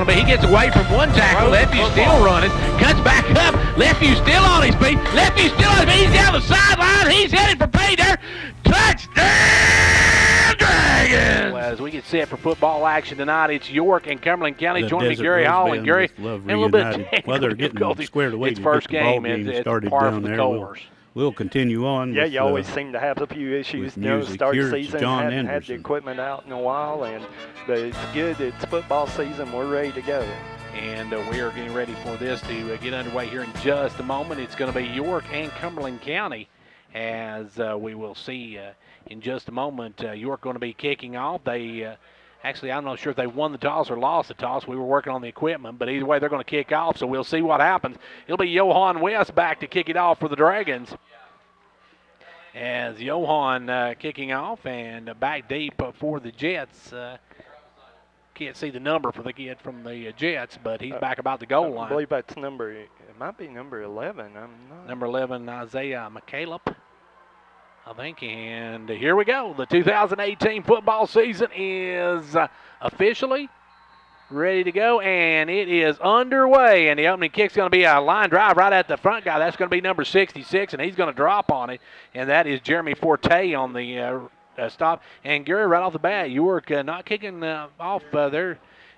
going to be. He gets away from one tackle. Lefty still running. Cuts back up. Lefty still on his feet. Lefty still on his feet. He's down the sideline. He's headed for pay there. Touchdown, Dragons! Well, as we get set for football action tonight, it's York and Cumberland County. Joining me, Gary Hall. And Gary, and a little bit of technical they're getting squared away. It's first game. It's started par down for the there. course. We'll continue on. Yeah, with, you always seem to have a few issues. Start the season, hadn't had the equipment out in a while, but it's good. It's football season. We're ready to go. And we are getting ready for this to get underway here in just a moment. It's going to be York and Cumberland County, as we will see in just a moment. York going to be kicking off. They actually, I'm not sure if they won the toss or lost the toss. We were working on the equipment, but either way, they're going to kick off, so we'll see what happens. It'll be Johan West back to kick it off for the Dragons. As Johan kicking off and back deep for the Jets. Can't see the number for the kid from the Jets, but he's back about the goal line. I believe that's it might be number 11. I'm not. Number 11, Isaiah McCaleb, I think. And here we go. The 2018 football season is officially ready to go, and it is underway. And the opening kick's going to be a line drive right at the front guy. That's going to be number 66, and he's going to drop on it. And that is Jeremy Forte on the stop. And Gary, right off the bat, York not kicking off.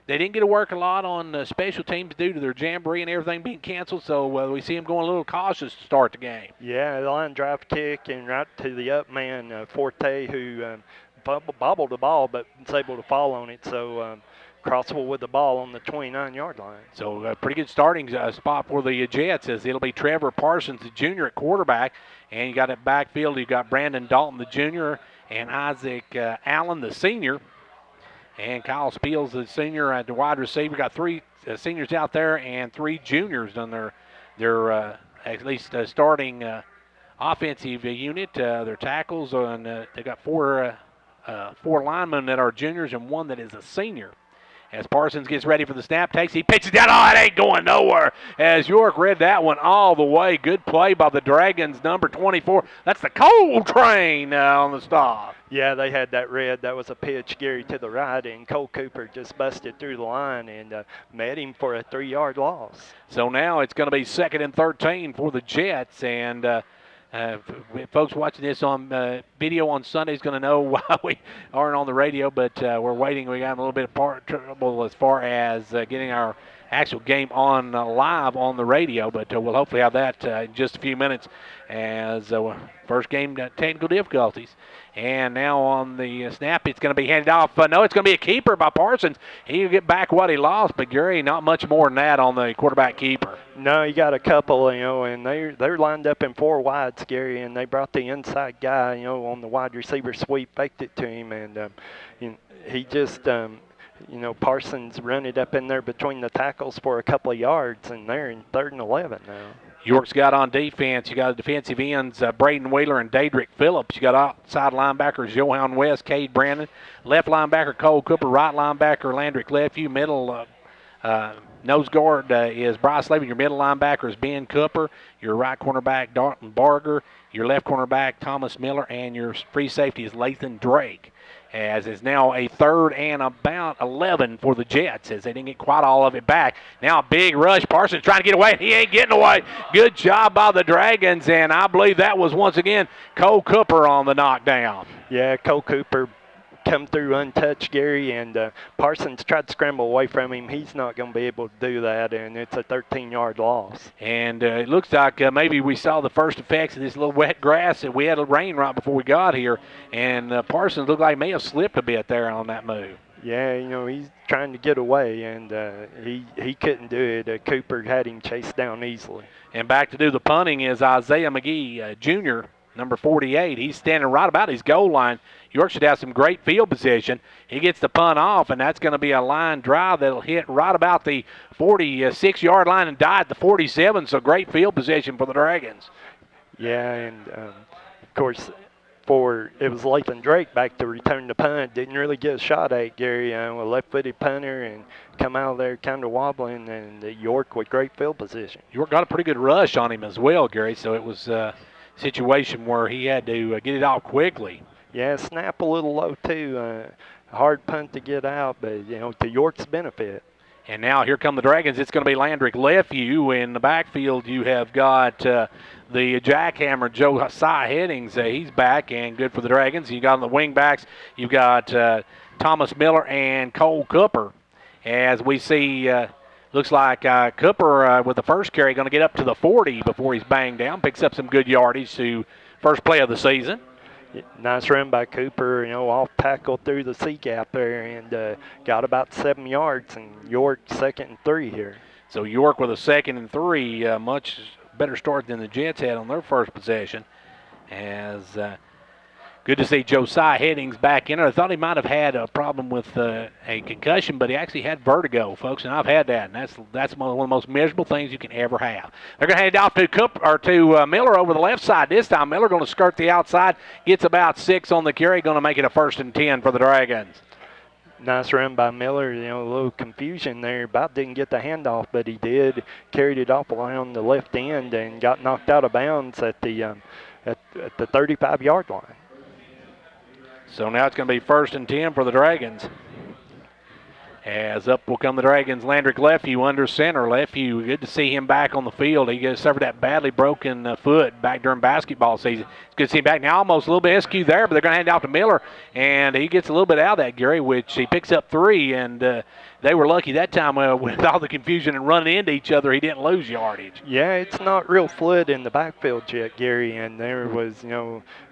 They didn't get to work a lot on special teams due to their jamboree and everything being canceled, so we see them going a little cautious to start the game. Yeah, the line drive kick and right to the up man, Forte, who bobbled the ball but was able to fall on it. So Crossville with the ball on the 29-yard line. So a pretty good starting spot for the Jets, as it'll be Trevor Parsons, the junior, at quarterback. And you got at backfield, you got Brandon Dalton, the junior, and Isaac Allen, the senior. And Kyle Spiels, the senior, at the wide receiver. Got three seniors out there and three juniors on their at least starting offensive unit. Their tackles, and they got four linemen that are juniors and one that is a senior. As Parsons gets ready for the snap, he pitches down. Oh, it ain't going nowhere. As York read that one all the way. Good play by the Dragons, number 24. That's the Cole Train on the stop. Yeah, they had that read. That was a pitch, Gary, to the right, and Cole Cooper just busted through the line and met him for a 3-yard loss. So now it's going to be 2nd and 13 for the Jets, and folks watching this on video on Sunday is going to know why we aren't on the radio, but we're waiting. We got a little bit of trouble as far as getting our actual game on live on the radio, but we'll hopefully have that in just a few minutes, as first game technical difficulties. And now on the snap, it's going to be handed off. No, it's going to be a keeper by Parsons. He'll get back what he lost, but Gary, not much more than that on the quarterback keeper. No, you got a couple, and they're lined up in 4 wides, Gary, and they brought the inside guy, on the wide receiver sweep, faked it to him, and he just, Parsons run it up in there between the tackles for a couple of yards, and they're in 3rd and 11 now. York's got on defense. You got defensive ends, Braden Wheeler and Dadrick Phillips. You got outside linebackers, Johan West, Cade Brandon. Left linebacker, Cole Cooper. Right linebacker, Landrick Lefevue. Middle nose guard is Bryce Levy. Your middle linebacker is Ben Cooper. Your right cornerback, Dalton Barger. Your left cornerback, Thomas Miller. And your free safety is Lathan Drake. As it's now a 3rd and about 11 for the Jets, as they didn't get quite all of it back. Now a big rush. Parsons trying to get away. He ain't getting away. Good job by the Dragons, and I believe that was once again Cole Cooper on the knockdown. Yeah, Cole Cooper come through untouched, Gary, and Parsons tried to scramble away from him. He's not going to be able to do that, and it's a 13-yard loss. And it looks like maybe we saw the first effects of this little wet grass. We had a rain right before we got here, and Parsons looked like he may have slipped a bit there on that move. Yeah, he's trying to get away, and he couldn't do it. Cooper had him chased down easily. And back to do the punting is Isaiah McGee, Jr., number 48. He's standing right about his goal line. York should have some great field position. He gets the punt off, and that's going to be a line drive that'll hit right about the 46-yard line and die at the 47, so great field position for the Dragons. Yeah, and, of course, it was Lathan Drake back to return the punt. Didn't really get a shot at Gary, a left-footed punter, and come out of there kind of wobbling, and York with great field position. York got a pretty good rush on him as well, Gary, so it was a situation where he had to get it out quickly. Yeah, snap a little low, too. Hard punt to get out, but, to York's benefit. And now here come the Dragons. It's going to be Landrick Lefevue. In the backfield, you have got the jackhammer Josiah Headings. He's back and good for the Dragons. You got on the wing backs, you've got Thomas Miller and Cole Cooper. As we see, looks like Cooper with the first carry going to get up to the 40 before he's banged down. Picks up some good yardage to first play of the season. Nice run by Cooper, off tackle through the C gap there and got about 7 yards, and York 2nd and 3 here. So York with a 2nd and 3, much better start than the Jets had on their first possession. As good to see Josiah Headings back in there. I thought he might have had a problem with a concussion, but he actually had vertigo, folks, and I've had that, and that's one of the most miserable things you can ever have. They're going to hand it off to to Miller over the left side this time. Miller going to skirt the outside, gets about 6 on the carry, going to make it a 1st and 10 for the Dragons. Nice run by Miller. A little confusion there. About didn't get the handoff, but he did. Carried it off around the left end and got knocked out of bounds at the 35-yard line. So now it's going to be 1st and 10 for the Dragons. As up will come the Dragons, Landrick Lefevue under center. Lefevue, good to see him back on the field. He suffered that badly broken foot back during basketball season. It's good to see him back now, almost a little bit SQ there, but they're going to hand it off to Miller, and he gets a little bit out of that, Gary, which he picks up 3, and they were lucky that time with all the confusion and running into each other, he didn't lose yardage. Yeah, it's not real fluid in the backfield yet, Gary, and there was,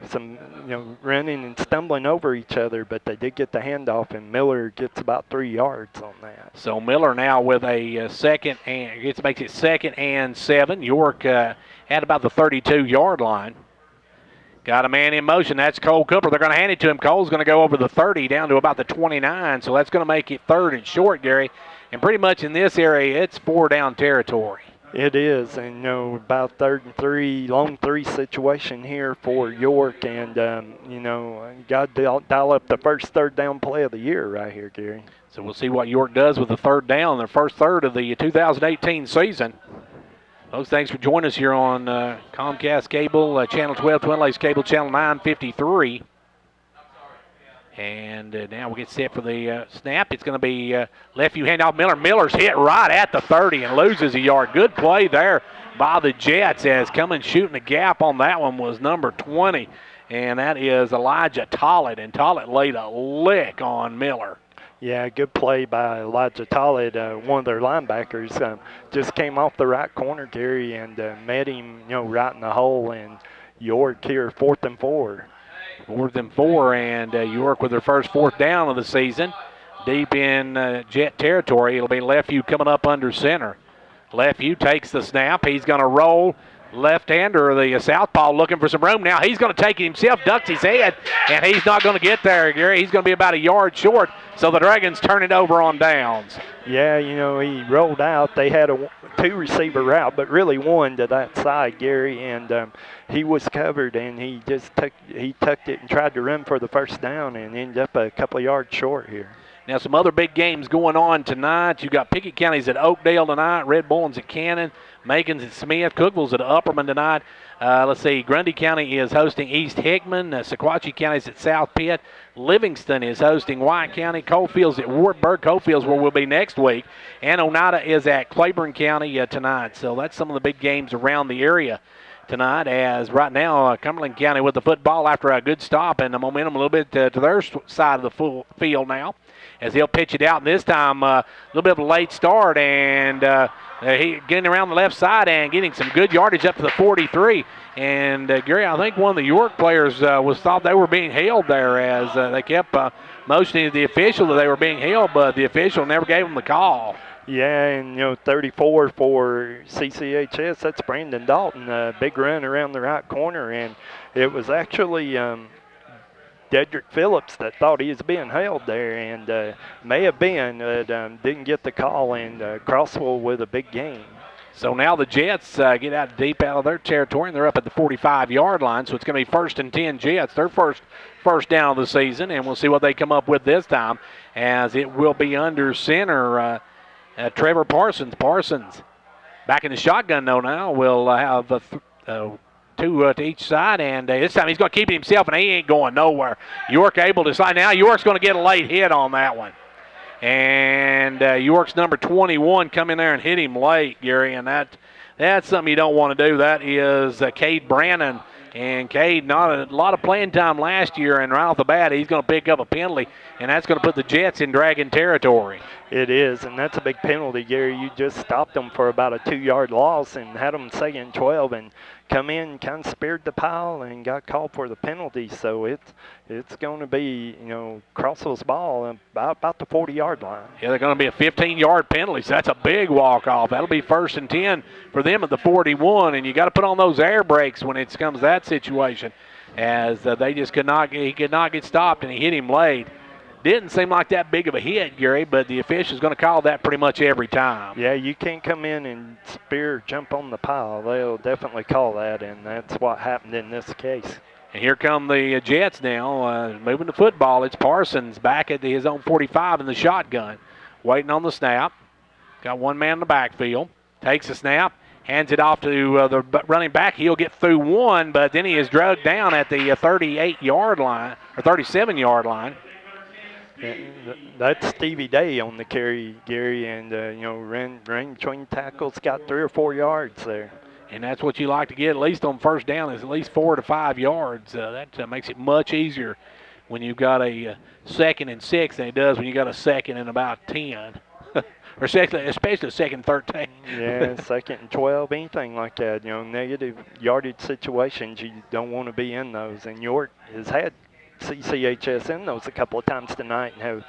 some, running and stumbling over each other, but they did get the handoff, and Miller gets about 3 yards on that. So Miller now with a makes it 2nd and 7. York at about the 32-yard line. Got a man in motion. That's Cole Cooper. They're going to hand it to him. Cole's going to go over the 30 down to about the 29, so that's going to make it 3rd and short, Gary. And pretty much in this area, it's 4-down territory. It is, and about 3rd and 3, long 3 situation here for York, and got to dial up the first 3rd down play of the year right here, Gary. So we'll see what York does with the 3rd down, their first third of the 2018 season. Folks, thanks for joining us here on Comcast Cable, Channel 12, Twin Lakes Cable, Channel 953. And now we'll get set for the snap. It's going to be Lefevue handoff Miller. Miller's hit right at the 30 and loses a yard. Good play there by the Jets, as coming shooting the gap on that one was number 20. And that is Elijah Tollett. And Tollett laid a lick on Miller. Yeah, good play by Elijah Tollett, one of their linebackers. Just came off the right corner, Gary, and met him, right in the hole. And York here, 4th and 4. 4th and 4, and York with their first 4th down of the season. Deep in Jet territory, it'll be Lefevue coming up under center. Lefevue takes the snap. He's going to roll. Left-hander, the southpaw, looking for some room now. He's going to take it himself, ducks his head, and he's not going to get there, Gary. He's going to be about a yard short, so the Dragons turn it over on downs. Yeah, he rolled out. They had a 2-receiver route, but really one to that side, Gary, and he was covered, and he just tucked it and tried to run for the first down and ended up a couple of yards short here. Now, some other big games going on tonight. You got Pickett County's at Oakdale tonight, Red Bullens at Cannon, Macon's at Smith, Cookville's at Upperman tonight. Let's see, Grundy County is hosting East Hickman, Sequatchie County's at South Pitt, Livingston is hosting White County, Coalfield's at Wartburg, Coalfield's where we'll be next week, and Oneida is at Claiborne County tonight. So that's some of the big games around the area tonight, as right now Cumberland County with the football after a good stop and the momentum a little bit to their side of the full field now, as he'll pitch it out. This time a little bit of a late start, and he getting around the left side and getting some good yardage up to the 43. And Gary, I think one of the York players thought they were being held there, as they kept motioning to the official that they were being held, but the official never gave them the call. Yeah, and 34 for CCHS, that's Brandon Dalton, a big run around the right corner, and it was actually Dedrick Phillips that thought he was being held there, and may have been, didn't get the call, and Crossville with a big gain. So now the Jets get out deep out of their territory, and they're up at the 45-yard line, so it's going to be 1st and 10 Jets, their first down of the season, and we'll see what they come up with this time, as it will be under center Trevor Parsons. Parsons back in the shotgun, though, now. We'll have two to each side, and this time he's going to keep it himself, and he ain't going nowhere. York able to slide. Now York's going to get a late hit on that one. And York's number 21 come in there and hit him late, Gary, and that's something you don't want to do. That is Cade Brannon. And Cade, not a lot of playing time last year, and right off the bat, he's going to pick up a penalty, and that's going to put the Jets in Dragon territory. It is, and that's a big penalty, Gary. You just stopped them for about a 2-yard loss and had them second and 12 and come in, kind of spared the pile and got called for the penalty. So it's going to be, Crossville's ball about the 40-yard line. Yeah, they're going to be a 15-yard penalty, so that's a big walk-off. That'll be 1st and 10 for them at the 41, and you got to put on those air brakes when it comes to that situation, as he could not get stopped, and he hit him late. Didn't seem like that big of a hit, Gary, but the official's going to call that pretty much every time. Yeah, you can't come in and jump on the pile. They'll definitely call that, and that's what happened in this case. And here come the Jets now, moving the football. It's Parsons back at his own 45 in the shotgun, waiting on the snap. Got one man in the backfield. Takes the snap, hands it off to the running back. He'll get through one, but then he is dragged down at the 38-yard line, or 37-yard line. That's Stevie Day on the carry, Gary, and, ran between tackles, got 3 or 4 yards there. And that's what you like to get, at least on first down, is at least 4 to 5 yards. That makes it much easier when you've got a 2nd and 6 than it does when you got a 2nd and about 10. Or especially a 2nd 13. Yeah, 2nd and 12, anything like that. Negative yardage situations, you don't want to be in those. And York has had CCHS in those a couple of times tonight and have,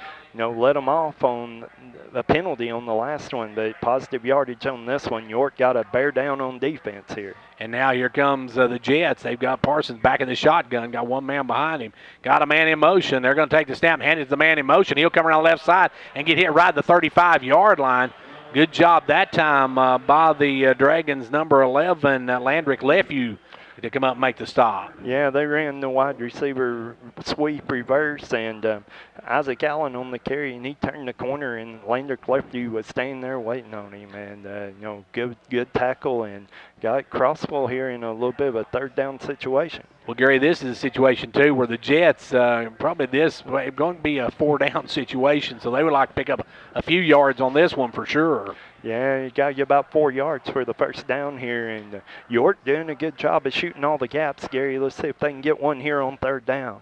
let them off on a penalty on the last one, but positive yardage on this one. York got to bear down on defense here. And now here comes the Jets. They've got Parsons back in the shotgun, got one man behind him, got a man in motion. They're going to take the snap and hand it to the man in motion. He'll come around the left side and get hit right at the 35-yard line. Good job that time by the Dragons' number 11, Landrick Lefew, to come up and make the stop. Yeah, they ran the wide receiver sweep reverse, and Isaac Allen on the carry, and he turned the corner, and Landrick Lefew was staying there waiting on him. And, good tackle, and got Crossville here in a little bit of a 3rd down situation. Well, Gary, this is a situation, too, where the Jets, probably this is going to be a 4-down situation, so they would like to pick up a few yards on this one for sure. Yeah, you got you about 4 yards for the 1st down here, and York doing a good job of shooting all the gaps, Gary. Let's see if they can get one here on 3rd down.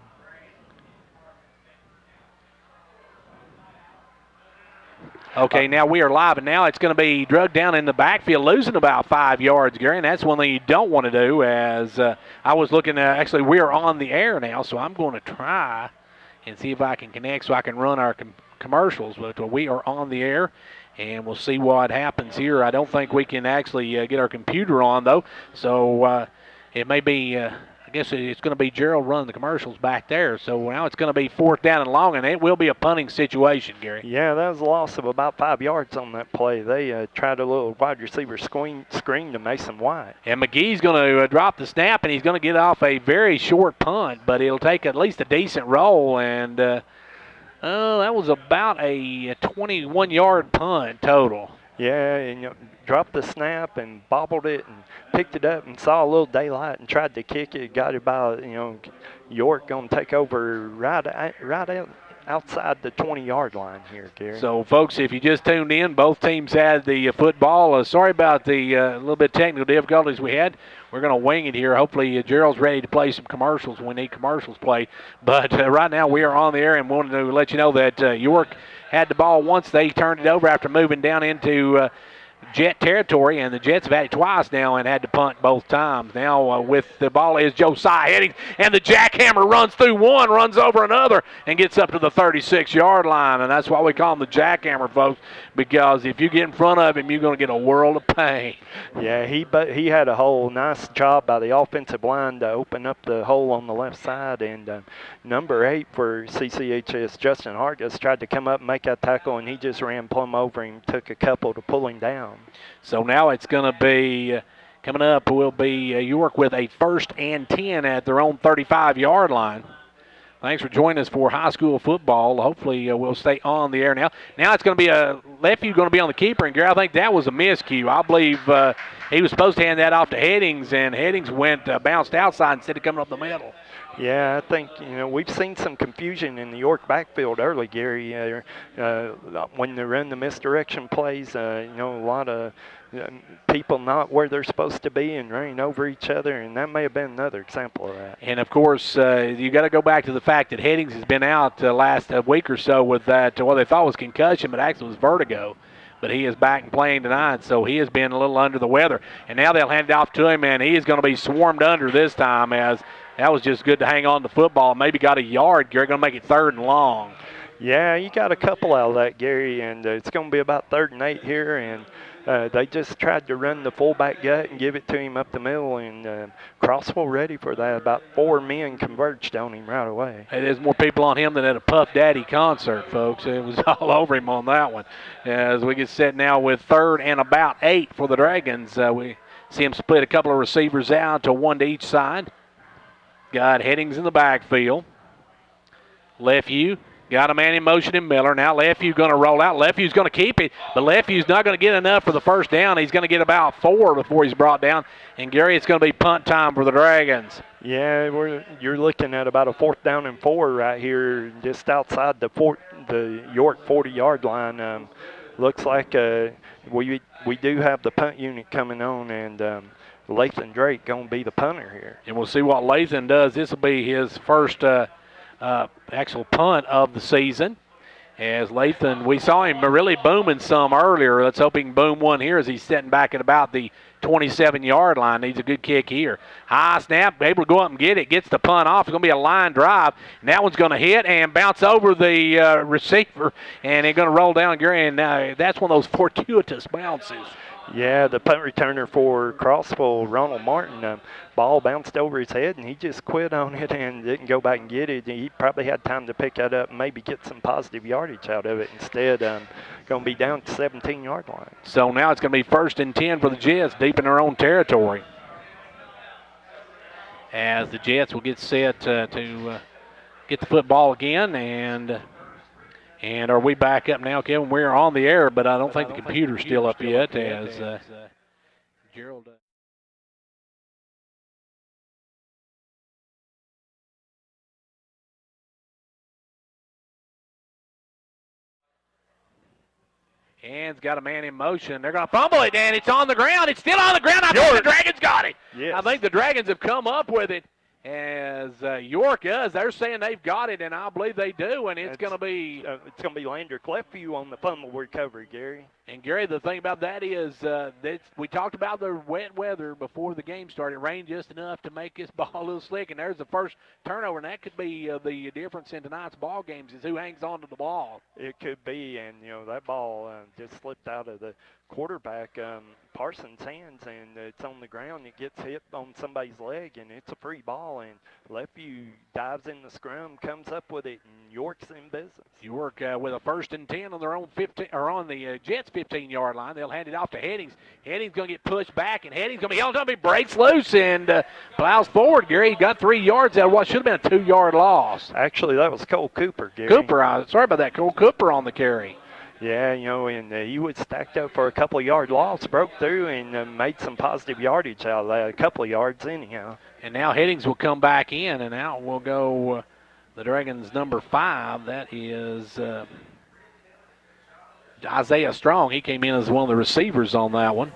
Okay, now we are live, and now it's going to be drugged down in the backfield, losing about 5 yards, Gary, and that's one thing you don't want to do. As I was looking at, actually, we are on the air now, so I'm going to try and see if I can connect so I can run our commercials. But we are on the air, and we'll see what happens here. I don't think we can actually get our computer on, though, so it may be I guess it's going to be Gerald running the commercials back there. So now it's going to be 4th down and long, and it will be a punting situation, Gary. Yeah, that was a loss of about 5 yards on that play. They tried a little wide receiver screen to Mason White. And McGee's going to drop the snap, and he's going to get off a very short punt, but it'll take at least a decent roll. And that was about a 21-yard punt total. Yeah, and dropped the snap and bobbled it and picked it up and saw a little daylight and tried to kick it. Got it about, York going to take over right outside the 20-yard line here, Gary. So, folks, if you just tuned in, both teams had the football. Sorry about the little bit of technical difficulties we had. We're going to wing it here. Hopefully, Gerald's ready to play some commercials when we need commercials played. But right now we are on the air and wanted to let you know that York had the ball once. They turned it over after moving down into Jet territory, and the Jets have had it twice now and had to punt both times. Now with the ball is Josiah heading, and the jackhammer runs through one, runs over another, and gets up to the 36-yard line. And that's why we call him the jackhammer, folks, because if you get in front of him, you're going to get a world of pain. Yeah, he had a hole. Nice job by the offensive line to open up the hole on the left side. And number 8 for CCHS, Justin Hargis, tried to come up and make that tackle, and he just ran plumb over him, took a couple to pull him down. So now it's going to be coming up will be York with a 1st and 10 at their own 35-yard line. Thanks for joining us for high school football. Hopefully we'll stay on the air now. Now it's going to be a Lefew going to be on the keeper, and Gary, I think that was a miscue. I believe He was supposed to hand that off to Headings, and Headings went bounced outside instead of coming up the middle. Yeah, I think, we've seen some confusion in the York backfield early, Gary. When they run the misdirection plays, a lot of people not where they're supposed to be and running over each other, and that may have been another example of that. And, of course, you got to go back to the fact that Headings has been out last week or so with that, what they thought was concussion, but actually was vertigo. But he is back and playing tonight, so he has been a little under the weather. And now they'll hand it off to him, and he is going to be swarmed under this time, as that was just good to hang on to football. Maybe got a yard. Gary going to make it 3rd and long. Yeah, you got a couple out of that, Gary, and it's going to be about 3rd and 8 here, and they just tried to run the fullback gut and give it to him up the middle, and Crossville ready for that. About 4 men converged on him right away. Hey, there's more people on him than at a Puff Daddy concert, folks. It was all over him on that one. As we get set now with 3rd and about 8 for the Dragons. We see him split a couple of receivers out to one to each side. Got Headings in the backfield. Lefeview got a man in motion in Miller. Now Lefeview going to roll out. Lefu's going to keep it, but Lefu's not going to get enough for the first down. He's going to get about 4 before he's brought down. And, Gary, it's going to be punt time for the Dragons. Yeah, you're looking at about a 4th down and 4 right here, just outside the York 40-yard line. Looks like we do have the punt unit coming on, and Lathan Drake going to be the punter here. And we'll see what Lathan does. This will be his first actual punt of the season. As Lathan, we saw him really booming some earlier. Let's hope he can boom one here as he's sitting back at about the 27-yard line. Needs a good kick here. High snap, able to go up and get it. Gets the punt off. It's going to be a line drive. And that one's going to hit and bounce over the receiver. And it's going to roll down, Gary. And that's one of those fortuitous bounces. Yeah, the punt returner for Crossville, Ronald Martin, ball bounced over his head, and he just quit on it and didn't go back and get it. He probably had time to pick that up and maybe get some positive yardage out of it. Instead, going to be down to 17-yard line. So now it's going to be 1st and 10 for the Jets, deep in their own territory. As the Jets will get set to get the football again, and are we back up now, Kevin? We're on the air, but I don't think the computer's still up yet. As Gerald. And got a man in motion. They're going to fumble it, and it's on the ground. It's still on the ground. I think the Dragons got it. Yes. I think the Dragons have come up with it. As York is, they're saying they've got it, and I believe they do, and it's going to be Lander Cleftview on the fumble recovery, Gary. And, Gary, the thing about that is we talked about the wet weather before the game started. It rained just enough to make this ball a little slick, and there's the first turnover, and that could be the difference in tonight's ball games is who hangs on to the ball. It could be, and, that ball just slipped out of the quarterback Parsons' hands, and it's on the ground. It gets hit on somebody's leg, and it's a free ball, and Lefeview dives in the scrum, comes up with it, and York's in business. York with a 1st and 10 on their own 15, or on the Jets' 15-yard line. They'll hand it off to Headings. Headings going to get pushed back, and Headings going to be held up. He breaks loose and plows forward. Gary, he got 3 yards out of what should have been a 2-yard loss. Actually, that was Cole Cooper, Gary. Sorry about that. Cole Cooper on the carry. Yeah, and he was stacked up for a couple of yard loss, broke through, and made some positive yardage out of that, a couple of yards anyhow. And now Headings will come back in, and out will go the Dragons' number 5. That is Isaiah Strong. He came in as one of the receivers on that one.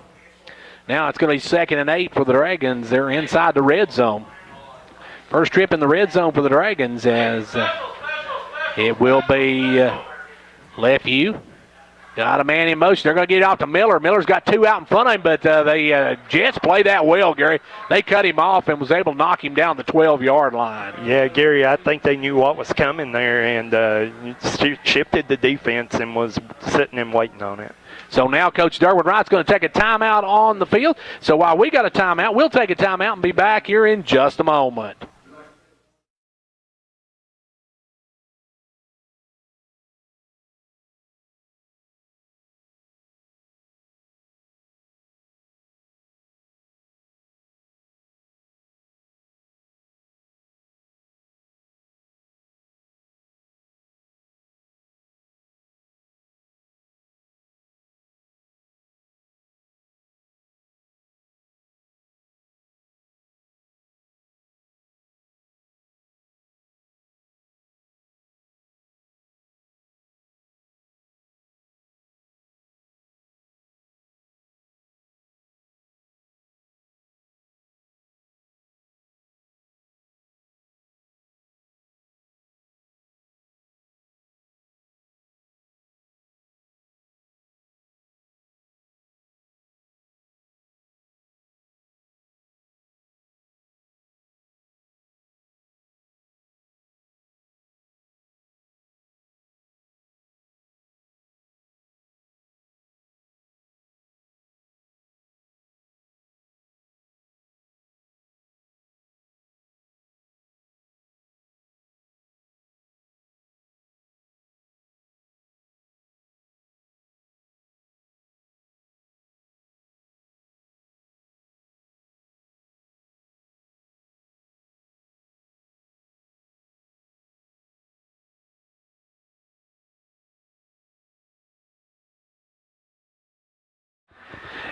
Now it's going to be 2nd and 8 for the Dragons. They're inside the red zone. First trip in the red zone for the Dragons as it will be Lefeview. Got a man in motion. They're going to get it off to Miller. Miller's got 2 out in front of him, but the Jets play that well, Gary. They cut him off and was able to knock him down the 12-yard line. Yeah, Gary, I think they knew what was coming there and shifted the defense and was sitting and waiting on it. So now Coach Derwin Wright's going to take a timeout on the field. So while we got a timeout, we'll take a timeout and be back here in just a moment.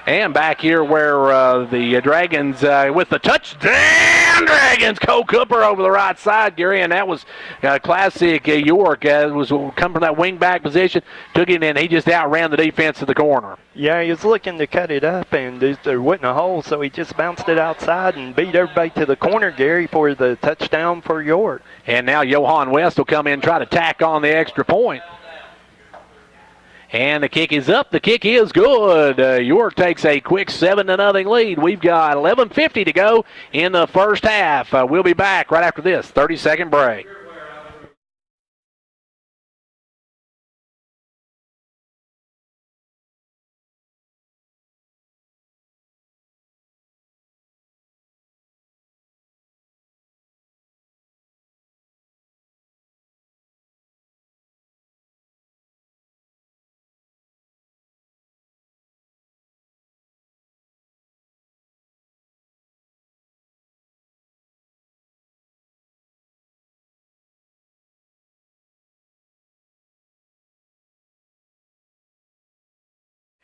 And back here where the Dragons with the touchdown Dragons, Cole Cooper over the right side, Gary, and that was classic York. Was coming from that wing back position, took it in, he just outran the defense of the corner. Yeah, he was looking to cut it up, and there wasn't a hole, so he just bounced it outside and beat everybody to the corner, Gary, for the touchdown for York. And now Johan West will come in and try to tack on the extra point. And the kick is up. The kick is good. York takes a quick 7-0 lead. We've got 11:50 to go in the first half. We'll be back right after this 30-second break.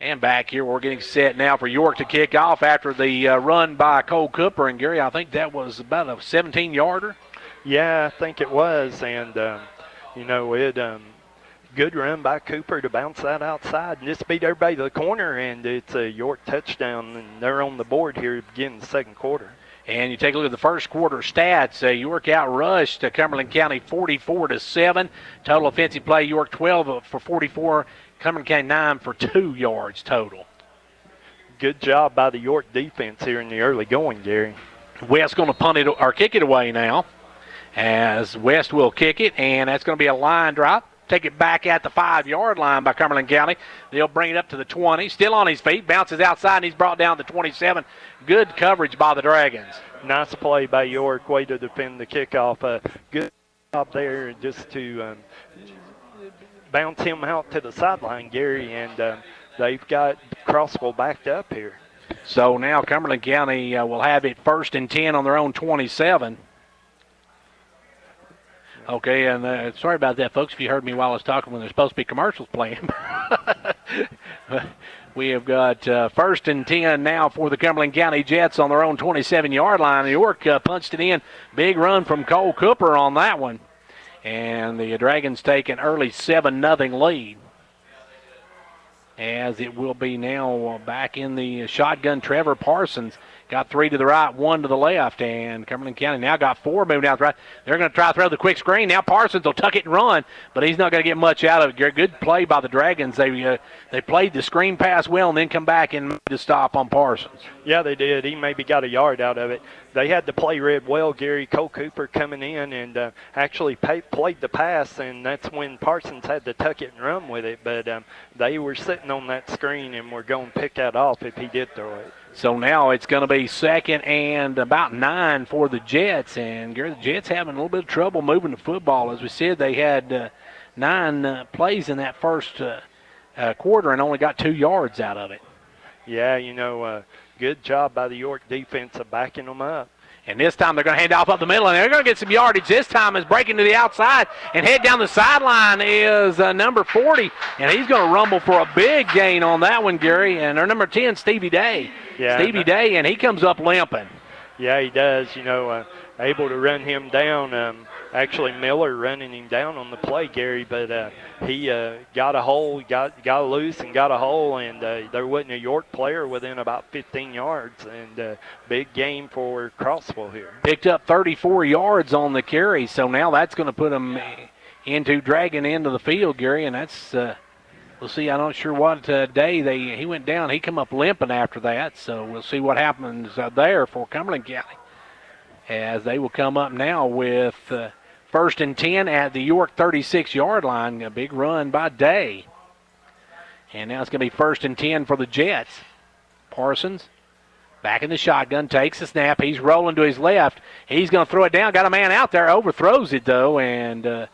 And back here, we're getting set now for York to kick off after the run by Cole Cooper. And, Gary, I think that was about a 17-yarder. Yeah, I think it was. And, good run by Cooper to bounce that outside and just beat everybody to the corner. And it's a York touchdown, and they're on the board here beginning the second quarter. And you take a look at the first quarter stats. York outrushed Cumberland County 44-7. Total offensive play, York 12 for 44. Cumberland County 9 for 2 yards total. Good job by the York defense here in the early going, Gary. West going to punt it or kick it away now, as West will kick it, and that's going to be a line drop. Take it back at the 5-yard line by Cumberland County. They'll bring it up to the 20. Still on his feet, bounces outside, and he's brought down to 27. Good coverage by the Dragons. Nice play by York, way to defend the kickoff. Good job there just to bounce him out to the sideline, Gary, and they've got Crossville backed up here. So now Cumberland County will have it 1st and 10 on their own 27. Okay, and sorry about that, folks, if you heard me while I was talking when there's supposed to be commercials playing. We have got 1st and 10 now for the Cumberland County Jets on their own 27-yard line. York punched it in. Big run from Cole Cooper on that one. And the Dragons take an early 7-0 lead. As it will be now back in the shotgun, Trevor Parsons. Got 3 to the right, 1 to the left, and Cumberland County now got 4 moving down the right. They're going to try to throw the quick screen. Now Parsons will tuck it and run, but he's not going to get much out of it. Good play by the Dragons. They played the screen pass well and then come back and made a stop on Parsons. Yeah, they did. He maybe got a yard out of it. They had the play read well, Gary. Cole Cooper coming in and actually played the pass, and that's when Parsons had to tuck it and run with it. But they were sitting on that screen and were going to pick that off if he did throw it. So now it's going to be 2nd and about 9 for the Jets. And Gary, the Jets having a little bit of trouble moving the football. As we said, they had 9 plays in that first quarter and only got 2 yards out of it. Yeah, good job by the York defense of backing them up. And this time they're going to hand off up the middle, and they're going to get some yardage. This time is breaking to the outside, and head down the sideline is number 40, and he's going to rumble for a big gain on that one, Gary. And their number 10, Stevie Day. Yeah, Stevie Day, and he comes up limping. Yeah, he does. Able to run him down. Actually, Miller running him down on the play, Gary, but he got a hole, got loose and got a hole, and there wasn't a York player within about 15 yards, and big game for Crossville here. Picked up 34 yards on the carry, so now that's going to put him into dragging into the field, Gary, and that's we'll see. I'm not sure what day he went down. He come up limping after that, so we'll see what happens there for Cumberland County. As they will come up now with 1st and 10 at the York 36-yard line. A big run by Day. And now it's going to be 1st and 10 for the Jets. Parsons back in the shotgun, takes the snap. He's rolling to his left. He's going to throw it down. Got a man out there, overthrows it, though. And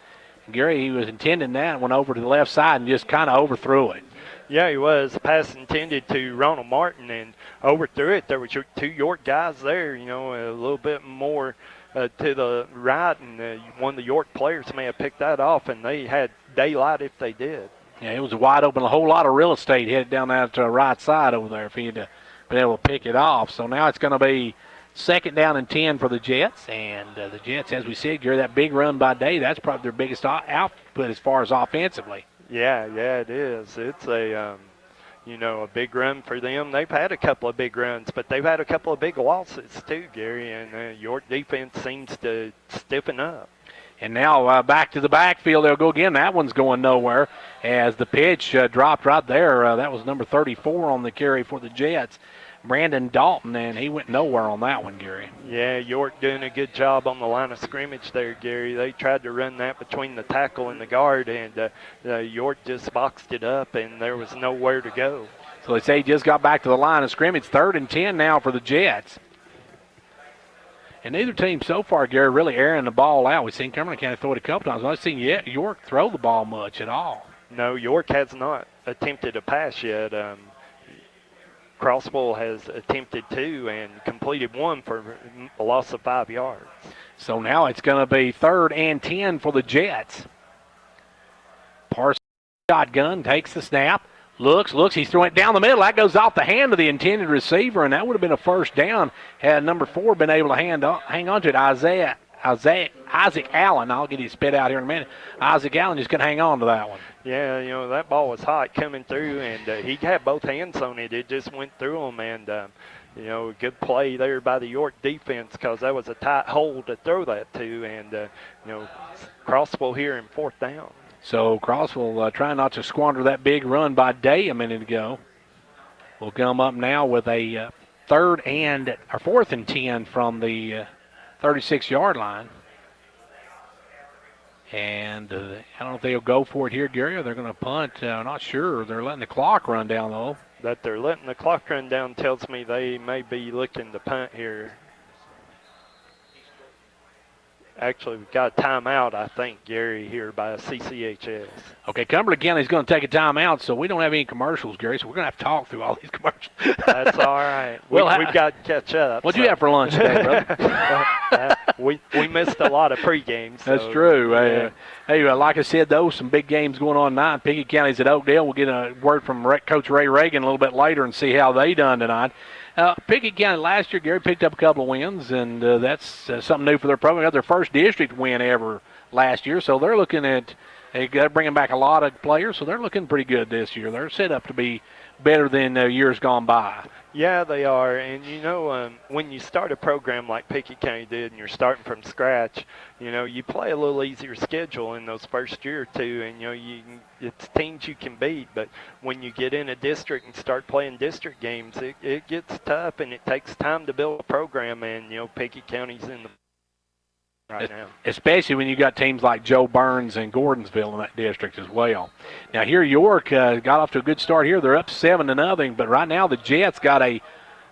Gary, he was intending that, went over to the left side and just kind of overthrew it. Yeah, he was. Pass intended to Ronald Martin and overthrew it. There were 2 York guys there, a little bit more to the right, and one of the York players may have picked that off, and they had daylight if they did. Yeah, it was wide open, a whole lot of real estate headed down that right side over there if he had been able to pick it off. So now it's going to be 2nd down and 10 for the Jets. And the Jets, as we said, Gary, that big run by Day, that's probably their biggest output as far as offensively. Yeah, it is. It's a a big run for them. They've had a couple of big runs, but they've had a couple of big losses too, Gary. And York defense seems to stiffen up. And now back to the backfield. They'll go again. That one's going nowhere as the pitch dropped right there. That was number 34 on the carry for the Jets, Brandon Dalton, and he went nowhere on that one, Gary. Yeah, York doing a good job on the line of scrimmage there, Gary. They tried to run that between the tackle and the guard, and York just boxed it up, and there was nowhere to go. So they say he just got back to the line of scrimmage. 3rd and 10 now for the Jets. And neither team so far, Gary, really airing the ball out. We've seen Cumberland County throw it a couple times. I've not seen York throw the ball much at all. No, York has not attempted a pass yet. Crossville has attempted 2 and completed 1 for a loss of 5 yards. So now it's going to be 3rd and 10 for the Jets. Parsons shotgun, takes the snap, looks, he's throwing it down the middle. That goes off the hand of the intended receiver, and that would have been a 1st down had number 4 been able to hang on to it. Isaac Allen, I'll get his spit out here in a minute. Isaac Allen just couldn't hang on to that one. Yeah, that ball was hot coming through, and he had both hands on it. It just went through him, and, good play there by the York defense because that was a tight hole to throw that to, and, Crossville here in 4th down. So Crossville trying not to squander that big run by Day a minute ago. Will come up now with a 4th and 10 from the 36-yard line. And I don't know if they'll go for it here, Gary, or they're going to punt. I'm not sure. They're letting the clock run down, though. That they're letting the clock run down tells me they may be looking to punt here. Actually, we've got a timeout, I think, Gary, here by CCHS. Okay, Cumberland County's going to take a timeout, so we don't have any commercials, Gary, so we're going to have to talk through all these commercials. That's all right. We've got to catch up. What'd you have for lunch today, brother? We missed a lot of pre-games. So, that's true. Yeah. Hey, like I said, though, some big games going on tonight. Pickett County's at Oakdale. We'll get a word from Coach Ray Reagan a little bit later and see how they done tonight. Pickett County last year, Gary, picked up a couple of wins, and that's something new for their program. They got their first district win ever last year, so they're looking at bringing back a lot of players, so they're looking pretty good this year. They're set up to be better than years gone by. Yeah, they are. And, when you start a program like Pickett County did and you're starting from scratch, you play a little easier schedule in those first year or two, and, it's teams you can beat. But when you get in a district and start playing district games, it gets tough, and it takes time to build a program, and, Pickett County's in the right now. Especially when you got teams like Joe Burns and Gordonsville in that district as well. Now here York got off to a good start here. They're up 7-0, but right now the Jets got a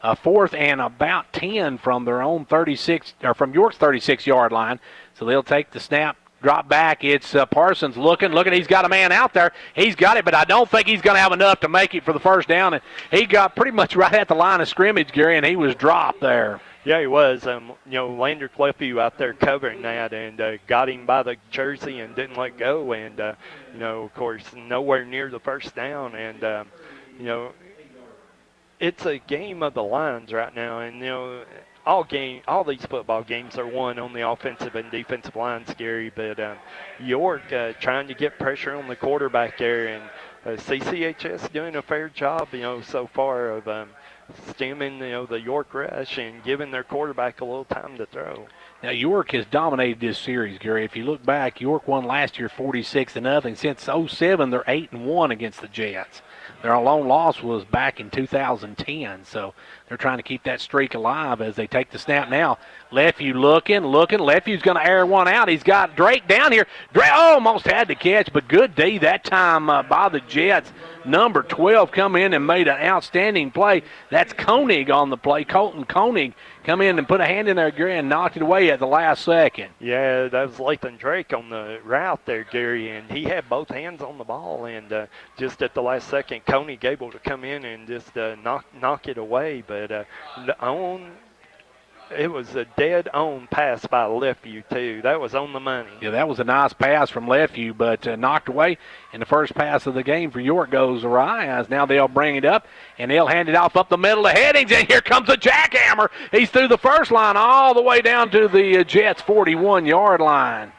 4th and about 10 from their own 36 or from York's 36-yard line. So they'll take the snap. Drop back. It's Parsons looking. He's got a man out there. He's got it, but I don't think he's going to have enough to make it for the 1st down. And he got pretty much right at the line of scrimmage, Gary, and he was dropped there. Yeah, he was. Lander Clefview out there covering that and got him by the jersey and didn't let go. And, of course, nowhere near the 1st down. And, it's a game of the lines right now. And, all these football games are won on the offensive and defensive lines, Gary. But York trying to get pressure on the quarterback there. And CCHS doing a fair job, so far of stemming, the York rush and giving their quarterback a little time to throw. Now, York has dominated this series, Gary. If you look back, York won last year 46-0. Since 2007, they're 8-1 against the Jets. Their lone loss was back in 2010, so they're trying to keep that streak alive as they take the snap now. Lefeview looking. Leftview's going to air one out. He's got Drake down here. Drake almost had the catch, but good D that time by the Jets. Number 12 come in and made an outstanding play. That's Koenig on the play. Colton Koenig come in and put a hand in there, Gary, and knocked it away at the last second. Yeah, that was Lathan Drake on the route there, Gary, and he had both hands on the ball. And just at the last second, Koenig able to come in and just knock it away. But it was a dead-on pass by Leftview, too. That was on the money. Yeah, that was a nice pass from Leftview, but knocked away. And the first pass of the game for York goes awry. As now they'll bring it up, and they'll hand it off up the middle to Headings, and here comes a jackhammer. He's through the first line all the way down to the Jets' 41-yard line.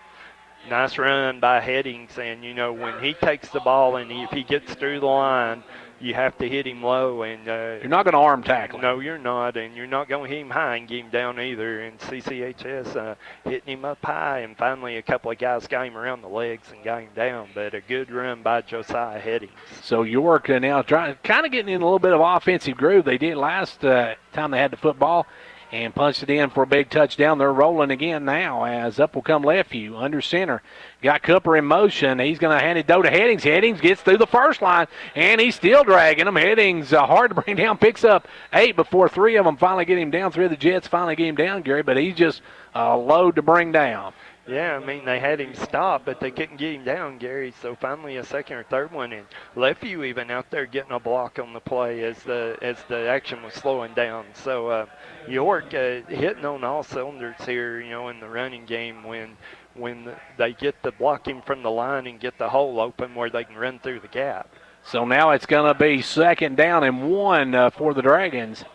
Nice run by Headings, and, you know, when he takes the ball and if he gets through the line, you have to hit him low. And you're not going to arm tackle him. No, you're not, and you're not going to hit him high and get him down either. And CCHS hitting him up high, and finally a couple of guys got him around the legs and got him down. But a good run by Josiah Headings. So York now kind of getting in a little bit of offensive groove. They did last time they had the football, and punched it in for a big touchdown. They're rolling again now as up will come Leftview under center. Got Cooper in motion. He's going to hand it to Headings. Headings gets through the first line, and he's still dragging him. Headings hard to bring down, picks up 8 before 3 of them finally get him down. 3 of the Jets finally get him down, Gary, but he's just a load to bring down. Yeah, I mean, they had him stopped, but they couldn't get him down, Gary. So finally a second or third one, and Leftview even out there getting a block on the play as the action was slowing down. So York hitting on all cylinders here, you know, in the running game when they get the blocking from the line and get the hole open where they can run through the gap. So now it's going to be 2nd down and 1 for the Dragons.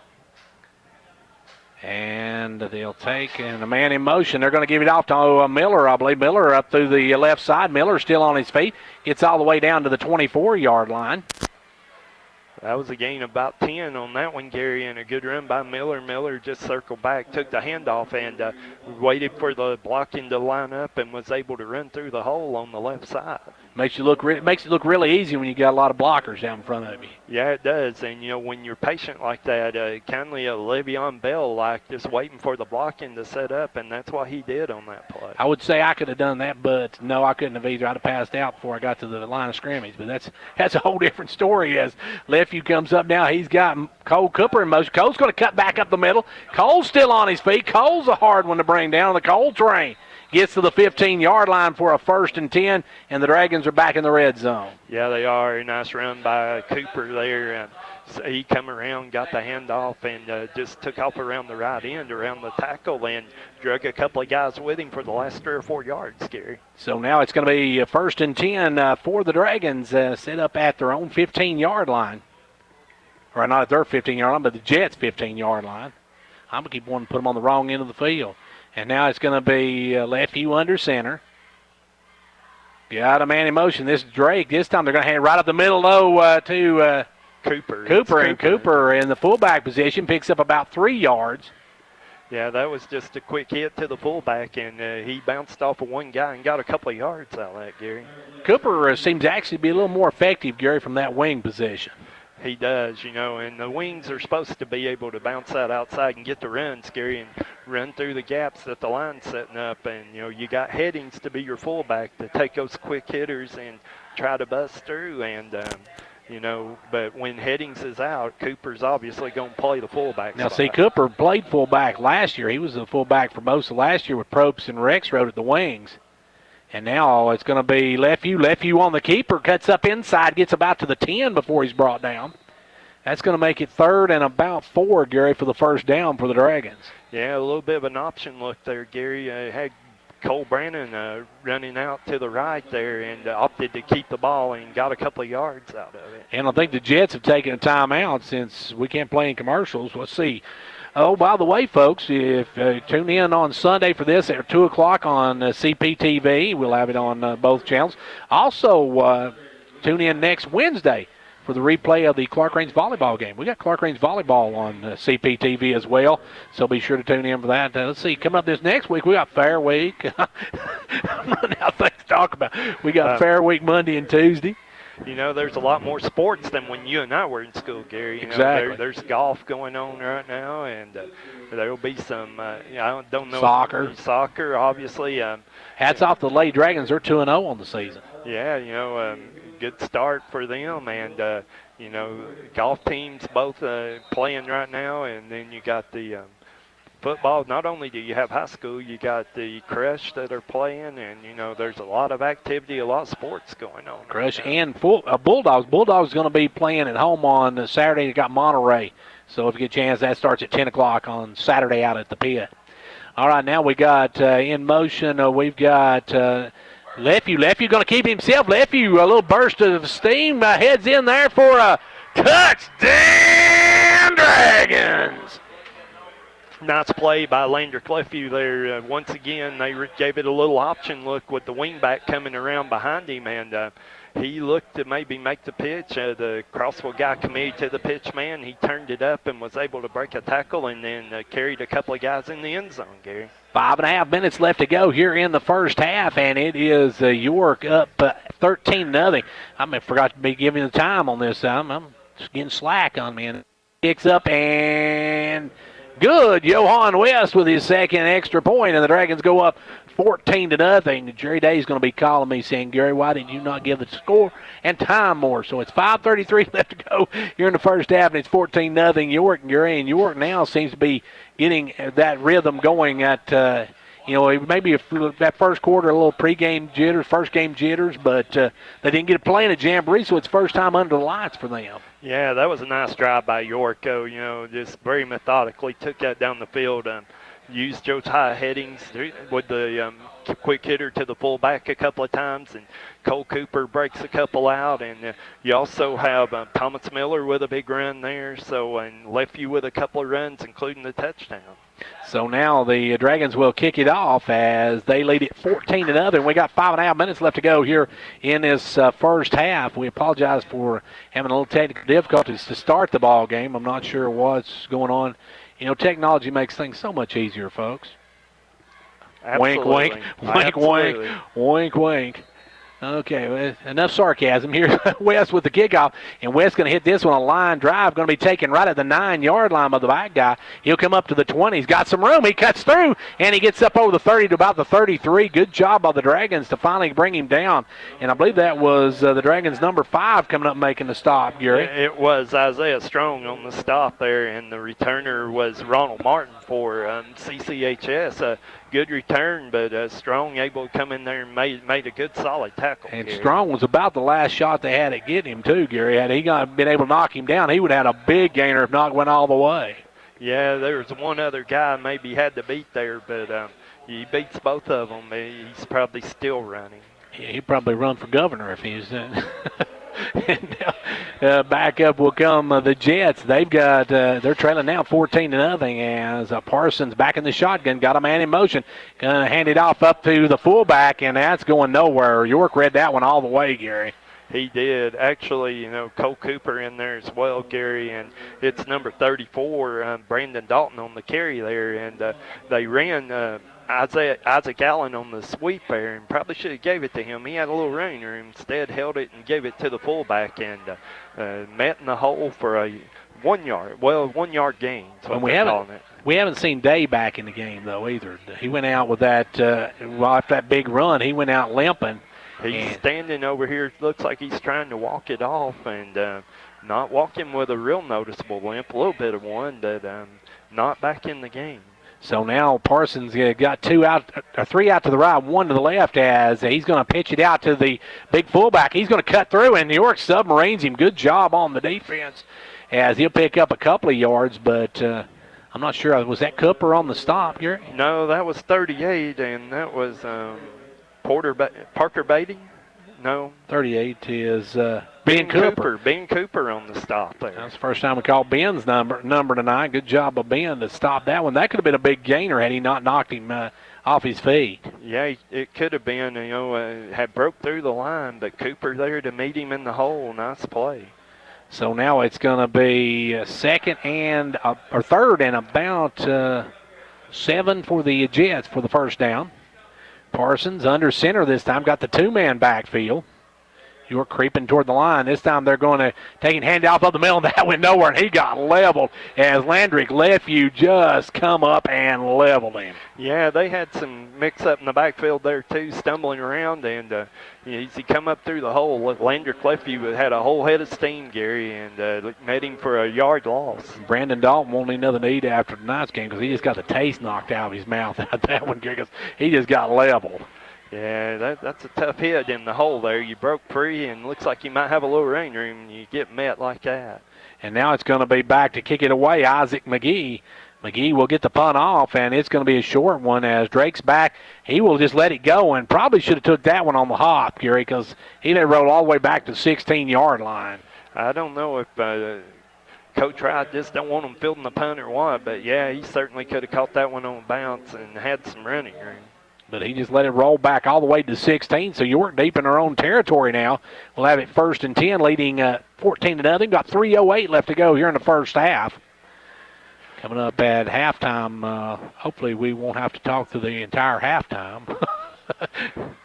And they'll take, and a man in motion. They're going to give it off to Miller, I believe. Miller up through the left side. Miller still on his feet. Gets all the way down to the 24-yard line. That was a gain of about 10 on that one, Gary, and a good run by Miller. Miller just circled back, took the handoff, and waited for the blocking to line up and was able to run through the hole on the left side. Makes it look really easy when you got a lot of blockers down in front of you. Yeah, it does. And, you know, when you're patient like that, kind of a Le'Veon Bell, like just waiting for the blocking to set up, and that's what he did on that play. I would say I could have done that, but no, I couldn't have either. I'd have passed out before I got to the line of scrimmage. But that's a whole different story as Leftview comes up now. He's got Cole Cooper in motion. Cole's going to cut back up the middle. Cole's still on his feet. Cole's a hard one to bring down. The Cole train gets to the 15-yard line for a 1st and 10, and the Dragons are back in the red zone. Yeah, they are. A nice run by Cooper there. And so he come around, got the handoff, and just took off around the right end, around the tackle, and drug a couple of guys with him for the last 3 or 4 yards, Gary. So now it's going to be a 1st and 10 for the Dragons, set up at their own 15-yard line. Or not at their 15-yard line, but the Jets' 15-yard line. I'm going to keep wanting to put them on the wrong end of the field. And now it's going to be Leftview under center. Got a man in motion. This is Drake. This time they're going to hand it right up the middle, though, to Cooper. And Cooper in the fullback position picks up about 3 yards. Yeah, that was just a quick hit to the fullback, and he bounced off of one guy and got a couple of yards out of that, Gary. Cooper seems to actually be a little more effective, Gary, from that wing position. He does, you know, and the wings are supposed to be able to bounce that outside and get the runs, Gary, and run through the gaps that the line's setting up. And, you know, you got Headings to be your fullback to take those quick hitters and try to bust through. And, you know, but when Headings is out, Cooper's obviously going to play the fullback Now, spot. see, Cooper played fullback last year. He was the fullback for most of last year with Probst and Rexroad at the wings. And now it's going to be Leftview. Leftview on the keeper, cuts up inside, gets about to the 10 before he's brought down. That's going to make it 3rd and about 4, Gary, for the 1st down for the Dragons. Yeah, a little bit of an option look there, Gary. Had Cole Brannon running out to the right there and opted to keep the ball and got a couple of yards out of it. And I think the Jets have taken a timeout since we can't play in commercials. Let's see. Oh, by the way, folks, if tune in on Sunday for this at 2 o'clock on CPTV. We'll have it on both channels. Also, tune in next Wednesday for the replay of the Clark Range volleyball game. We got Clark Range volleyball on CPTV as well, so be sure to tune in for that. Let's see, coming up this next week, we got Fair Week. I'm running out of things to talk about. We got Fair Week Monday and Tuesday. You know, there's a lot more sports than when you and I were in school, Gary. You exactly. know, there's golf going on right now, and there will be some, I don't know. Soccer, obviously. Hats off to the Lady Dragons. They're 2-0 on the season. Yeah, you know, good start for them. And, you know, golf teams both playing right now, and then you got the football, not only do you have high school, you got the crush that are playing, and, you know, there's a lot of activity, a lot of sports going on. Crush and Bulldogs. Bulldogs going to be playing at home on Saturday. They got Monterey. So if you get a chance, that starts at 10 o'clock on Saturday out at the pit. All right, now we got in motion, we've got Lefew. Lefew going to keep himself. Lefew, a little burst of steam, heads in there for a touchdown, Dragons. Nice play by Landry Lefew there. Once again, they gave it a little option look with the wingback coming around behind him, and he looked to maybe make the pitch. The Crossville guy committed to the pitch man. He turned it up and was able to break a tackle and then carried a couple of guys in the end zone, Gary. 5.5 minutes left to go here in the first half, and it is York up 13-0. I forgot to be giving the time on this. I'm just getting slack on me. And kicks up and good. Johan West with his second extra point, and the Dragons go up 14-0. Jerry Day's going to be calling me saying, Gary, why did you not give the score and time more? So it's 5:33 left to go here in the first half, and it's 14-0 York, Gary. And York now seems to be getting that rhythm going at, maybe that first quarter, a little pregame jitters, first game jitters, but they didn't get to play in a jamboree, so it's first time under the lights for them. Yeah, that was a nice drive by York, just very methodically took that down the field. Used Joe's high headings with the quick hitter to the fullback a couple of times, and Cole Cooper breaks a couple out, and you also have Thomas Miller with a big run there, and Lefew with a couple of runs, including the touchdown. So now the Dragons will kick it off as they lead it 14-0, and we got 5.5 minutes left to go here in this first half. We apologize for having a little technical difficulties to start the ball game. I'm not sure what's going on. Technology makes things so much easier, folks. Absolutely. Wink, wink, wink, Absolutely. wink, wink. Okay, well, enough sarcasm. Here's West with the kickoff, and West going to hit this one, a line drive, going to be taken right at the 9-yard line by the back guy. He'll come up to the 20. He's got some room. He cuts through, and he gets up over the 30 to about the 33. Good job by the Dragons to finally bring him down. And I believe that was the Dragons' number 5 coming up making the stop, Gary. It was Isaiah Strong on the stop there, and the returner was Ronald Martin for CCHS. Good return, but Strong able to come in there and made a good solid tackle. And Gary. Strong was about the last shot they had at getting him too, Gary. Had he been able to knock him down, he would have had a big gainer if not went all the way. Yeah, there was one other guy maybe had to beat there, but he beats both of them. He's probably still running. Yeah, he'd probably run for governor if he was and back up will come the Jets. They've got they're trailing now 14-0 as Parsons back in the shotgun, got a man in motion, gonna hand it off up to the fullback, and that's going nowhere. York read that one all the way, Gary. He did. Actually, Cole Cooper in there as well, Gary, and it's number 34, Brandon Dalton on the carry there, and they ran Isaac Allen on the sweep there, and probably should have gave it to him. He had a little running room. Instead, held it and gave it to the fullback, and met in the hole for a 1 yard gain. And we haven't seen Day back in the game though either. He went out with that after that big run. He went out limping. He's standing over here. Looks like he's trying to walk it off, and not walking with a real noticeable limp. A little bit of one, but not back in the game. So now Parsons got 3 out to the right, 1 to the left as he's going to pitch it out to the big fullback. He's going to cut through, and New York submarines him. Good job on the defense as he'll pick up a couple of yards, but I'm not sure. Was that Cooper on the stop, Gary? No, that was 38, and that was Parker Beatty. No. 38 is Ben Cooper. Ben Cooper on the stop there. That's the first time we called Ben's number tonight. Good job of Ben to stop that one. That could have been a big gainer had he not knocked him off his feet. Yeah, it could have been, had broke through the line, but Cooper there to meet him in the hole. Nice play. So now it's going to be third and about 7 for the Jets for the first down. Parsons under center this time, got the 2-man backfield. York creeping toward the line. This time they're going to take a handoff up the middle, and that went nowhere, and he got leveled as Landrick Lefevue just come up and leveled him. Yeah, they had some mix-up in the backfield there, too, stumbling around, and as he come up through the hole, Landrick Lefevue had a whole head of steam, Gary, and met him for a yard loss. Brandon Dalton won't need another need after tonight's game because he just got the taste knocked out of his mouth at that one, Gary, because he just got leveled. Yeah, that's a tough hit in the hole there. You broke free, and looks like you might have a little range room, and you get met like that. And now it's going to be back to kick it away, Isaac McGee. McGee will get the punt off, and it's going to be a short one as Drake's back. He will just let it go, and probably should have took that one on the hop, Gary, because he let it roll all the way back to the 16-yard line. I don't know if Coach Wright just don't want him fielding the punt or what, but, yeah, he certainly could have caught that one on bounce and had some running room. But he just let it roll back all the way to 16, so York deep in their own territory now. We'll have it 1st and 10, leading 14-0. Got 3:08 left to go here in the first half. Coming up at halftime, hopefully we won't have to talk through the entire halftime.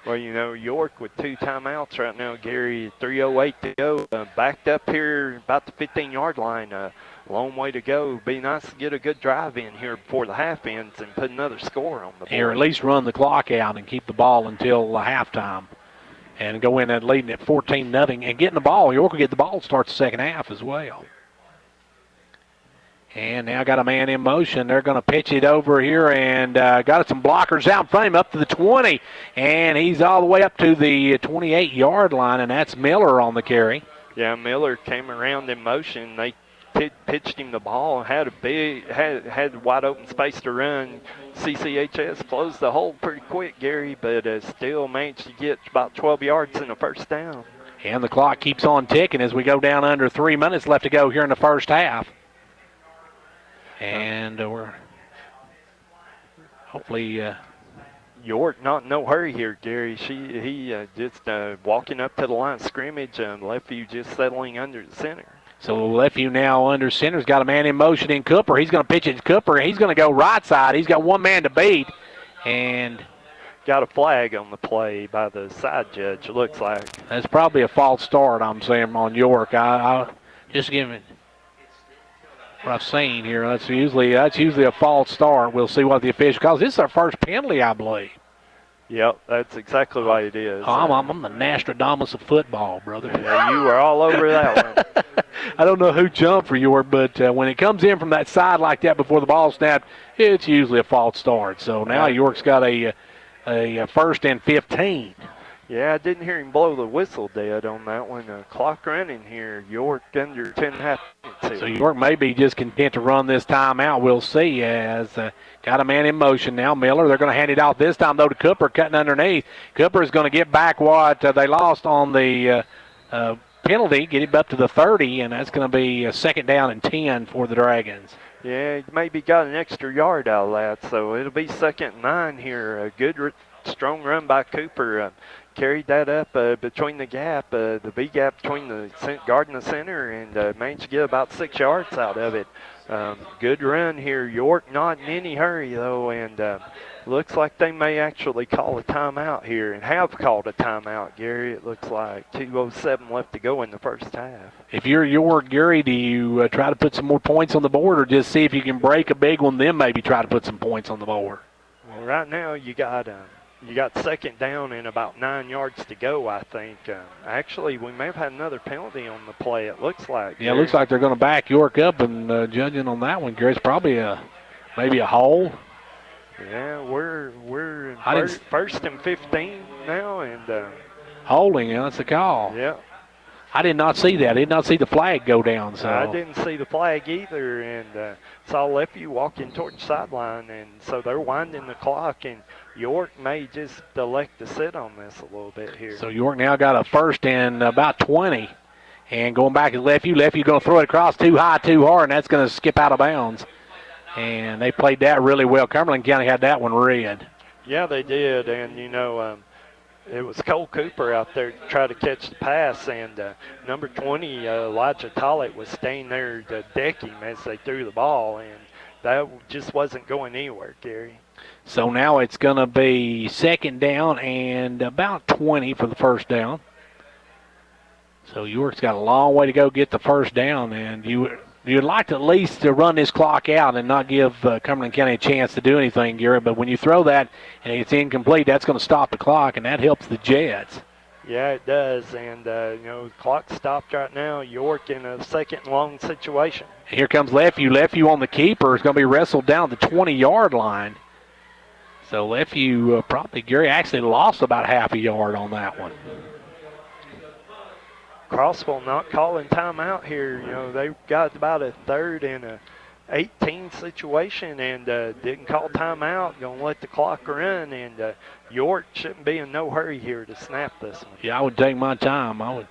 Well, York with 2 timeouts right now, Gary, 3:08 to go. Backed up here about the 15-yard line. Long way to go. Be nice to get a good drive in here before the half ends and put another score on the board. Or at least run the clock out and keep the ball until halftime and go in and leading at 14-0 and getting the ball. York will get the ball to start the second half as well. And now got a man in motion. They're going to pitch it over here and got some blockers out in front of him up to the 20. And he's all the way up to the 28-yard line, and that's Miller on the carry. Yeah, Miller came around in motion. They pitched him the ball and had wide open space to run. CCHS closed the hole pretty quick, Gary, but still managed to get about 12 yards in the first down. And the clock keeps on ticking as we go down under 3 minutes left to go here in the first half. And we're hopefully York not in no hurry here, Gary. He just walking up to the line of scrimmage. Lefevue just settling under the center. So Lefevue now under center's got a man in motion in Cooper. He's going to pitch it to Cooper. He's going to go right side. He's got one man to beat. And got a flag on the play by the side judge, it looks like. That's probably a false start, I'm saying, on York. I just give it what I've seen here. That's usually a false start. We'll see what the official calls. This is our first penalty, I believe. Yep, that's exactly what it is. I'm the Nostradamus of football, brother. Yeah, you were all over that one. I don't know who jumped for York, but when it comes in from that side like that before the ball snapped, it's usually a false start. So now York's got a 1st and 15. Yeah, I didn't hear him blow the whistle dead on that one. Clock running here. York under 10.5 minutes. So York may be just content to run this time out. We'll see as got a man in motion now. Miller, they're going to hand it off this time, though, to Cooper, cutting underneath. Cooper is going to get back what they lost on the penalty, get it up to the 30, and that's going to be a 2nd down and 10 for the Dragons. Yeah, he maybe got an extra yard out of that, so it'll be 2nd and 9 here. A good, strong run by Cooper. Carried that up between the gap, the B gap between the guard and the center, and managed to get about 6 yards out of it. Good run here. York not in any hurry, though, and looks like they may actually call a timeout here and have called a timeout, Gary. It looks like 2:07 left to go in the first half. If you're York, Gary, do you try to put some more points on the board or just see if you can break a big one, then maybe try to put some points on the board? Well, right now you got 2nd down and about 9 yards to go, I think. Actually, we may have had another penalty on the play, it looks like. Yeah, it looks like they're going to back York up, and judging on that one, Gary, it's probably maybe a hole. Yeah, we're in 1st and 15 now, and holding, that's the call. Yeah. I did not see that. I did not see the flag go down. So I didn't see the flag either, and saw Lefevue walking towards the sideline, and so they're winding the clock, and York may just elect to sit on this a little bit here. So York now got a 1st and about 20, and going back to Lefevue. Lefevue going to throw it across too high, too hard, and that's going to skip out of bounds. And they played that really well. Cumberland County had that one read. Yeah, they did, and it was Cole Cooper out there to try to catch the pass, and number 20, Elijah Tollett, was staying there to deck him as they threw the ball, and that just wasn't going anywhere, Gary. So now it's going to be 2nd down and about 20 for the 1st down. So York's got a long way to go get the first down, and you'd like to at least to run this clock out and not give Cumberland County a chance to do anything, Gary. But when you throw that and it's incomplete, that's going to stop the clock, and that helps the Jets. Yeah, it does. And, the clock stopped right now. York in a second and long situation. Here comes Lefevue. Lefevue on the keeper is going to be wrestled down the 20-yard line. So Lefevue probably, Gary, actually lost about half a yard on that one. Crossville not calling timeout here. They've got about a 3rd and a 18 situation and didn't call timeout. Going to let the clock run, and York shouldn't be in no hurry here to snap this one. Yeah, I would take my time. I would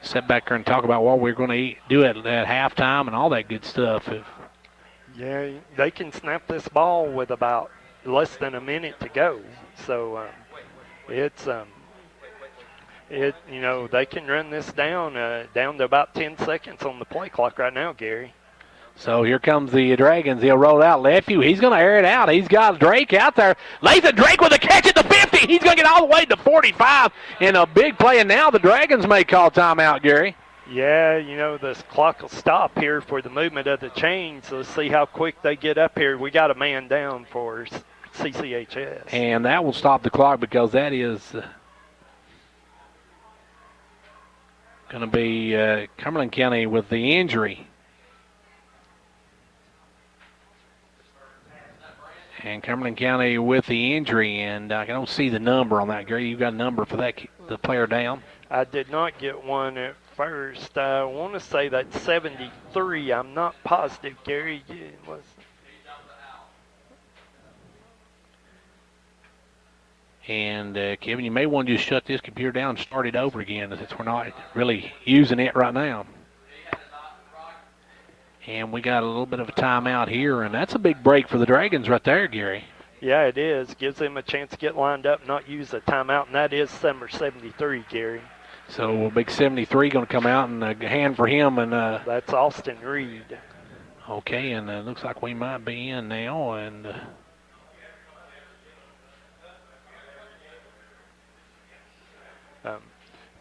sit back there and talk about what we're going to do at halftime and all that good stuff. Yeah, they can snap this ball with about less than a minute to go. So it's they can run this down to about 10 seconds on the play clock right now, Gary. So here comes the Dragons. He'll roll it out. Lefevue, he's going to air it out. He's got Drake out there. Lathan Drake with a catch at the 50. He's going to get all the way to 45 in a big play. And now the Dragons may call timeout, Gary. Yeah, this clock will stop here for the movement of the chains. Let's see how quick they get up here. We got a man down for CCHS. And that will stop the clock because that is going to be Cumberland County with the injury. And Cumberland County with the injury, and I don't see the number on that, Gary. You got a number for that, the player down? I did not get one at first. I want to say that's 73. I'm not positive, Gary. It was. And Kevin, you may want to just shut this computer down and start it over again, since we're not really using it right now. And we got a little bit of a timeout here, and that's a big break for the Dragons right there, Gary. Yeah, it is. Gives them a chance to get lined up, not use a timeout, and that is number 73, Gary. So big 73 going to come out, and a hand for him. And that's Austin Reed. Okay, and looks like we might be in now, and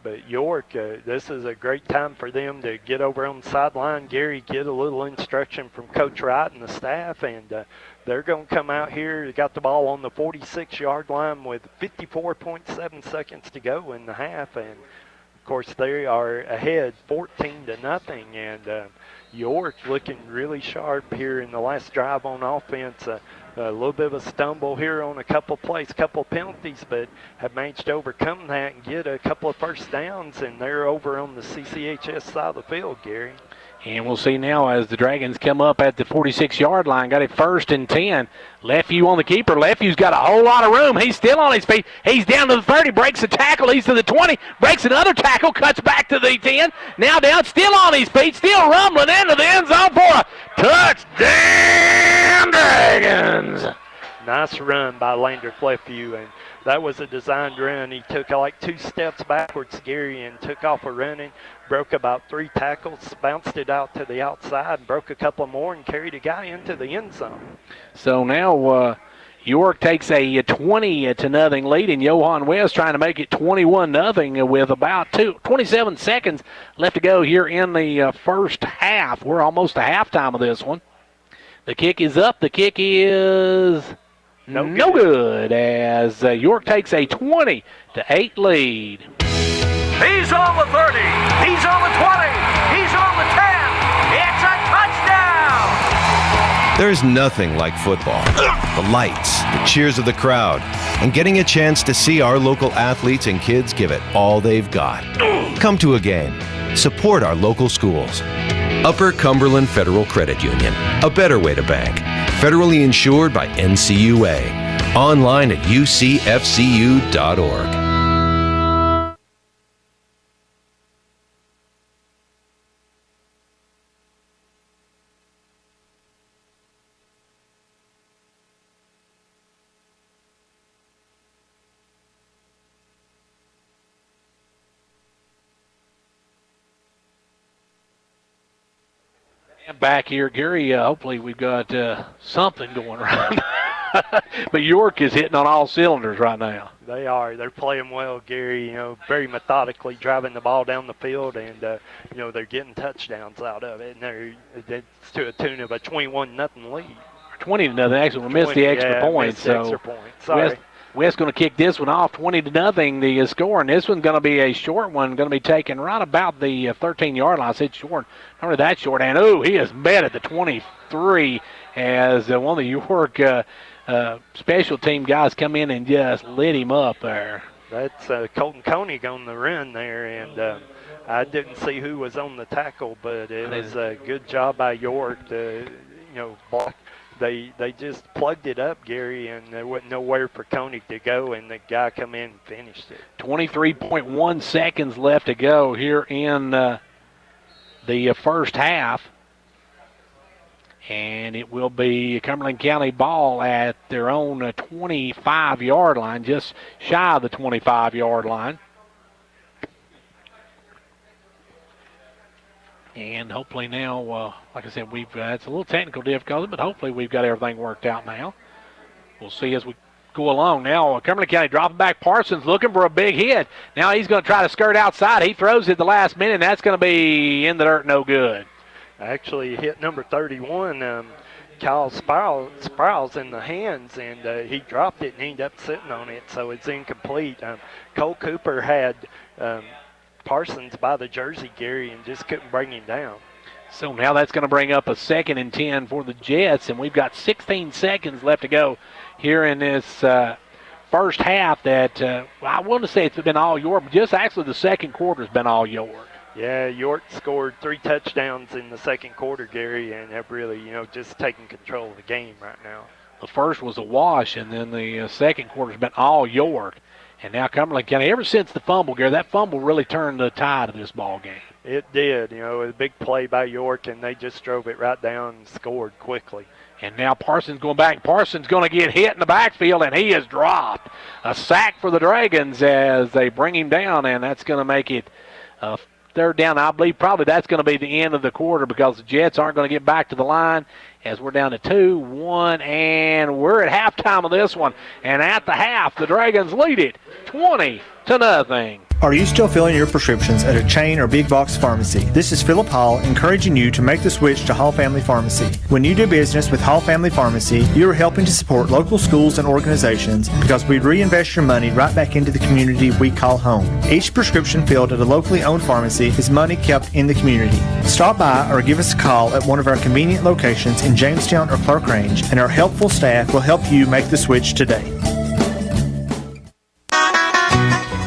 but York, this is a great time for them to get over on the sideline. Gary, get a little instruction from Coach Wright and the staff, and they're going to come out here. They got the ball on the 46-yard line with 54.7 seconds to go in the half, and of course they are ahead 14-0, and York looking really sharp here in the last drive on offense. A little bit of a stumble here on a couple plays, couple penalties, but have managed to overcome that and get a couple of first downs, and they're over on the CCHS side of the field, Gary. And we'll see now as the Dragons come up at the 46-yard line. Got it 1st and 10. Lefevue on the keeper. Lefevue's got a whole lot of room. He's still on his feet. He's down to the 30, breaks a tackle. He's to the 20, breaks another tackle, cuts back to the 10. Now down, still on his feet, still rumbling into the end zone for a touchdown, Dragons. Nice run by Landry Lefevue, and that was a designed run. He took like 2 steps backwards, Gary, and took off a running, broke about 3 tackles, bounced it out to the outside, and broke a couple more and carried a guy into the end zone. So now York takes a 20-0 lead, and Johan West trying to make it 21-0 with about 27 seconds left to go here in the first half. We're almost to halftime of this one. The kick is up. The kick is no good as York takes a 20-8 lead. He's on the 30. He's on the 20. He's on the 10. It's a touchdown. There's nothing like football. The lights, the cheers of the crowd, and getting a chance to see our local athletes and kids give it all they've got. Come to a game. Support our local schools. Upper Cumberland Federal Credit Union, a better way to bank. Federally insured by NCUA. Online at ucfcu.org. Back here, Gary. Hopefully we've got something going right. but York is hitting on all cylinders right now. They are. They're playing well, Gary. Very methodically driving the ball down the field, and they're getting touchdowns out of it, and it's to a tune of a 21-0 lead. 20-0. Actually, we missed the extra point. Missed the extra point. Sorry. West going to kick this one off 20-0. The score, and this one's going to be a short one, going to be taken right about the 13-yard line. I said short, not really that short. And he is met at the 23 as one of the York special team guys come in and just lit him up there. That's Colton Koenig on the run there, and I didn't see who was on the tackle, but it was a good job by York to block. They just plugged it up, Gary, and there wasn't nowhere for Koenig to go, and the guy come in and finished it. 23.1 seconds left to go here in the first half. And it will be Cumberland County ball at their own 25-yard line, just shy of the 25-yard line. And hopefully now, like I said, it's a little technical difficulty, but hopefully we've got everything worked out now. We'll see as we go along. Now, Cumberland County dropping back. Parsons looking for a big hit. Now he's going to try to skirt outside. He throws it at the last minute, and that's going to be in the dirt, no good. Actually hit number 31, Kyle Sprouse in the hands, and he dropped it and ended up sitting on it, so it's incomplete. Cole Cooper had Parsons by the jersey, Gary, and just couldn't bring him down. So now that's going to bring up a 2nd and 10 for the Jets, and we've got 16 seconds left to go here in this first half that I want to say it's been all York, but just actually the second quarter has been all York. Yeah, York scored 3 touchdowns in the second quarter, Gary, and have really, just taking control of the game right now. The first was a wash, and then the second quarter's been all York. And now Cumberland County, ever since the fumble, Gary, that fumble really turned the tide of this ball game. It did. A big play by York, and they just drove it right down and scored quickly. And now Parsons going back. Parsons going to get hit in the backfield, and he is dropped. A sack for the Dragons as they bring him down, and that's going to make it 3rd down. I believe probably that's going to be the end of the quarter because the Jets aren't going to get back to the line as we're down to 2-1, and we're at halftime of this one. And at the half, the Dragons lead it 20-0. Are you still filling your prescriptions at a chain or big box pharmacy? This is Philip Hall encouraging you to make the switch to Hall Family Pharmacy. When you do business with Hall Family Pharmacy, you are helping to support local schools and organizations because we reinvest your money right back into the community we call home. Each prescription filled at a locally owned pharmacy is money kept in the community. Stop by or give us a call at one of our convenient locations in Jamestown or Clark Range, and our helpful staff will help you make the switch today.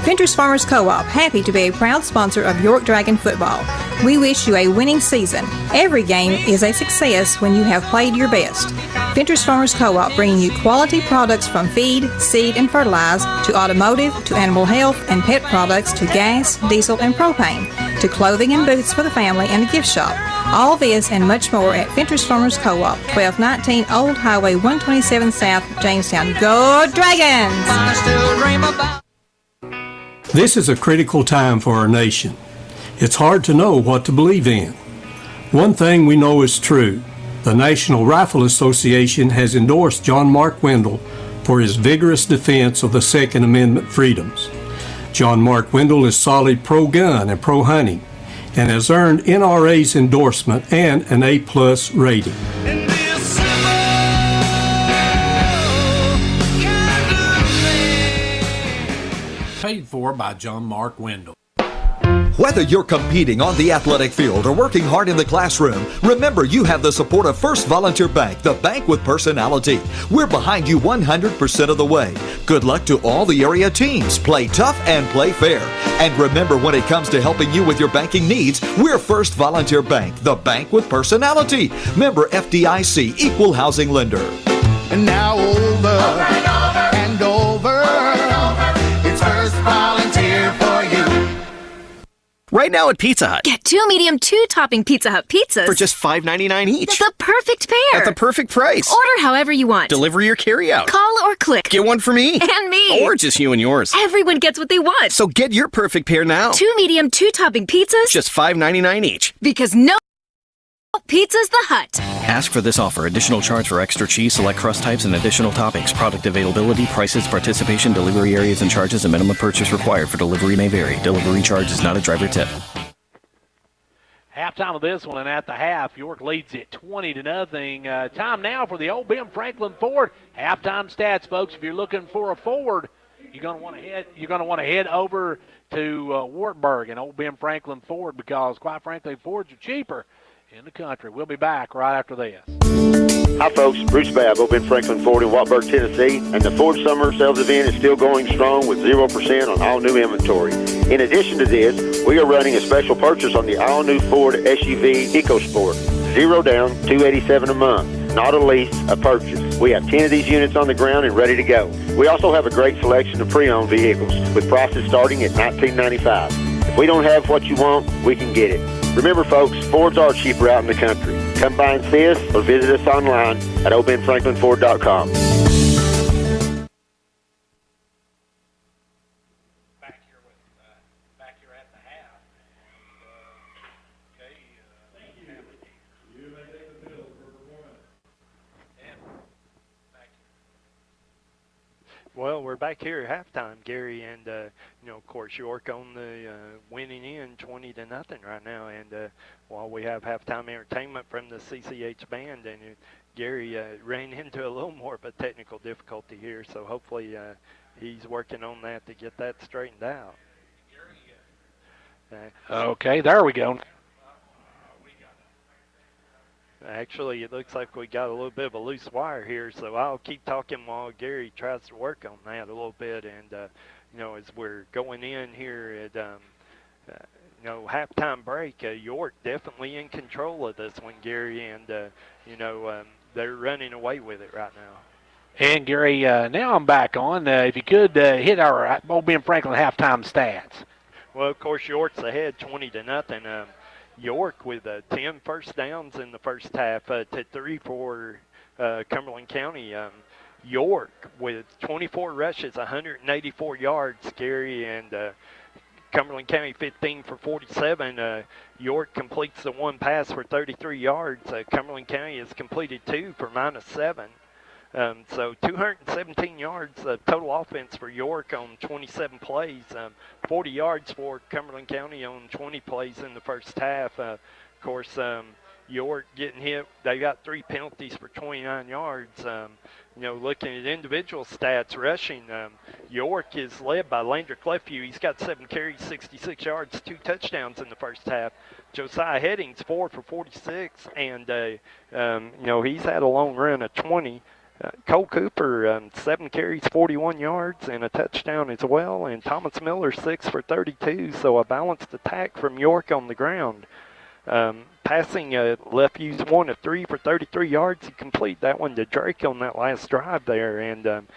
Venters Farmers Co-op, happy to be a proud sponsor of York Dragon football. We wish you a winning season. Every game is a success when you have played your best. Venters Farmers Co-op bringing you quality products from feed, seed, and fertilizer to automotive, to animal health and pet products, to gas, diesel, and propane, to clothing and boots for the family and the gift shop. All this and much more at Venters Farmers Co-op, 1219 Old Highway 127 South, Jamestown. Go Dragons! I still dream about. This is a critical time for our nation. It's hard to know what to believe in. One thing we know is true. The National Rifle Association has endorsed John Mark Wendell for his vigorous defense of the Second Amendment freedoms. John Mark Wendell is solid pro-gun and pro-hunting and has earned NRA's endorsement and an A+ rating. Paid for by John Mark Wendell. Whether you're competing on the athletic field or working hard in the classroom, remember you have the support of First Volunteer Bank, the bank with personality. We're behind you 100% of the way. Good luck to all the area teams. Play tough and play fair. And remember, when it comes to helping you with your banking needs, we're First Volunteer Bank, the bank with personality. Member FDIC, Equal Housing Lender. And now over and over. It's First Volunteer for you. Right now at Pizza Hut. Get 2 medium 2-topping Pizza Hut pizzas. For just $5.99 each. The perfect pair. At the perfect price. Order however you want. Delivery or carry out. Call or click. Get one for me. And me. Or just you and yours. Everyone gets what they want. So get your perfect pair now. 2 medium 2-topping pizzas. Just $5.99 each. Because no pizza's the Hut. Ask for this offer. Additional charge for extra cheese, select crust types, and additional toppings. Product availability, prices, participation, delivery areas, and charges, and minimum purchase required for delivery may vary. Delivery charge is not a driver tip. Halftime of this one, and at the half, York leads it 20-0. Time now for the Old Ben Franklin Ford halftime stats, folks. If you're looking for a Ford, you're going to want to head over to Wartburg and Old Ben Franklin Ford because, quite frankly, Fords are cheaper in the country. We'll be back right after this. Hi, folks. Bruce Babb, Old Ben Franklin Ford in Wartburg, Tennessee. And the Ford Summer Sales Event is still going strong with 0% on all new inventory. In addition to this, we are running a special purchase on the all-new Ford SUV EcoSport. 0 down, $287 a month. Not a lease, a purchase. We have 10 of these units on the ground and ready to go. We also have a great selection of pre-owned vehicles with prices starting at $19.95. If we don't have what you want, we can get it. Remember, folks, Fords are cheaper out in the country. Come by and see us or visit us online at oldbenfranklinford.com. Back here at the half. Well, we're back here at halftime, Gary, and of course, York on the winning end 20-0 right now. And while we have halftime entertainment from the CCH band, and Gary ran into a little more of a technical difficulty here, so hopefully he's working on that to get that straightened out. Okay, there we go. Actually, it looks like we got a little bit of a loose wire here, so I'll keep talking while Gary tries to work on that a little bit. And, as we're going in here at, halftime break, York definitely in control of this one, Gary, and, they're running away with it right now. And, Gary, now I'm back on. If you could hit our Old Ben Franklin halftime stats. Well, of course, York's ahead 20-0. York with 10 first downs in the first half to 3 for Cumberland County. York with 24 rushes, 184 yards, Gary, and Cumberland County 15 for 47. York completes the one pass for 33 yards. Cumberland County has completed 2 for -7. So 217 yards total offense for York on 27 plays. 40 yards for Cumberland County on 20 plays in the first half. Of course, York getting hit. They got 3 penalties for 29 yards. Looking at individual stats, rushing, York is led by Landrick Lefew. He's got 7 carries, 66 yards, 2 touchdowns in the first half. Josiah Headings, 4 for 46, and, he's had a long run of 20. Cole Cooper, 7 carries, 41 yards, and a touchdown as well. And Thomas Miller, 6 for 32, so a balanced attack from York on the ground. Passing, Lefew's 1 of 3 for 33 yards. He completed that one to Drake on that last drive there. And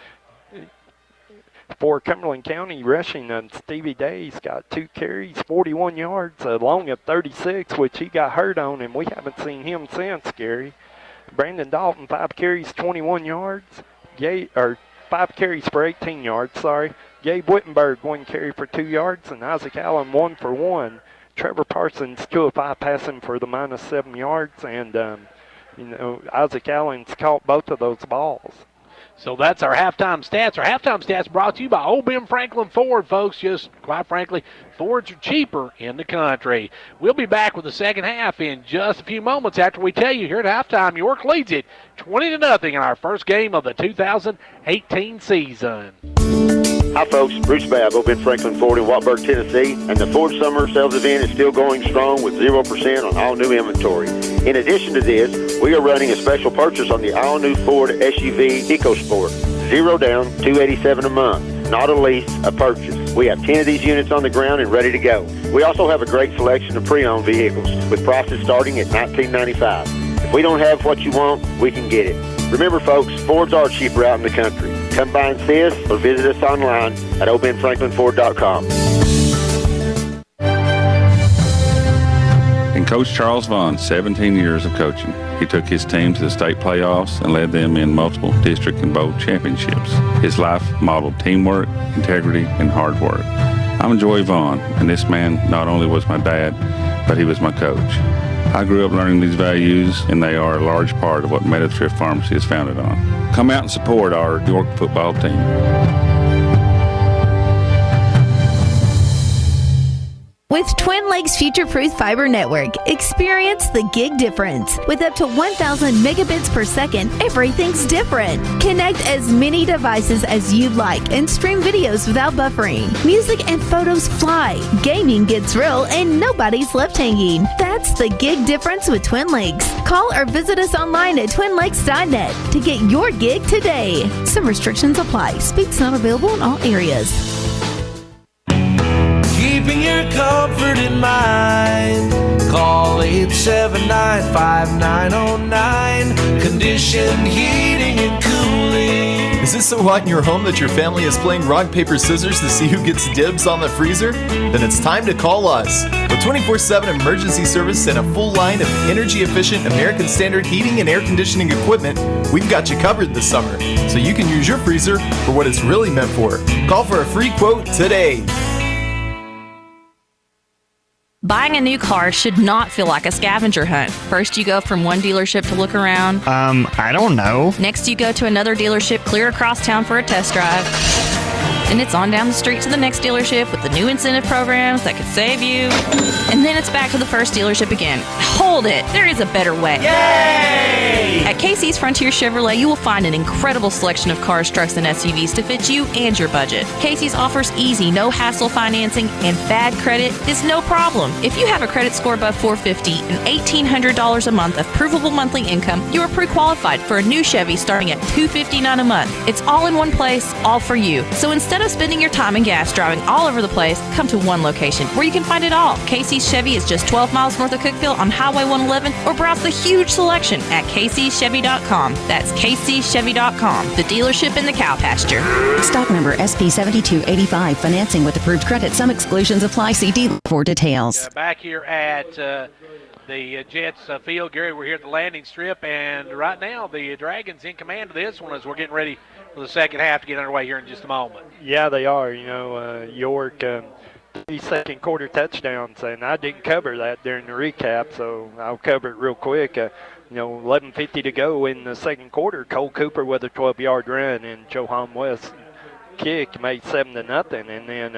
for Cumberland County, rushing, Stevie Day's got 2 carries, 41 yards, a long of 36, which he got hurt on, and we haven't seen him since, Gary. Brandon Dalton, 5 carries, 21 yards. 5 carries for 18 yards, sorry. Gabe Wittenberg, 1 carry for 2 yards, and Isaac Allen, 1 for 1. Trevor Parsons, 2 of 5 passing for the -7 yards, and, Isaac Allen's caught both of those balls. So that's our halftime stats. Our halftime stats brought to you by Old Ben Franklin Ford, folks. Just, quite frankly, Fords are cheaper in the country. We'll be back with the second half in just a few moments after we tell you here at halftime, York leads it 20-0 in our first game of the 2018 season. Hi, folks. Bruce Babb, Old Ben Franklin Ford in Wartburg, Tennessee. And the Ford Summer Sales Event is still going strong with 0% on all new inventory. In addition to this, we are running a special purchase on the all-new Ford SUV EcoSport. 0 down, $287 a month. Not a lease, a purchase. We have 10 of these units on the ground and ready to go. We also have a great selection of pre-owned vehicles with prices starting at $19.95. If we don't have what you want, we can get it. Remember, folks, Fords are cheaper out in the country. Come by and see us or visit us online at oldbenfranklinford.com. And Coach Charles Vaughn, 17 years of coaching. He took his team to the state playoffs and led them in multiple district and bowl championships. His life modeled teamwork, integrity, and hard work. I'm Joey Vaughn, and this man not only was my dad, but he was my coach. I grew up learning these values, and they are a large part of what Meadowthrift Pharmacy is founded on. Come out and support our York football team. With Twin Lakes Future-Proof Fiber Network, experience the gig difference. With up to 1,000 megabits per second, everything's different. Connect as many devices as you'd like and stream videos without buffering. Music and photos fly, gaming gets real, and nobody's left hanging. That's the gig difference with Twin Lakes. Call or visit us online at twinlakes.net to get your gig today. Some restrictions apply. Speed's not available in all areas. Keeping your comfort in mind. Call 879-5909. Conditioned heating and cooling. Is it so hot in your home that your family is playing rock, paper, scissors to see who gets dibs on the freezer? Then it's time to call us. With 24/7 emergency service and a full line of energy-efficient American Standard heating and air conditioning equipment, we've got you covered this summer, so you can use your freezer for what it's really meant for. Call for a free quote today. Buying a new car should not feel like a scavenger hunt. First, you go from one dealership to look around. I don't know. Next, you go to another dealership clear across town for a test drive. Then it's on down the street to the next dealership with the new incentive programs that could save you. And then it's back to the first dealership again. Hold it, there is a better way. Yay! At Casey's Frontier Chevrolet, you will find an incredible selection of cars, trucks, and SUVs to fit you and your budget. Casey's offers easy, no-hassle financing, and bad credit is no problem. If you have a credit score above 450 and $1,800 a month of provable monthly income, you are pre-qualified for a new Chevy starting at $259 a month. It's all in one place, all for you. So instead of spending your time and gas driving all over the place, come to one location where you can find it all. Casey's Chevy is just 12 miles north of Cookeville on Highway 111, or browse the huge selection at kcchevy.com. That's kcchevy.com, the dealership in the cow pasture. Stock number SP7285. Financing with approved credit. Some exclusions apply. See dealer for details. Back here at the Jets field, Gary, we're here at the landing strip, and right now the Dragons in command of this one as we're getting ready for the second half to get underway here in just a moment. Yeah, they are. York, 3 second quarter touchdowns, and I didn't cover that during the recap, so I'll cover it real quick. 11:50 to go in the second quarter. Cole Cooper with a 12-yard run, and Johan West kick made 7-0, and then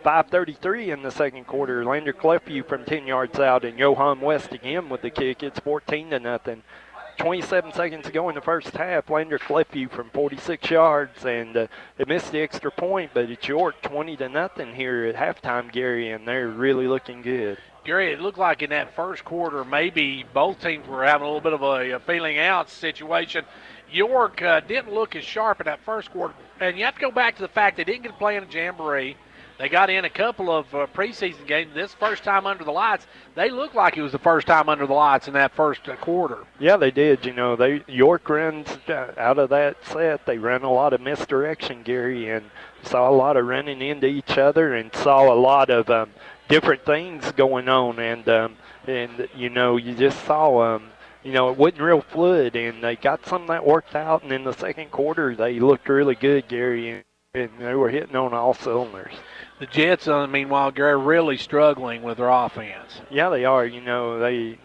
5:33 in the second quarter. Lander Clefview from 10 yards out, and Johan West again with the kick. It's 14-0. 27 seconds to go in the first half. Lander Clefview from 46 yards, and it missed the extra point, but it's York 20-0 here at halftime, Gary, and they're really looking good. Gary, it looked like in that first quarter maybe both teams were having a little bit of a feeling out situation. York didn't look as sharp in that first quarter, and you have to go back to the fact they didn't get to play in a jamboree. They got in a couple of preseason games. This first time under the lights, they looked like it was the first time under the lights in that first quarter. Yeah, they did. York runs out of that set. They run a lot of misdirection, Gary, and saw a lot of running into each other and saw a lot of different things going on. And you just saw it wasn't real fluid, and they got some of that worked out. And in the second quarter, they looked really good, Gary, and they were hitting on all cylinders. The Jets, meanwhile, Gary, really struggling with their offense. Yeah, they are. They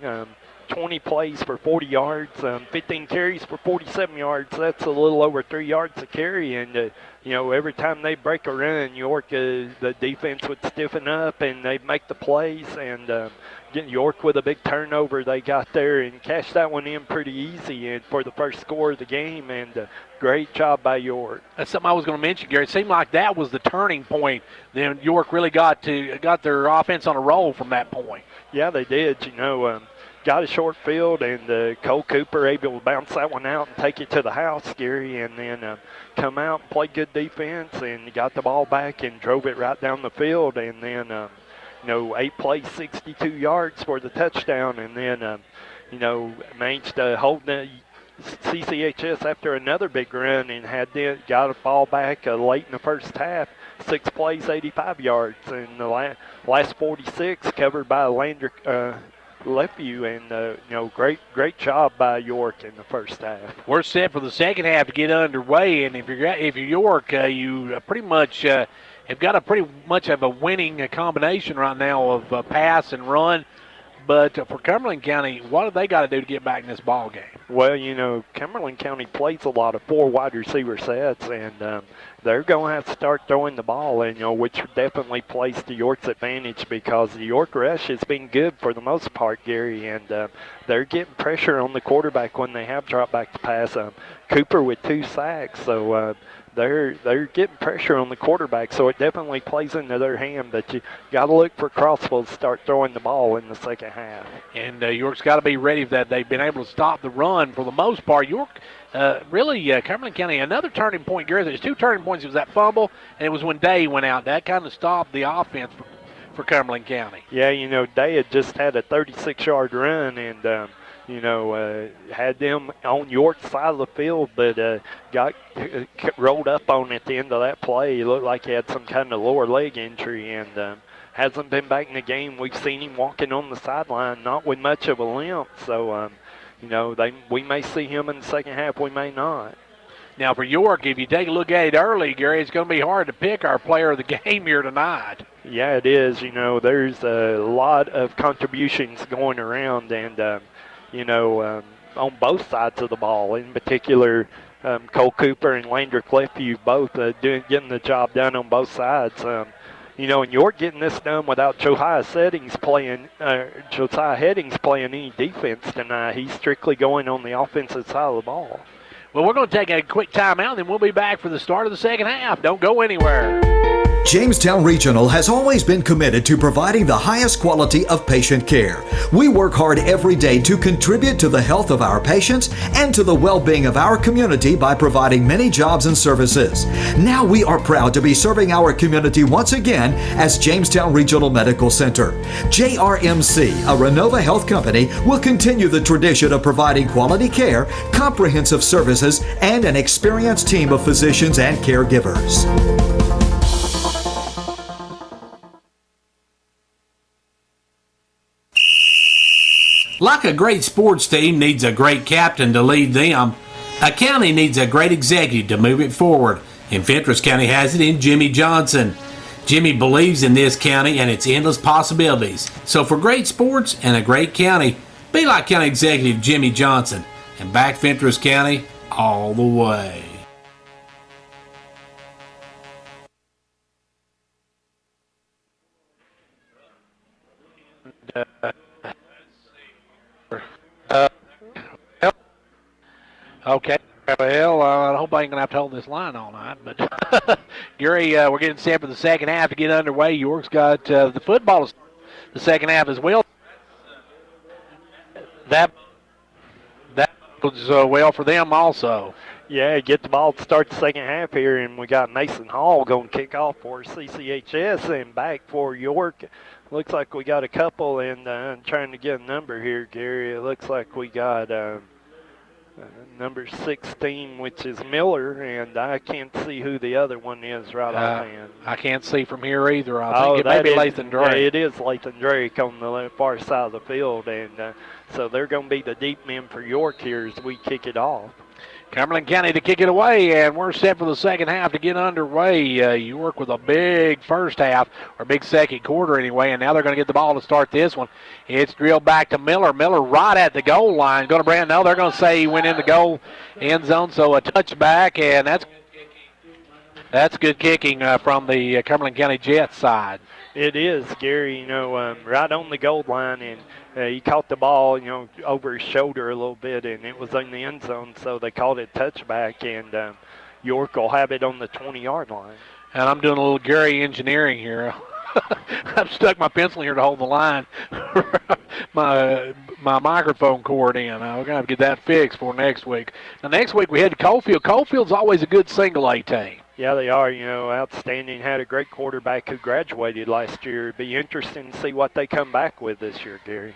20 plays for 40 yards, 15 carries for 47 yards. That's a little over 3 yards a carry. And, every time they break a run, York, the defense would stiffen up and they'd make the plays. And York with a big turnover, they got there and cashed that one in pretty easy and for the first score of the game. And great job by York. That's something I was going to mention, Gary. It seemed like that was the turning point. Then York really got their offense on a roll from that point. Yeah, they did. Got a short field, and Cole Cooper able to bounce that one out and take it to the house, Gary, and then come out and play good defense and got the ball back and drove it right down the field, and then 8 plays, 62 yards for the touchdown, and then managed to hold the CCHS after another big run and got a ball back late in the first half. 6 plays, 85 yards, and the last 46 covered by Lander Clefview, and great job by York in the first half. We're set for the second half to get underway, and if you're York, you pretty much have got a pretty much of a winning combination right now of pass and run. but for Cumberland County, what have they got to do to get back in this ball game? Well, Cumberland County plays a lot of 4 wide receiver sets, and they're going to have to start throwing the ball, and which definitely plays to York's advantage because the York rush has been good for the most part, Gary, and they're getting pressure on the quarterback when they have dropped back to pass. Cooper with 2 sacks, so they're getting pressure on the quarterback, so it definitely plays into their hand. But you got to look for Crossville to start throwing the ball in the second half. And York's got to be ready for that. They've been able to stop the run for the most part. York, Cumberland County, another turning point, Gary. There's 2 turning points. It was that fumble, and it was when Day went out. That kind of stopped the offense for Cumberland County. Yeah, Day had just had a 36-yard run, and had them on York's side of the field, but got rolled up on at the end of that play. He looked like he had some kind of lower leg injury and hasn't been back in the game. We've seen him walking on the sideline, not with much of a limp. So, we may see him in the second half. We may not. Now, for York, if you take a look at it early, Gary, it's going to be hard to pick our player of the game here tonight. Yeah, it is. There's a lot of contributions going around, and on both sides of the ball. In particular, Cole Cooper and Landry Cliffview both getting the job done on both sides. And York getting this done without Josiah Headings playing any defense tonight. He's strictly going on the offensive side of the ball. Well, we're going to take a quick timeout, and then we'll be back for the start of the second half. Don't go anywhere. Jamestown Regional has always been committed to providing the highest quality of patient care. We work hard every day to contribute to the health of our patients and to the well-being of our community by providing many jobs and services. Now we are proud to be serving our community once again as Jamestown Regional Medical Center. JRMC, a Renova Health company, will continue the tradition of providing quality care, comprehensive services, and an experienced team of physicians and caregivers. Like a great sports team needs a great captain to lead them, a county needs a great executive to move it forward, and Fentress County has it in Jimmy Johnson. Jimmy believes in this county and its endless possibilities. So for great sports and a great county, be like County Executive Jimmy Johnson and back Fentress County all the way. Okay. Well, I hope I ain't going to have to hold this line all night. But, Gary, we're getting set for the second half to get underway. York's got the football the second half as well. That was well for them also. Yeah, get the ball to start the second half here, and we got Mason Hall going to kick off for CCHS and back for York. Looks like we got a couple, and I'm trying to get a number here, Gary. It looks like we got number 16, which is Miller, and I can't see who the other one is right offhand. I can't see from here either. I think it may be Lathan Drake. Yeah, it is Lathan Drake on the far side of the field, and so they're going to be the deep men for York here as we kick it off. Cumberland County to kick it away, and we're set for the second half to get underway. York with a big first half, or big second quarter anyway, and now they're going to get the ball to start this one. It's drilled back to Miller. Miller right at the goal line. Going to Brandon. No, they're going to say he went in the goal end zone, so a touchback, and that's good kicking from the Cumberland County Jets side. It is, Gary, right on the goal line, and he caught the ball, over his shoulder a little bit, and it was in the end zone, so they called it touchback, and York will have it on the 20-yard line. And I'm doing a little Gary engineering here. I've stuck my pencil here to hold the line, my microphone cord in. We're going to have to get that fixed for next week. Now, next week we head to Coalfield. Coalfield's always a good single-A team. Yeah, they are, outstanding. Had a great quarterback who graduated last year. It'd be interesting to see what they come back with this year, Gary.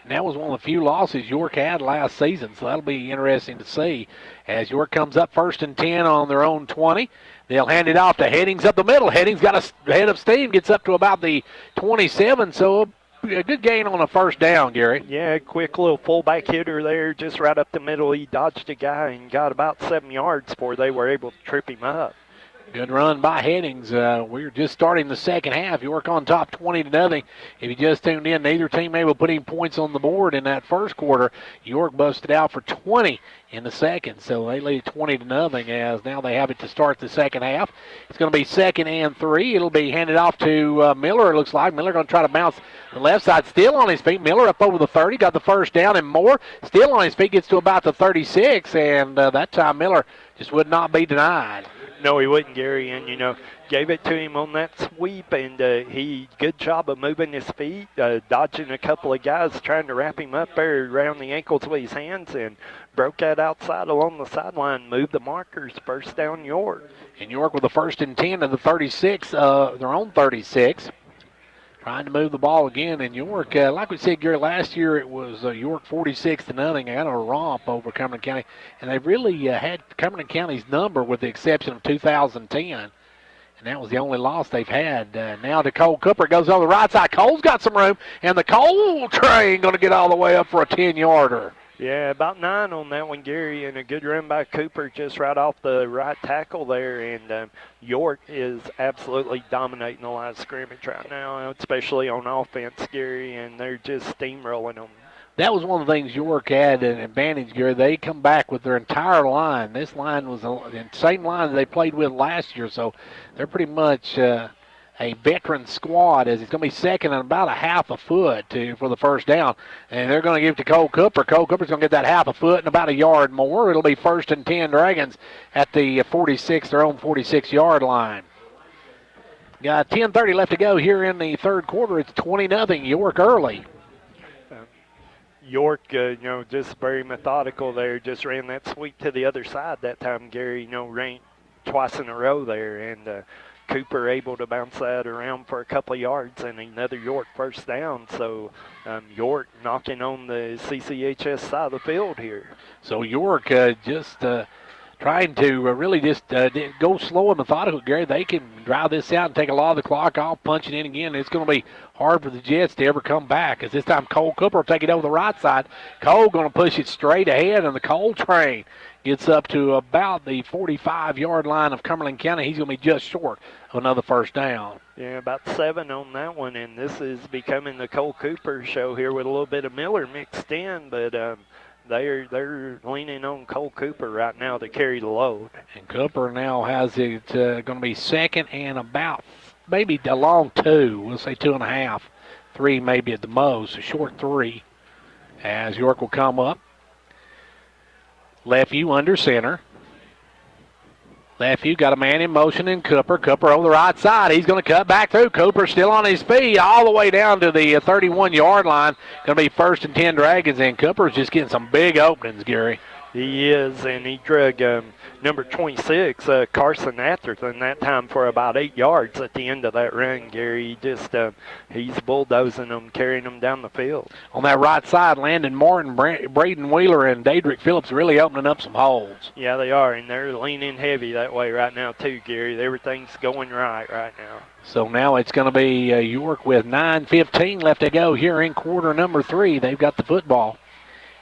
And that was one of the few losses York had last season, so that'll be interesting to see. As York comes up 1st and 10 on their own 20, they'll hand it off to Headings up the middle. Headings got a head of steam, gets up to about the 27, so a good gain on a first down, Gary. Yeah, quick little fullback hitter there, just right up the middle. He dodged a guy and got about 7 yards before they were able to trip him up. Good run by Headings. We're just starting the second half. York on top 20-0. If you just tuned in, neither team able to put any points on the board in that first quarter. York busted out for 20 in the second, so they lead 20-0 as now they have it to start the second half. It's going to be 2nd and 3. It'll be handed off to Miller, it looks like. Miller going to try to bounce the left side, still on his feet. Miller up over the 30, got the first down, and more. Still on his feet, gets to about the 36, and that time Miller just would not be denied. No, he wouldn't, Gary, and, gave it to him on that sweep, and he good job of moving his feet, dodging a couple of guys trying to wrap him up there around the ankles with his hands, and broke that outside along the sideline, moved the markers, first down York. And York with the 1st and 10 of the 36, their own 36. Trying to move the ball again, and York, like we said, Gary, last year it was York 46-0. They had a romp over Cumberland County, and they really had Cumberland County's number with the exception of 2010, and that was the only loss they've had. Now to Cole Cooper, goes on the right side. Cole's got some room, and the Cole train going to get all the way up for a 10-yarder. Yeah, about 9 on that one, Gary, and a good run by Cooper just right off the right tackle there. And York is absolutely dominating the line of scrimmage right now, especially on offense, Gary, and they're just steamrolling them. That was one of the things York had an advantage, Gary. They come back with their entire line. This line was the same line that they played with last year, so they're pretty much a veteran squad, as it's going to be second and about a half a foot for the first down. And they're going to give it to Cole Cooper. Cole Cooper's going to get that half a foot and about a yard more. It'll be 1st and 10 Dragons at the 46, their own 46-yard line. Got 10:30 left to go here in the third quarter. It's 20-0 York early. York, just very methodical there. Just ran that sweep to the other side that time, Gary. Ran twice in a row there, and Cooper able to bounce that around for a couple of yards and another York first down. So York knocking on the CCHS side of the field here. So York just trying to really just go slow and methodical, Gary. They can drive this out and take a lot of the clock off, punch it in again. It's going to be hard for the Jets to ever come back, as this time Cole Cooper will take it over the right side. Cole going to push it straight ahead, and the Cole train gets up to about the 45-yard line of Cumberland County. He's going to be just short of another first down. Yeah, about 7 on that one, and this is becoming the Cole Cooper show here with a little bit of Miller mixed in, but they're leaning on Cole Cooper right now to carry the load. And Cooper now has it going to be second and about maybe a long 2. We'll say 2.5, 3 maybe at the most, a short 3, as York will come up. Left view under center. Left view got a man in motion in Cooper. Cooper over the right side. He's going to cut back through. Cooper still on his feet all the way down to the 31-yard line. Going to be 1st and 10 Dragons, and Cooper's just getting some big openings, Gary. He is, and he drug number 26, Carson Atherton, that time for about 8 yards at the end of that run, Gary. He just, he's bulldozing them, carrying them down the field. On that right side, Landon Martin, Braden Wheeler, and Dadrick Phillips really opening up some holes. Yeah, they are, and they're leaning heavy that way right now too, Gary. Everything's going right now. So now it's going to be York with 9:15 left to go here in quarter number 3. They've got the football.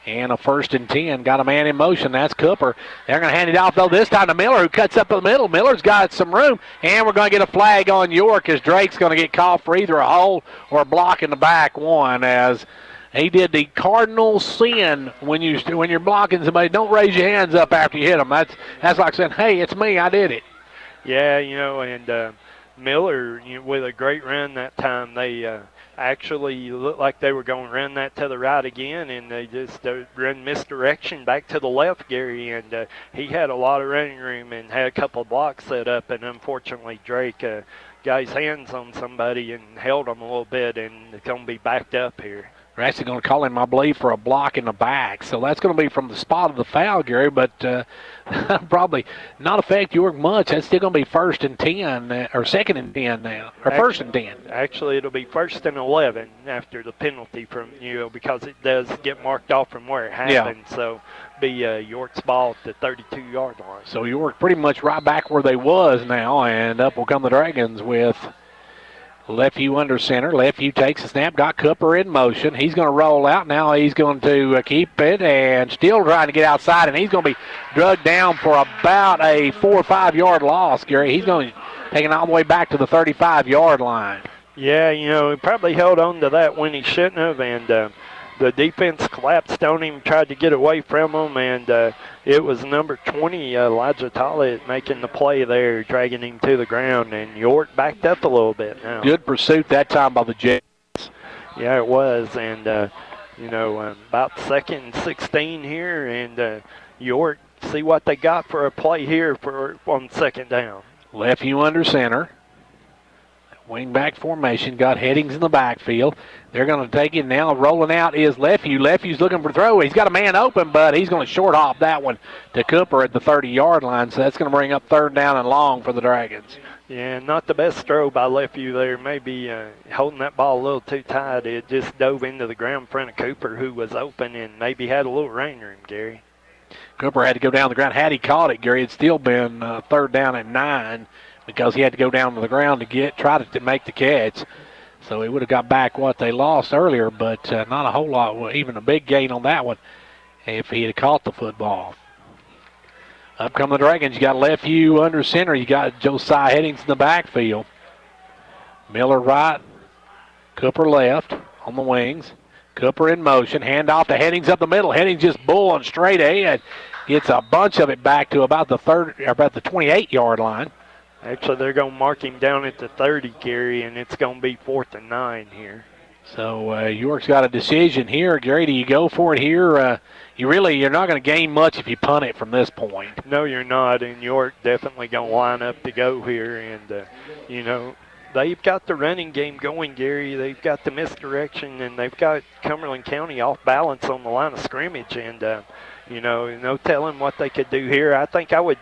And a 1st and 10. Got a man in motion. That's Cooper. They're going to hand it off, though, this time to Miller, who cuts up the middle. Miller's got some room. And we're going to get a flag on York, as Drake's going to get called for either a hole or a block in the back one, as he did the cardinal sin when you're blocking somebody. Don't raise your hands up after you hit them. That's like saying, hey, it's me. I did it. Yeah, and Miller, with a great run that time, they actually looked like they were going to run that to the right again, and they just run misdirection back to the left, Gary, and he had a lot of running room and had a couple of blocks set up, and unfortunately Drake got his hands on somebody and held him a little bit, and it's going to be backed up here. We're actually going to call him, I believe, for a block in the back. So that's going to be from the spot of the foul, Gary, but probably not affect York much. That's still going to be 1st and 10, or 2nd and 10 now, or 1st and 10. Actually, it'll be 1st and 11 after the penalty from, because it does get marked off from where it happened. Yeah. So be York's ball at the 32-yard line. So York pretty much right back where they was now, and up will come the Dragons with Leftview under center. Leftview takes the snap, got Cooper in motion. He's going to roll out. Now he's going to keep it and still trying to get outside, and he's going to be drugged down for about a 4 or 5 yard loss, Gary. He's going to take it all the way back to the 35-yard line. Yeah, he probably held on to that when he shouldn't have, and the defense collapsed on him, tried to get away from him, and it was number 20, Elijah Tollett, making the play there, dragging him to the ground, and York backed up a little bit now. Good pursuit that time by the Jets. Yeah, it was, and, about 2nd and 16 here, and York, see what they got for a play here on 2nd down. Leftview under center. Wing-back formation, got Headings in the backfield. They're going to take it now. Rolling out is Leftview. Lefview's looking for throw. He's got a man open, but he's going to short hop that one to Cooper at the 30-yard line, so that's going to bring up 3rd down and long for the Dragons. Yeah, not the best throw by Leftview there. Maybe holding that ball a little too tight. It just dove into the ground in front of Cooper, who was open and maybe had a little rain room, Gary. Cooper had to go down the ground. Had he caught it, Gary, it'd still been 3rd down and 9 because he had to go down to the ground to try to make the catch. So he would have got back what they lost earlier, but not a whole lot, even a big gain on that one if he had caught the football. Up come the Dragons. You got Leftview under center. You got Josiah Headings in the backfield. Miller right, Cooper left on the wings. Cooper in motion. Hand off to Headings up the middle. Headings just bulling straight ahead. Gets a bunch of it back to about the 28-yard line. Actually, they're going to mark him down at the 30, Gary, and it's going to be 4th and 9 here. So York's got a decision here. Gary, do you go for it here? You're not going to gain much if you punt it from this point. No, you're not, and York definitely going to line up to go here. And, they've got the running game going, Gary. They've got the misdirection, and they've got Cumberland County off balance on the line of scrimmage. And, no telling what they could do here. I think I would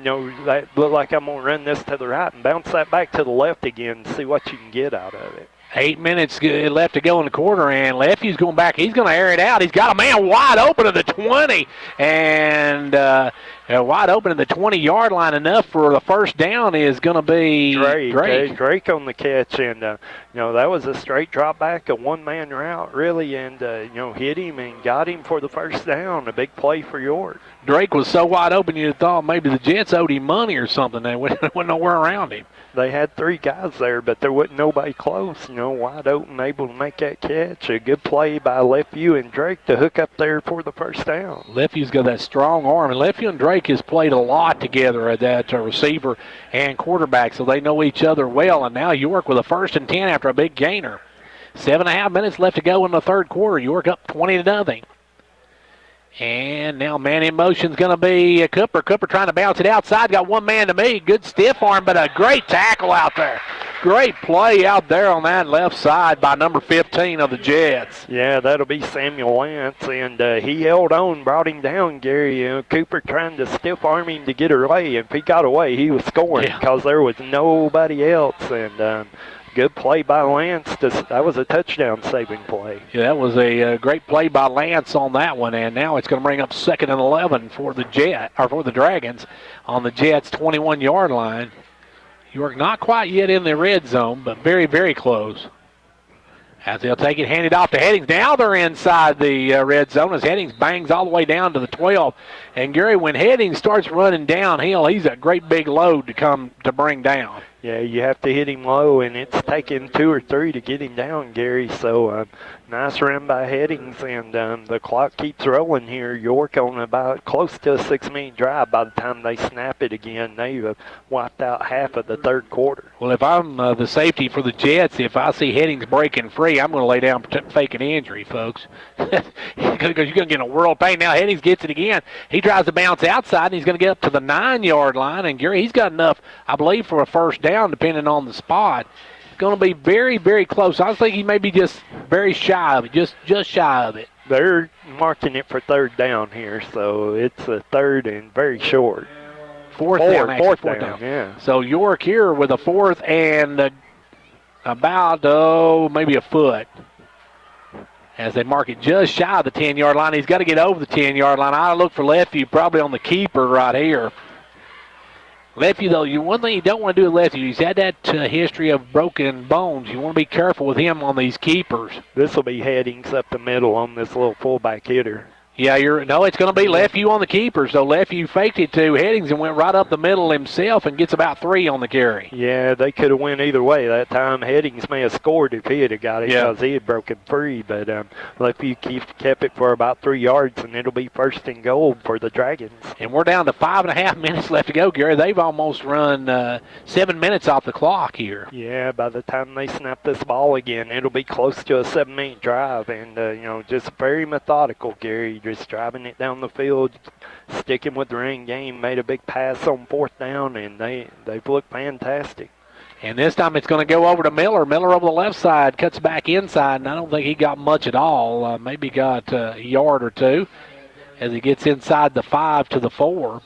that look like I'm going to run this to the right and bounce that back to the left again and see what you can get out of it. 8 minutes left to go in the quarter, and Lefty's going back. He's going to air it out. He's got a man wide open at the 20, and wide open at the 20-yard line. Enough for the 1st down is going to be Drake on the catch, and that was a straight drop back, a one-man route really, and hit him and got him for the 1st down. A big play for York. Drake was so wide open you thought maybe the Jets owed him money or something. There wasn't nowhere around him. They had 3 guys there, but there wasn't nobody close. Wide open, able to make that catch. A good play by Leftview and Drake to hook up there for the 1st down. Lefty's got that strong arm, and Leftview and Drake has played a lot together at that receiver and quarterback, so they know each other well. And now York with a 1st and 10 after a big gainer. 7.5 minutes left to go in the 3rd quarter. York up 20-0. And now man in motion is going to be Cooper. Cooper trying to bounce it outside. Got one man to me. Good stiff arm, but a great tackle out there. Great play out there on that left side by number 15 of the Jets. Yeah, that'll be Samuel Lance, and he held on, brought him down, Gary. Cooper trying to stiff arm him to get away. If he got away, he was scoring because there was nobody else. And good play by Lance. That was a touchdown-saving play. Yeah, that was a great play by Lance on that one, and now it's going to bring up 2nd and 11 for the Dragons on the Jets' 21-yard line. York not quite yet in the red zone, but very, very close. As they'll take it, hand it off to Headings. Now they're inside the red zone as Headings bangs all the way down to the 12. And Gary, when Headings starts running downhill, he's a great big load to bring down. Yeah, you have to hit him low, and it's taking 2 or 3 to get him down, Gary. So nice run by Headings, and the clock keeps rolling here. York on about close to a 6-minute drive by the time they snap it again. They've wiped out half of the 3rd quarter. Well, if I'm the safety for the Jets, if I see Headings breaking free, I'm going to lay down fake an injury, folks. Because you're going to get in a world of pain. Now Headings gets it again. He tries to bounce outside, and he's going to get up to the 9-yard line. And Gary, he's got enough, I believe, for a 1st down, depending on the spot. It's going to be very, very close. I think he may be just very shy of it, just shy of it. They're marking it for 3rd down here, so it's a 3rd and very short. Fourth down. Yeah. So York here with a 4th and about, maybe a foot. As they mark it just shy of the 10-yard line. He's got to get over the 10-yard line. I look for Lefty probably on the keeper right here. Lefty, though, one thing you don't want to do with Lefty, he's had that history of broken bones. You want to be careful with him on these keepers. This will be headings up the middle on this little fullback hitter. Yeah, it's going to be Lefty on the keepers. So Lefty faked it to Headings and went right up the middle himself and gets about 3 on the carry. Yeah, they could have went either way that time. Headings may have scored if he had got it because he had broken free. But Lefty kept it for about 3 yards, and it'll be 1st and goal for the Dragons. And we're down to 5.5 minutes left to go, Gary. They've almost run 7 minutes off the clock here. Yeah, by the time they snap this ball again, it'll be close to a 7-minute drive. And, just very methodical, Gary. Just driving it down the field, sticking with the running game, made a big pass on 4th down, and they've looked fantastic. And this time it's going to go over to Miller. Miller over the left side, cuts back inside, and I don't think he got much at all. Maybe got a yard or 2 as he gets inside the 5 to the 4.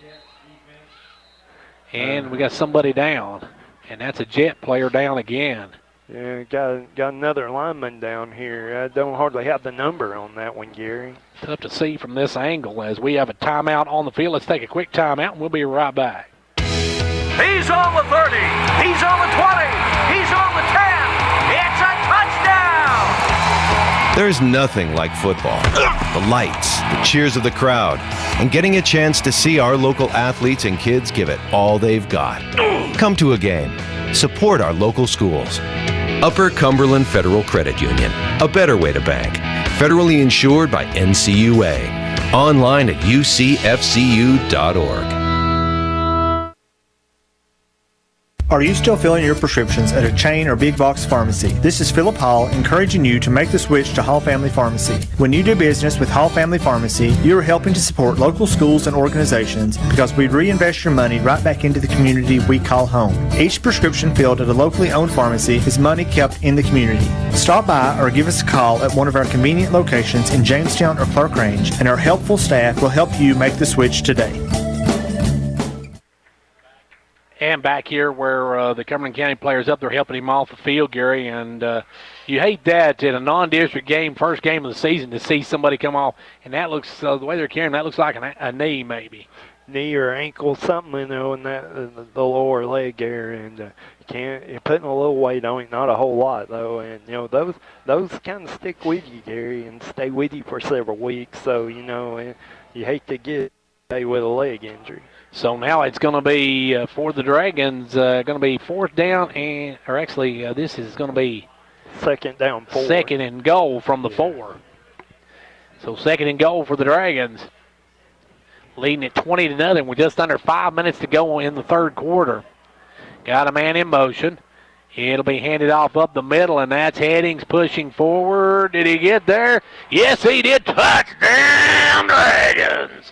And we got somebody down, and that's a Jet player down again. Yeah, got another lineman down here. I don't hardly have the number on that one, Gary. Tough to see from this angle as we have a timeout on the field. Let's take a quick timeout, and we'll be right back. He's on the 30. He's on the 20. He's on the 10. It's a touchdown! There's nothing like football. The lights, the cheers of the crowd, and getting a chance to see our local athletes and kids give it all they've got. Come to a game. Support our local schools. Upper Cumberland Federal Credit Union, a better way to bank. Federally insured by NCUA. Online at ucfcu.org. Are you still filling your prescriptions at a chain or big box pharmacy? This is Philip Hall encouraging you to make the switch to Hall Family Pharmacy. When you do business with Hall Family Pharmacy, you are helping to support local schools and organizations because we reinvest your money right back into the community we call home. Each prescription filled at a locally owned pharmacy is money kept in the community. Stop by or give us a call at one of our convenient locations in Jamestown or Clark Range, and our helpful staff will help you make the switch today. And back here where the Cumberland County players up there helping him off the field, Gary, and you hate that in a non-district game, first game of the season, to see somebody come off, and that looks, the way they're carrying, that looks like a knee maybe. Knee or ankle, something, in that the lower leg there, and you're putting a little weight on it, not a whole lot though, and those kind of stick with you, Gary, and stay with you for several weeks. So you hate to get with a leg injury. So now it's going to be for the Dragons, going to be 4th down, this is going to be 2nd down 4. 2nd and goal from the 4. So 2nd and goal for the Dragons, leading at 20-0 with just under 5 minutes to go in the 3rd quarter. Got a man in motion. It'll be handed off up the middle, and that's Headings pushing forward. Did he get there? Yes, he did. Touchdown, Dragons!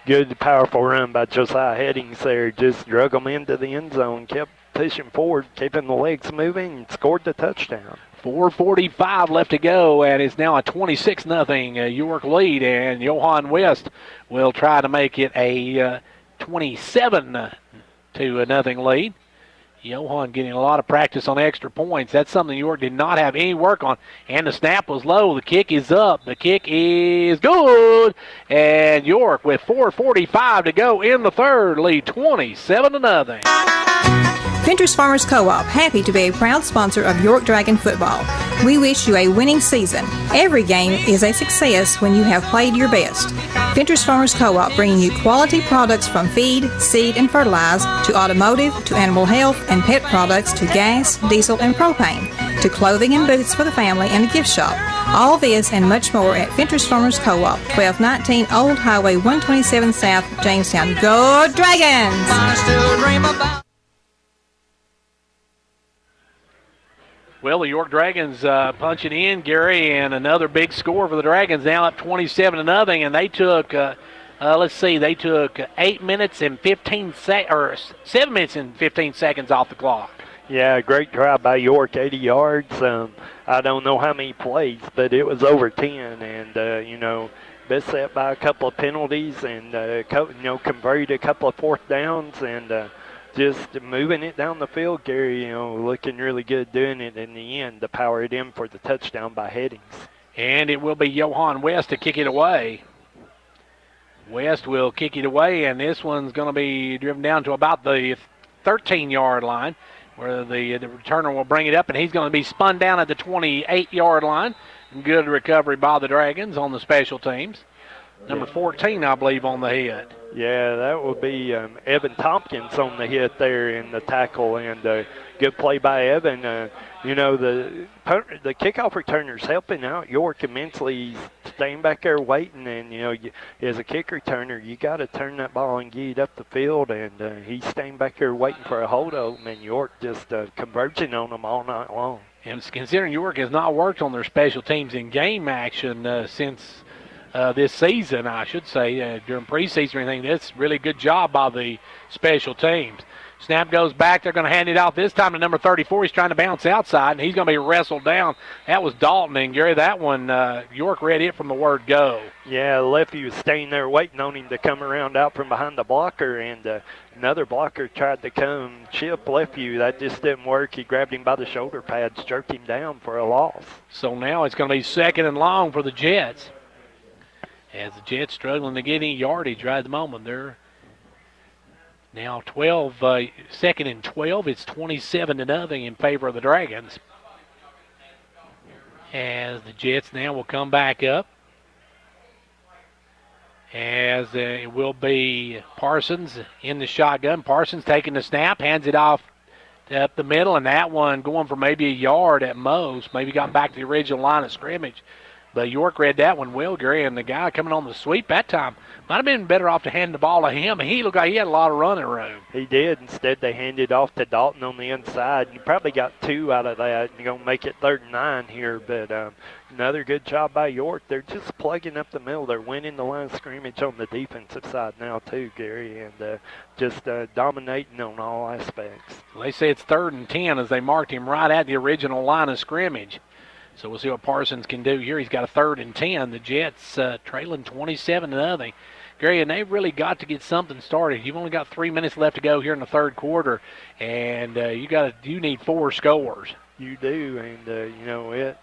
Good, powerful run by Josiah Headings there. Just drug them into the end zone, kept pushing forward, keeping the legs moving, and scored the touchdown. 4:45 left to go, and it's now a 26-0 York lead, and Johan West will try to make it a 27-0 lead. Johan getting a lot of practice on extra points. That's something York did not have any work on. And the snap was low. The kick is up. The kick is good. And York, with 4:45 to go in the 3rd, lead 27-0. Venters Farmers Co-op, happy to be a proud sponsor of York Dragon football. We wish you a winning season. Every game is a success when you have played your best. Venters Farmers Co-op, bringing you quality products from feed, seed, and fertilizer, to automotive, to animal health and pet products, to gas, diesel, and propane, to clothing and boots for the family and a gift shop. All this and much more at Venters Farmers Co-op, 1219 Old Highway 127 South, Jamestown. Go Dragons! I still dream about. Well, the York Dragons punching in, Gary, and another big score for the Dragons, now up 27-0, and they took, they took 7 minutes and 15 seconds off the clock. Yeah, great drive by York, 80 yards. I don't know how many plays, but it was over 10, and, beset by a couple of penalties and, converted a couple of 4th downs, and just moving it down the field, Gary, looking really good doing it in the end to power it in for the touchdown by Headings. And it will be Johan West to kick it away. West will kick it away, and this one's going to be driven down to about the 13-yard line, where the returner will bring it up, and he's going to be spun down at the 28-yard line. Good recovery by the Dragons on the special teams. Number 14, I believe, on the hit. Yeah, that will be Evan Tompkins on the hit there in the tackle, and good play by Evan. You know, the kickoff returner's helping out York immensely. He's staying back there waiting, and, you know, as a kick returner, you got to turn that ball and get it up the field, and he's staying back there waiting for a hold open, and York just converging on them all night long. And considering York has not worked on their special teams in game action since this season, I should say, during preseason or anything, that's really good job by the special teams. Snap goes back. They're going to hand it out this time to number 34. He's trying to bounce outside, and he's going to be wrestled down. That was Dalton, and Gary, that one, York read it from the word go. Yeah, Leffy was staying there waiting on him to come around out from behind the blocker, and another blocker tried to come chip Leffy. That just didn't work. He grabbed him by the shoulder pads, jerked him down for a loss. So now it's going to be 2nd and long for the Jets. As the Jets struggling to get any yardage right at the moment. They're now 2nd and 12. It's 27-0 in favor of the Dragons. As the Jets now will come back up. As it will be Parsons in the shotgun. Parsons taking the snap, hands it off up the middle, and that one going for maybe a yard at most. Maybe got back to the original line of scrimmage. But York read that one well, Gary, and the guy coming on the sweep that time might have been better off to hand the ball to him. He looked like he had a lot of running room. He did. Instead, they handed off to Dalton on the inside. You probably got 2 out of that. You're going to make it 3rd and 9 here, but another good job by York. They're just plugging up the middle. They're winning the line of scrimmage on the defensive side now too, Gary, and just dominating on all aspects. They say it's 3rd and 10 as they marked him right at the original line of scrimmage. So we'll see what Parsons can do here. He's got a 3rd and 10. The Jets trailing 27-0. Gary, and they've really got to get something started. You've only got 3 minutes left to go here in the 3rd quarter, and you need 4 scores. You do, and you know it.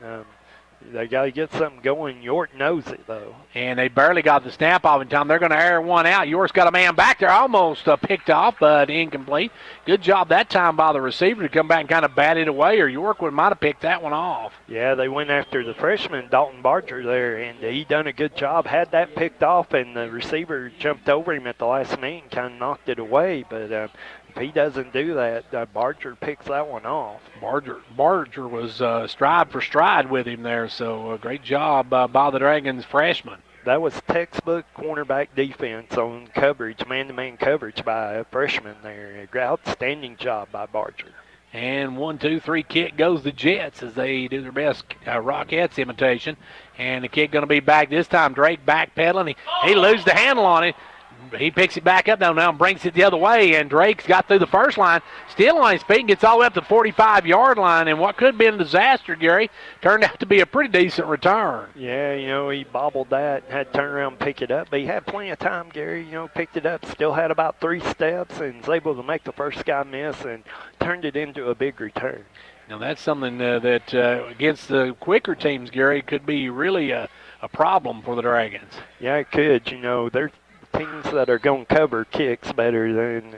They got to get something going. York knows it, though. And they barely got the snap off in time. They're going to air one out. York's got a man back there, almost picked off, but incomplete. Good job that time by the receiver to come back and kind of bat it away, or York might have picked that one off. Yeah, they went after the freshman, Dalton Barger, there, and he done a good job. Had that picked off, and the receiver jumped over him at the last minute and kind of knocked it away, but if he doesn't do that, Barger picks that one off. Barger was stride for stride with him there, so a great job by the Dragons freshman. That was textbook cornerback defense on coverage, man-to-man coverage by a freshman there. Outstanding job by Barger. And 1, 2, 3 kick goes the Jets as they do their best Rockettes imitation. And the kick going to be back this time. Drake backpedaling. He loses the handle on it. He picks it back up now and brings it the other way, and Drake's got through the first line, still on his feet, and gets all the way up to the 45-yard line, and what could have been a disaster, Gary, turned out to be a pretty decent return. Yeah, you know, he bobbled that, had to turn around and pick it up, but he had plenty of time, Gary, you know, picked it up, still had about 3 steps, and was able to make the first guy miss and turned it into a big return. Now that's something that against the quicker teams, Gary, could be really a problem for the Dragons. Yeah, it could. You know, they're teams that are going to cover kicks better than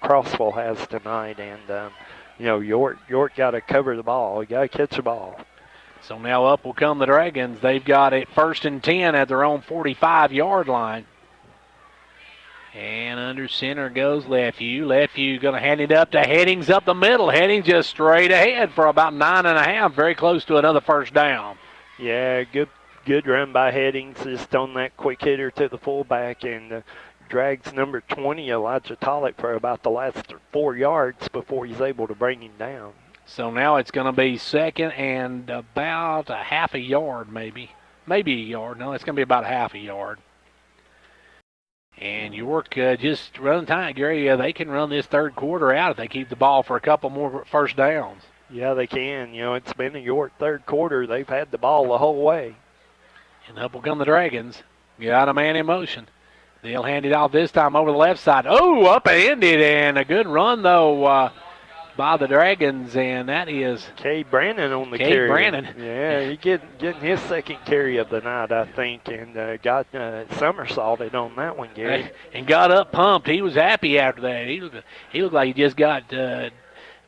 Crossville has tonight, and you know, York got to cover the ball. You got to catch the ball. So now up will come the Dragons. They've got it 1st and 10 at their own 45-yard line. And under center goes Lefew. Lefew going to hand it up to Headings up the middle. Headings just straight ahead for about 9.5, very close to another first down. Yeah, good run by Headings, just on that quick hitter to the fullback, and drags number 20, Elijah Tollett, for about the last 4 yards before he's able to bring him down. So now it's going to be 2nd and about a half a yard, maybe a yard. No, it's going to be about half a yard. And York just run time, Gary. They can run this 3rd quarter out if they keep the ball for a couple more first downs. Yeah, they can. You know, it's been a York 3rd quarter. They've had the ball the whole way. And up will come the Dragons. Got a man in motion. They'll hand it off this time over the left side. Oh, up-ended, and a good run, though, by the Dragons, and that is Cade Brandon on the Cade carry. Brandon. Yeah, he getting his second carry of the night, I think, and got somersaulted on that one, Gary. And got up pumped. He was happy after that. He looked like he just got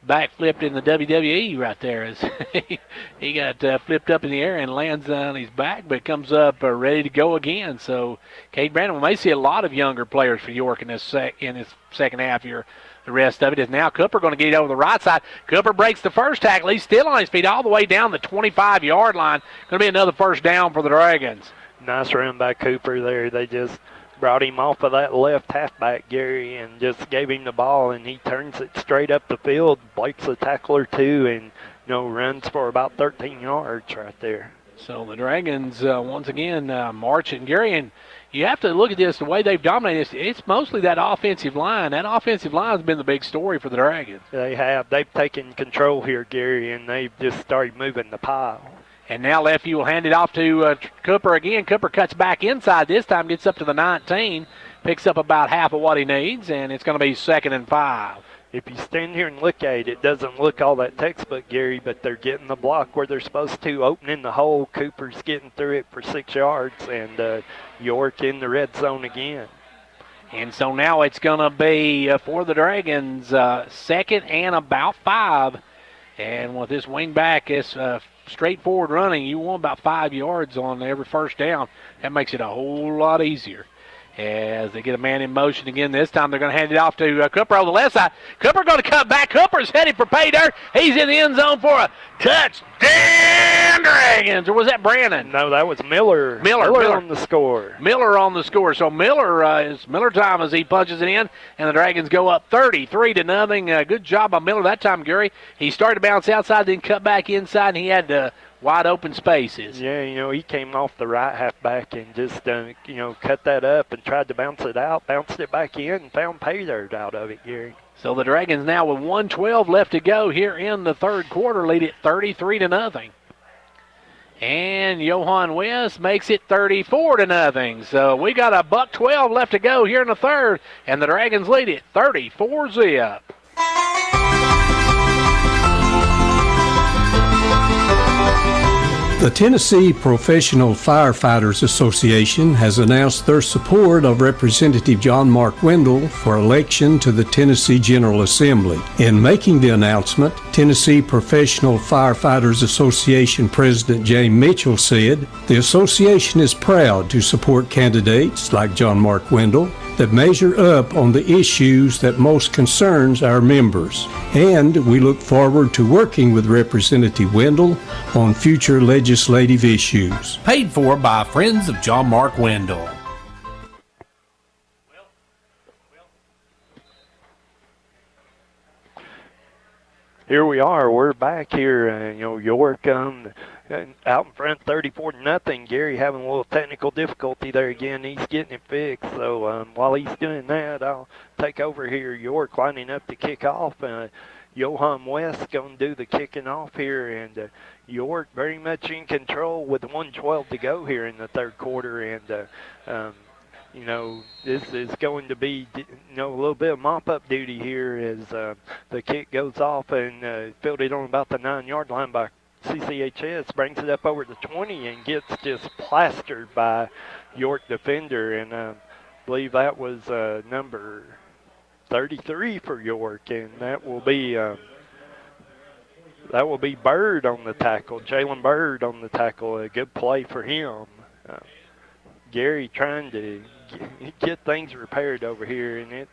backflipped in the WWE right there. As he got flipped up in the air and lands on his back, but comes up ready to go again. So Cade Brandon, we may see a lot of younger players for York in this second half here. The rest of it is now Cooper going to get it over the right side. Cooper breaks the first tackle. He's still on his feet all the way down the 25-yard line. Going to be another first down for the Dragons. Nice run by Cooper there. They just brought him off of that left halfback, Gary, and just gave him the ball, and he turns it straight up the field, breaks a tackle or two, and runs for about 13 yards right there. So the Dragons, once again, marching. Gary, and you have to look at this, the way they've dominated. It's mostly that offensive line. That offensive line has been the big story for the Dragons. They have. They've taken control here, Gary, and they've just started moving the pile. And now Lefty will hand it off to Cooper again. Cooper cuts back inside this time, gets up to the 19, picks up about half of what he needs, and it's going to be 2nd and 5. If you stand here and look at it, it doesn't look all that textbook, Gary, but they're getting the block where they're supposed to, opening the hole. Cooper's getting through it for 6 yards, and York in the red zone again. And so now it's going to be for the Dragons, 2nd and about 5. And with this wing back, it's straightforward running. You want about 5 yards on every first down. That makes it a whole lot easier. As they get a man in motion again, this time they're going to hand it off to Cooper on the left side. Cooper going to cut back. Cooper's headed for pay dirt. He's in the end zone for a touchdown, Dragons. Or was that Brandon? No, that was Miller. Miller on the score. Miller on the score. So Miller is Miller time as he punches it in, and the Dragons go up 33-0. Good job by Miller that time, Gary. He started to bounce outside, then cut back inside, and he had wide open spaces. Yeah, he came off the right halfback and just, cut that up and tried to bounce it out, bounced it back in, and found pay dirt out of it, Gary. So the Dragons now with 1:12 left to go here in the third quarter lead it 33-0. And Johan West makes it 34-0. So we got a $1:12 left to go here in the third, and the Dragons lead it 34-0. The Tennessee Professional Firefighters Association has announced their support of Representative John Mark Wendell for election to the Tennessee General Assembly. In making the announcement, Tennessee Professional Firefighters Association President Jay Mitchell said, "The association is proud to support candidates like John Mark Wendell that measure up on the issues that most concerns our members, and we look forward to working with Representative Wendell on future legislative issues." Paid for by Friends of John Mark Wendell. Here we are. We're back here. York out in front 34-0. Gary having a little technical difficulty there again. He's getting it fixed. So while he's doing that, I'll take over here. York lining up to kick off. Johan West going to do the kicking off here. And York very much in control with 1:12 to go here in the third quarter. And, this is going to be, a little bit of mop-up duty here as the kick goes off and fielded on about the 9-yard line by CCHS, brings it up over the 20 and gets just plastered by York defender. And I believe that was number 33 for York, and that will be Bird on the tackle, Jalen Bird on the tackle. A good play for him. Gary trying to get things repaired over here, and it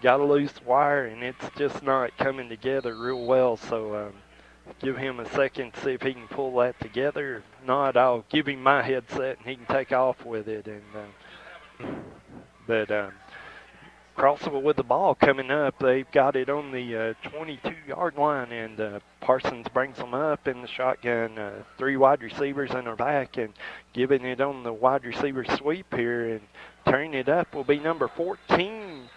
got a loose wire, and it's just not coming together real well. So give him a second to see if he can pull that together. If not, I'll give him my headset, and he can take off with it. And Crossville with the ball coming up. They've got it on the 22-yard line, and Parsons brings them up in the shotgun. 3 wide receivers in their back, and giving it on the wide receiver sweep here, and turning it up will be number 14.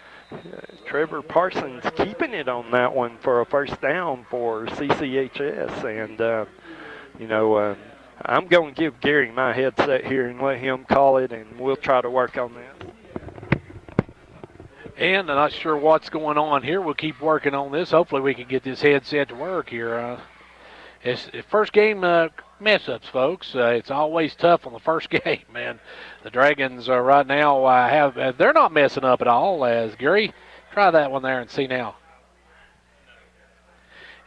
Trevor Parsons keeping it on that one for a first down for CCHS. And, I'm going to give Gary my headset here and let him call it, and we'll try to work on this. And I'm not sure what's going on here. We'll keep working on this. Hopefully we can get this headset to work here. It's the first game mess-ups, folks. It's always tough on the first game, man. The Dragons right now they're not messing up at all. As Gary, try that one there and see now.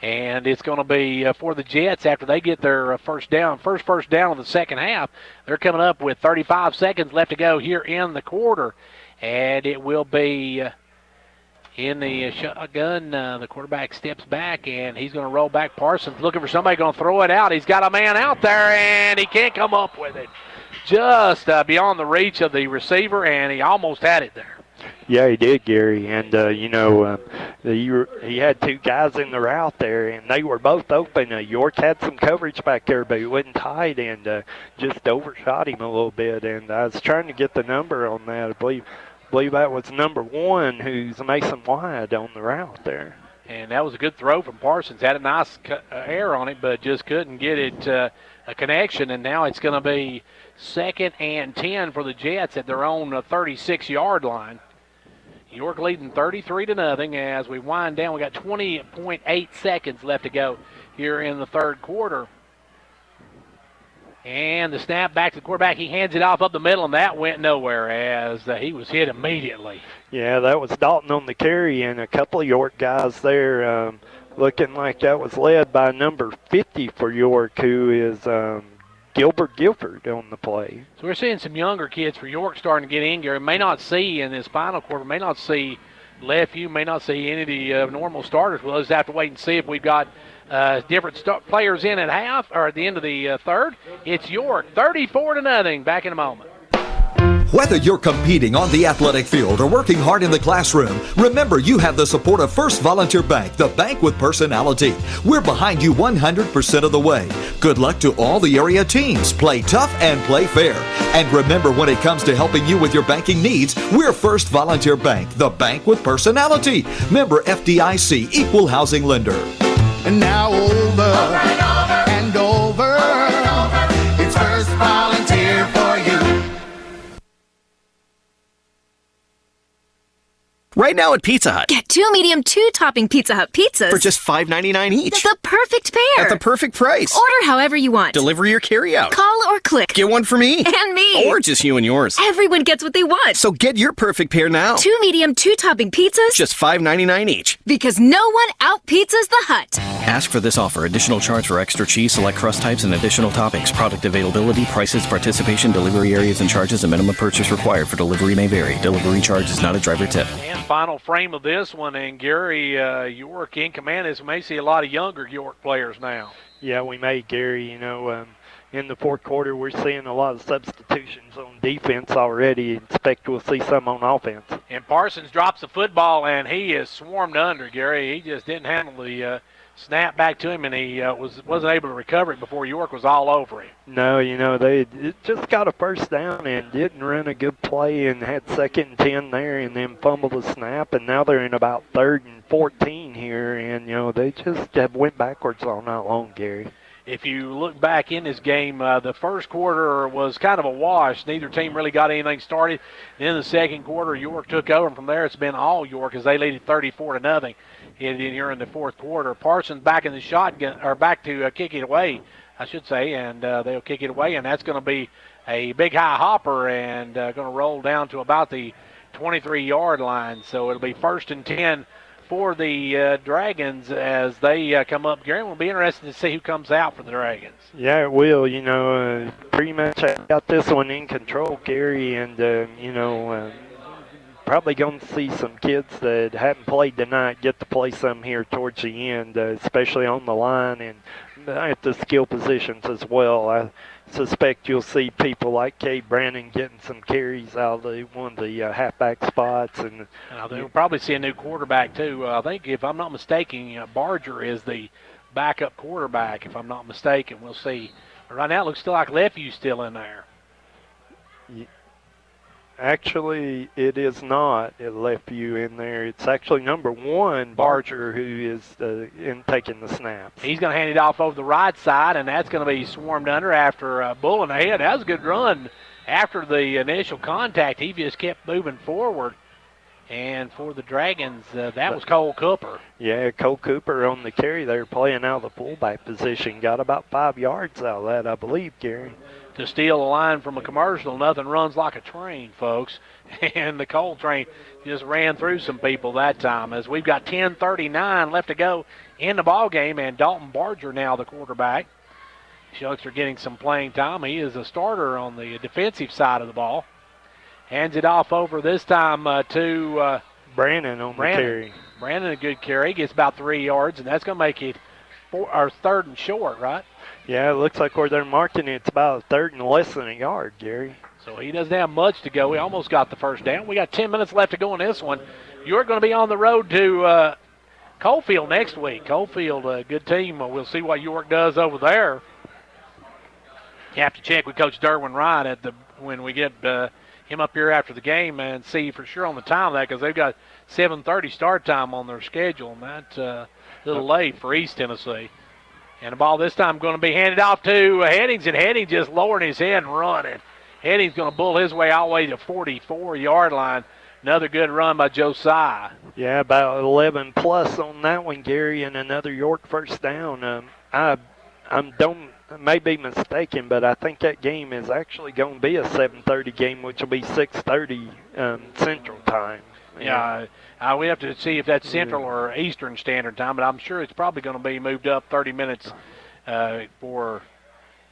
And it's going to be for the Jets after they get their first down of the second half. They're coming up with 35 seconds left to go here in the quarter. And it will be in the shotgun. The quarterback steps back, and he's going to roll back. Parsons looking for somebody going to throw it out. He's got a man out there, and he can't come up with it. Just beyond the reach of the receiver, and he almost had it there. Yeah, he did, Gary. And, he had two guys in the route there, and they were both open. York had some coverage back there, but he wasn't tight and just overshot him a little bit. And I was trying to get the number on that. I believe that was number 1, who's Mason Wide on the route there. And that was a good throw from Parsons. Had a nice air on it, but just couldn't get it a connection. And now it's going to be 2nd and 10 for the Jets at their own 36-yard line. York leading 33-0 as we wind down. We got 20.8 seconds left to go here in the third quarter. And the snap back to the quarterback. He hands it off up the middle, and that went nowhere as he was hit immediately. Yeah, that was Dalton on the carry, and a couple of York guys there looking like that was led by number 50 for York, who is Gilbert Guilford on the play. So we're seeing some younger kids for York starting to get in. Gary may not see in this final quarter, may not see Lefeview, may not see any of the normal starters. We'll just have to wait and see if we've got different players in at half or at the end of the third. It's York 34-0. Back in a moment. Whether you're competing on the athletic field or working hard in the classroom, remember you have the support of First Volunteer Bank, the bank with personality. We're behind you 100% of the way. Good luck to all the area teams. Play tough and play fair. And remember, when it comes to helping you with your banking needs, we're First Volunteer Bank, the bank with personality. Member FDIC, Equal Housing Lender. And now over and over, it's First Volunteer for you. Right now at Pizza Hut. Get 2 medium 2-topping Pizza Hut pizzas For just $5.99 each. The perfect pair. At the perfect price. Order however you want. Delivery or carry out. Call or click. Get one for me. And me. Or just you and yours. Everyone gets what they want. So get your perfect pair now. 2 medium 2-topping pizzas. Just $5.99 each. Because no one out-pizzas the Hut. Ask for this offer. Additional charge for extra cheese, select crust types, and additional toppings. Product availability, prices, participation, delivery areas, and charges. A minimum purchase required for delivery may vary. Delivery charge is not a driver tip. And final frame of this one, and Gary, York in command is. We may see a lot of younger York players now. Yeah, we may, Gary. In the fourth quarter, we're seeing a lot of substitutions on defense already. Expect we'll see some on offense. And Parsons drops the football, and he is swarmed under, Gary. He just didn't handle the snap back to him, and he wasn't able to recover it before York was all over him. No, they just got a first down and didn't run a good play and had 2nd and 10 there and then fumbled the snap, and now they're in about 3rd and 14 here, and, they just have went backwards all night long, Gary. If you look back in this game, the first quarter was kind of a wash. Neither team really got anything started. And in the second quarter, York took over, and from there it's been all York as they lead it 34-0 here in the fourth quarter. Parsons back in the shotgun, or back to kick it away, I should say, and they'll kick it away, and that's going to be a big high hopper and going to roll down to about the 23-yard line. So it'll be 1st and 10 for the Dragons as they come up. Gary, will be interested to see who comes out for the Dragons. Yeah, it will. Pretty much I got this one in control, Gary, and, probably going to see some kids that haven't played tonight get to play some here towards the end, especially on the line and at the skill positions as well. I suspect you'll see people like Cade Brandon getting some carries out of one of the halfback spots. And they'll probably see a new quarterback, too. I think, if I'm not mistaken, Barger is the backup quarterback, if I'm not mistaken. We'll see. But right now it looks still like Lefeview's still in there. Actually, it is not. It left you in there. It's actually number 1, Barger, who is taking the snaps. He's going to hand it off over the right side, and that's going to be swarmed under after a bull in the head. That was a good run after the initial contact. He just kept moving forward. And for the Dragons, that was Cole Cooper. Yeah, Cole Cooper on the carry. They were playing out of the fullback position. Got about 5 yards out of that, I believe, Gary. To steal a line from a commercial, nothing runs like a train, folks. And the Cole train just ran through some people that time, as we've got 10:39 left to go in the ball game, and Dalton Barger now the quarterback. Shucks are getting some playing time. He is a starter on the defensive side of the ball. Hands it off over this time to Brandon on the carry. Brandon, a good carry. Gets about 3 yards, and that's going to make it third and short, right? Yeah, it looks like where they're marking it's about third and less than a yard, Gary. So he doesn't have much to go. We almost got the first down. We got 10 minutes left to go in this one. You're going to be on the road to Coalfield next week. Coalfield, a good team. We'll see what York does over there. You have to check with Coach Derwin Wright when we get him up here after the game and see for sure on the time of that, because they've got 7:30 start time on their schedule, and that's a little late for East Tennessee. And the ball this time going to be handed off to Headings, and Headings just lowering his head and running. Headings going to bull his way all the way to 44-yard line. Another good run by Josiah. Yeah, about 11 plus on that one, Gary, and another York first down. I may be mistaken, but I think that game is actually going to be a 7:30 game, which will be 6:30 Central Time. Yeah, we have to see if that's Central or Eastern Standard Time, but I'm sure it's probably going to be moved up 30 minutes for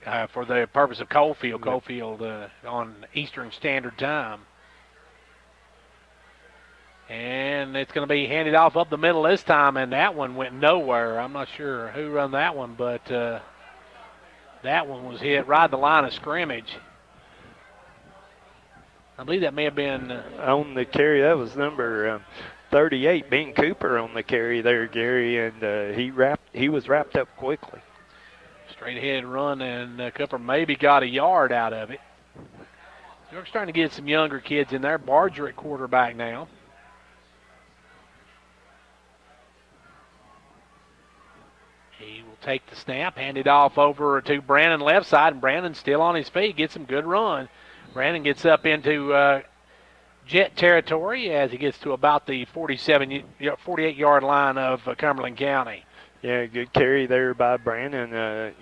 the purpose of Coalfield. Coalfield on Eastern Standard Time. And it's going to be handed off up the middle this time, and that one went nowhere. I'm not sure who run that one, but that one was hit right at the line of scrimmage. I believe that may have been on the carry. That was number 38, Ben Cooper on the carry there, Gary, and he was wrapped up quickly. Straight ahead run, and Cooper maybe got a yard out of it. York's starting to get some younger kids in there. Barger at quarterback now. He will take the snap, hand it off over to Brandon left side, and Brandon still on his feet, gets some good run. Brandon gets up into jet territory as he gets to about the 48-yard line of Cumberland County. Yeah, good carry there by Brandon.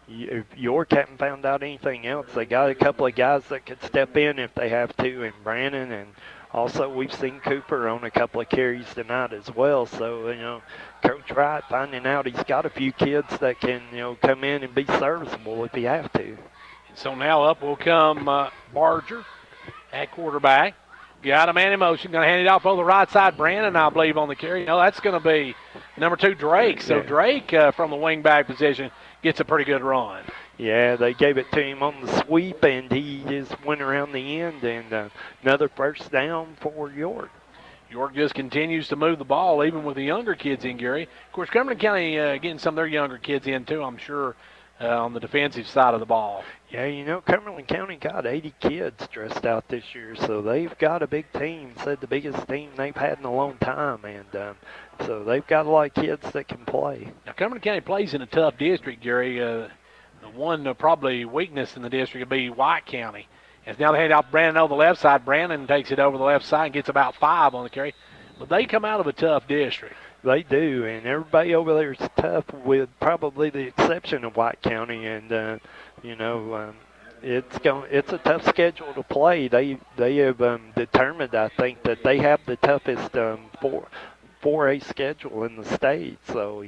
If York haven't found out anything else, they got a couple of guys that could step in if they have to, and Brandon, and also we've seen Cooper on a couple of carries tonight as well. So, Coach Wright finding out he's got a few kids that can, come in and be serviceable if he have to. So now up will come Barger at quarterback. Got a man in motion. Going to hand it off on the right side. Brandon, I believe, on the carry. No, that's going to be number 2, Drake. So Drake from the wingback position gets a pretty good run. Yeah, they gave it to him on the sweep, and he just went around the end, and another first down for York. York just continues to move the ball, even with the younger kids in, Gary. Of course, Cumberland County getting some of their younger kids in, too, I'm sure, on the defensive side of the ball. Yeah, Cumberland County got 80 kids dressed out this year, so they've got a big team, said the biggest team they've had in a long time, and so they've got a lot of kids that can play. Now, Cumberland County plays in a tough district, Gary. The one probably weakness in the district would be White County. As now they hand out Brandon over the left side. Brandon takes it over the left side and gets about 5 on the carry. But they come out of a tough district. They do, and everybody over there is tough, with probably the exception of White County. And it's a tough schedule to play. They have determined, I think, that they have the toughest 4A schedule in the state. So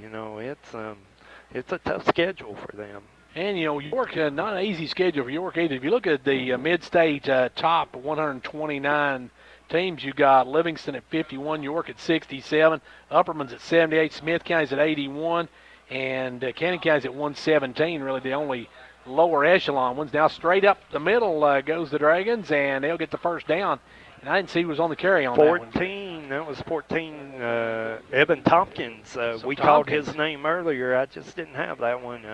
it's a tough schedule for them. And, York, not an easy schedule for York either. If you look at the mid-state top 129 teams, you got Livingston at 51, York at 67, Upperman's at 78, Smith County's at 81, and Cannon County's at 117, really the only lower echelon ones. Now straight up the middle goes the Dragons, and they'll get the first down. And I didn't see who was on the carry on 14, that was 14, Evan Tompkins. We called his name earlier. I just didn't have that one.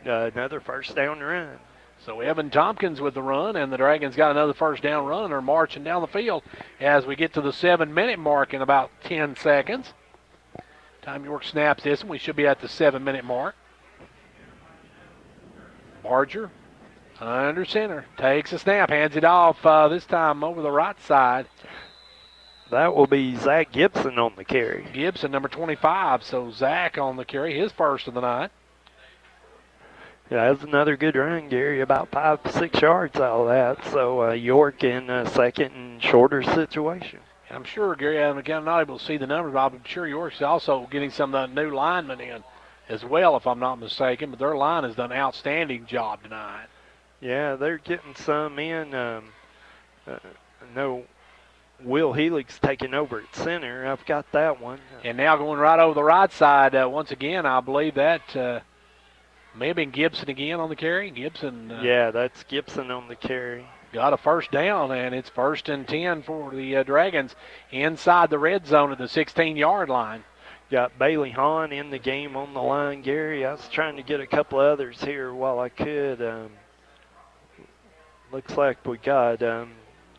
Another first down run. So Evan Tompkins with the run, and the Dragons got another first down run, and are marching down the field as we get to the 7-minute mark in about 10 seconds. Time York snaps this, and we should be at the 7-minute mark. Barger under center, takes a snap, hands it off this time over the right side. That will be Zach Gibson on the carry. Gibson, number 25. So Zach on the carry, his first of the night. Yeah, that's another good run, Gary. About 5 to 6 yards out of that. So York in a second and shorter situation. And I'm sure, Gary, I'm not able to see the numbers, but I'm sure York's also getting some of the new linemen in as well, if I'm not mistaken. But their line has done an outstanding job tonight. Yeah, they're getting some in. I know Will Helix taking over at center. I've got that one. And now going right over the right side once again, I believe that may have been Gibson again on the carry. Gibson. Yeah, that's Gibson on the carry. Got a first down, and it's 1st and 10 for the Dragons inside the red zone at the 16-yard line. Got Bailey Hahn in the game on the line, Gary. I was trying to get a couple others here while I could. Looks like we got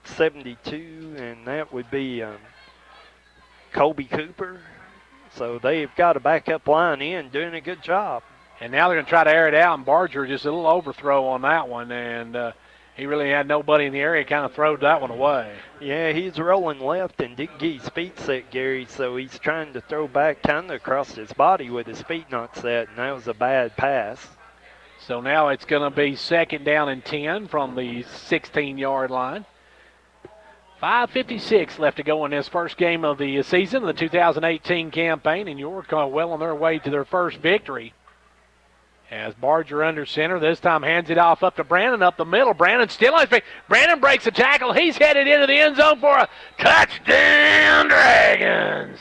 72, and that would be Colby Cooper. So they've got a backup line in, doing a good job. And now they're going to try to air it out, and Barger just a little overthrow on that one, and he really had nobody in the area, kind of throwed that one away. Yeah, he's rolling left and didn't get his feet set, Gary, so he's trying to throw back kind of across his body with his feet not set, and that was a bad pass. So now it's going to be 2nd down and 10 from the 16-yard line. 5:56 left to go in this first game of the season, the 2018 campaign, and York well on their way to their first victory. As Barger under center, this time hands it off up to Brandon up the middle. Brandon still on his feet. Brandon breaks a tackle. He's headed into the end zone for a touchdown, Dragons.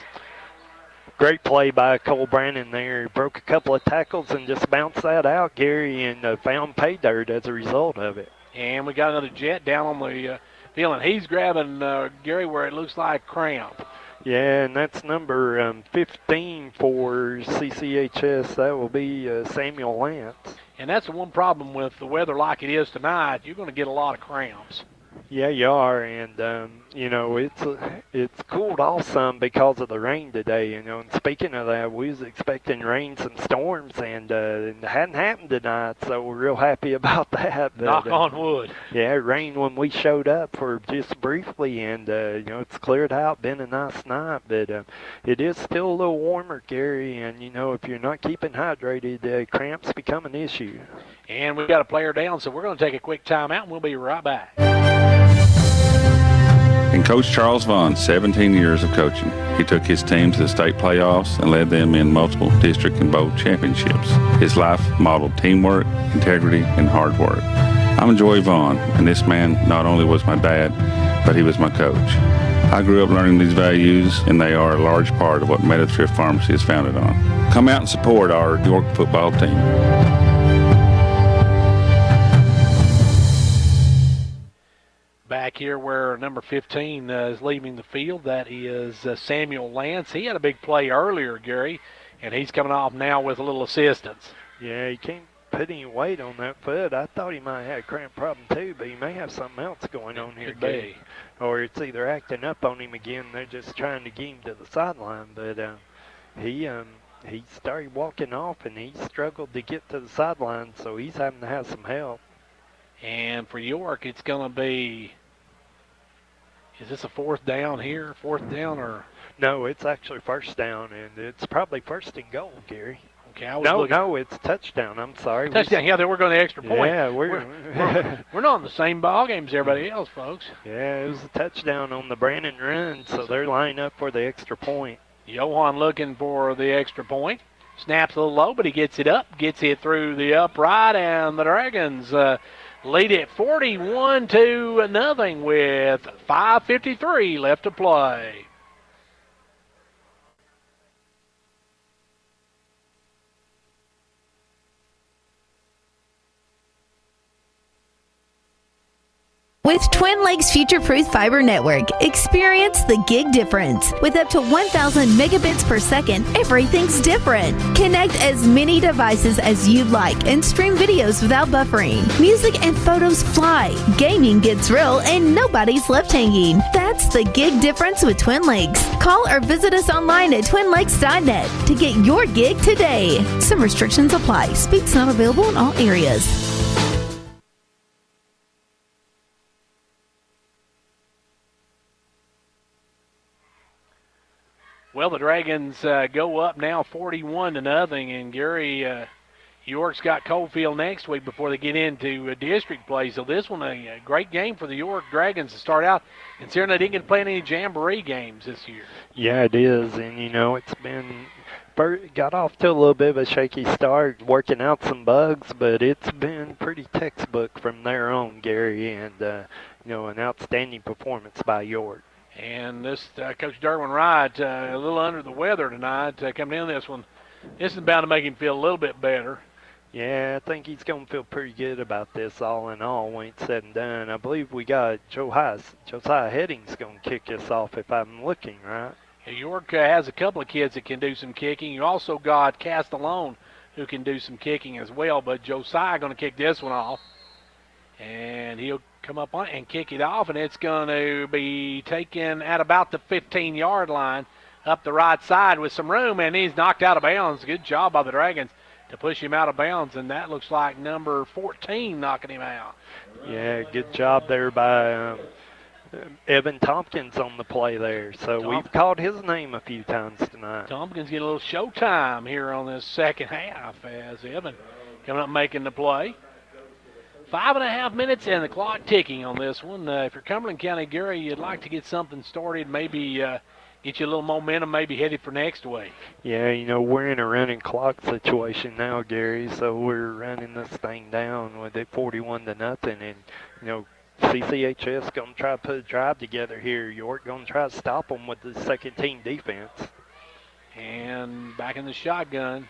Great play by Cole Brandon there. He broke a couple of tackles and just bounced that out, Gary, and found pay dirt as a result of it. And we got another jet down on the field, and he's grabbing Gary where it looks like cramp. Yeah, and that's number 15 for CCHS. That will be Samuel Lance. And that's the one problem with the weather like it is tonight. You're going to get a lot of cramps. Yeah, you are, and it's cooled off some because of the rain today. And speaking of that, we was expecting rain, some storms, and it hadn't happened tonight, so we're real happy about that. But, knock on wood. Yeah, it rained when we showed up for just briefly, and it's cleared out. Been a nice night, but it is still a little warmer, Gary. And if you're not keeping hydrated, cramps become an issue. And we've got a player down, so we're going to take a quick timeout, and we'll be right back. In Coach Charles Vaughn's 17 years of coaching, he took his team to the state playoffs and led them in multiple district and bowl championships. His life modeled teamwork, integrity, and hard work. I'm Joey Vaughn, and this man not only was my dad, but he was my coach. I grew up learning these values, and they are a large part of what Meadowthrift Pharmacy is founded on. Come out and support our York football team. Back here where number 15 is leaving the field, that is Samuel Lance. He had a big play earlier, Gary, and he's coming off now with a little assistance. Yeah, he can't put any weight on that foot. I thought he might have had a cramp problem too, but he may have something else going on here. Could be. Or it's either acting up on him again. They're just trying to get him to the sideline. But he started walking off, and he struggled to get to the sideline, so he's having to have some help. And for York, it's going to be, is this a 4th down here? 4th down or? No, it's actually 1st down, and it's probably 1st and goal, Gary. Okay, No, it's touchdown. I'm sorry. Touchdown. Yeah, we're going to extra point. Yeah, we're not in the same ball game as everybody else, folks. Yeah, it was a touchdown on the Brandon run, so they're lining up for the extra point. Johan looking for the extra point. Snaps a little low, but he gets it up, gets it through the upright, and the Dragons lead it 41-0 with 5:53 left to play. With Twin Lakes Future-Proof Fiber Network, experience the gig difference. With up to 1,000 megabits per second, everything's different. Connect as many devices as you'd like and stream videos without buffering. Music and photos fly, gaming gets real, and nobody's left hanging. That's the gig difference with Twin Lakes. Call or visit us online at twinlakes.net to get your gig today. Some restrictions apply. Speeds not available in all areas. Well, the Dragons go up now 41-0, and Gary York's got Coalfield next week before they get into district play. So this one a great game for the York Dragons to start out, considering they didn't get to play any Jamboree games this year. Yeah, it is, and it's been got off to a little bit of a shaky start, working out some bugs, but it's been pretty textbook from there on, Gary, and an outstanding performance by York. And this Coach Derwin Wright, a little under the weather tonight, coming in this one. This is bound to make him feel a little bit better. Yeah, I think he's going to feel pretty good about this all in all when it's said and done. I believe we got Josiah Heading's going to kick us off if I'm looking right. York has a couple of kids that can do some kicking. You also got Castellone who can do some kicking as well, but Josiah going to kick this one off. And he'll come up on it and kick it off, and it's going to be taken at about the 15-yard line up the right side with some room, and he's knocked out of bounds. Good job by the Dragons to push him out of bounds, and that looks like number 14 knocking him out. Yeah, good job there by Evan Tompkins on the play there. So we've called his name a few times tonight. Tompkins getting a little showtime here on this second half as Evan coming up making the play. 5.5 minutes and the clock ticking on this one. If you're Cumberland County, Gary, you'd like to get something started, maybe get you a little momentum, maybe headed for next week. Yeah, we're in a running clock situation now, Gary, so we're running this thing down with it 41-0, and, CCHS going to try to put a drive together here. York going to try to stop them with the second-team defense. And back in the shotgun.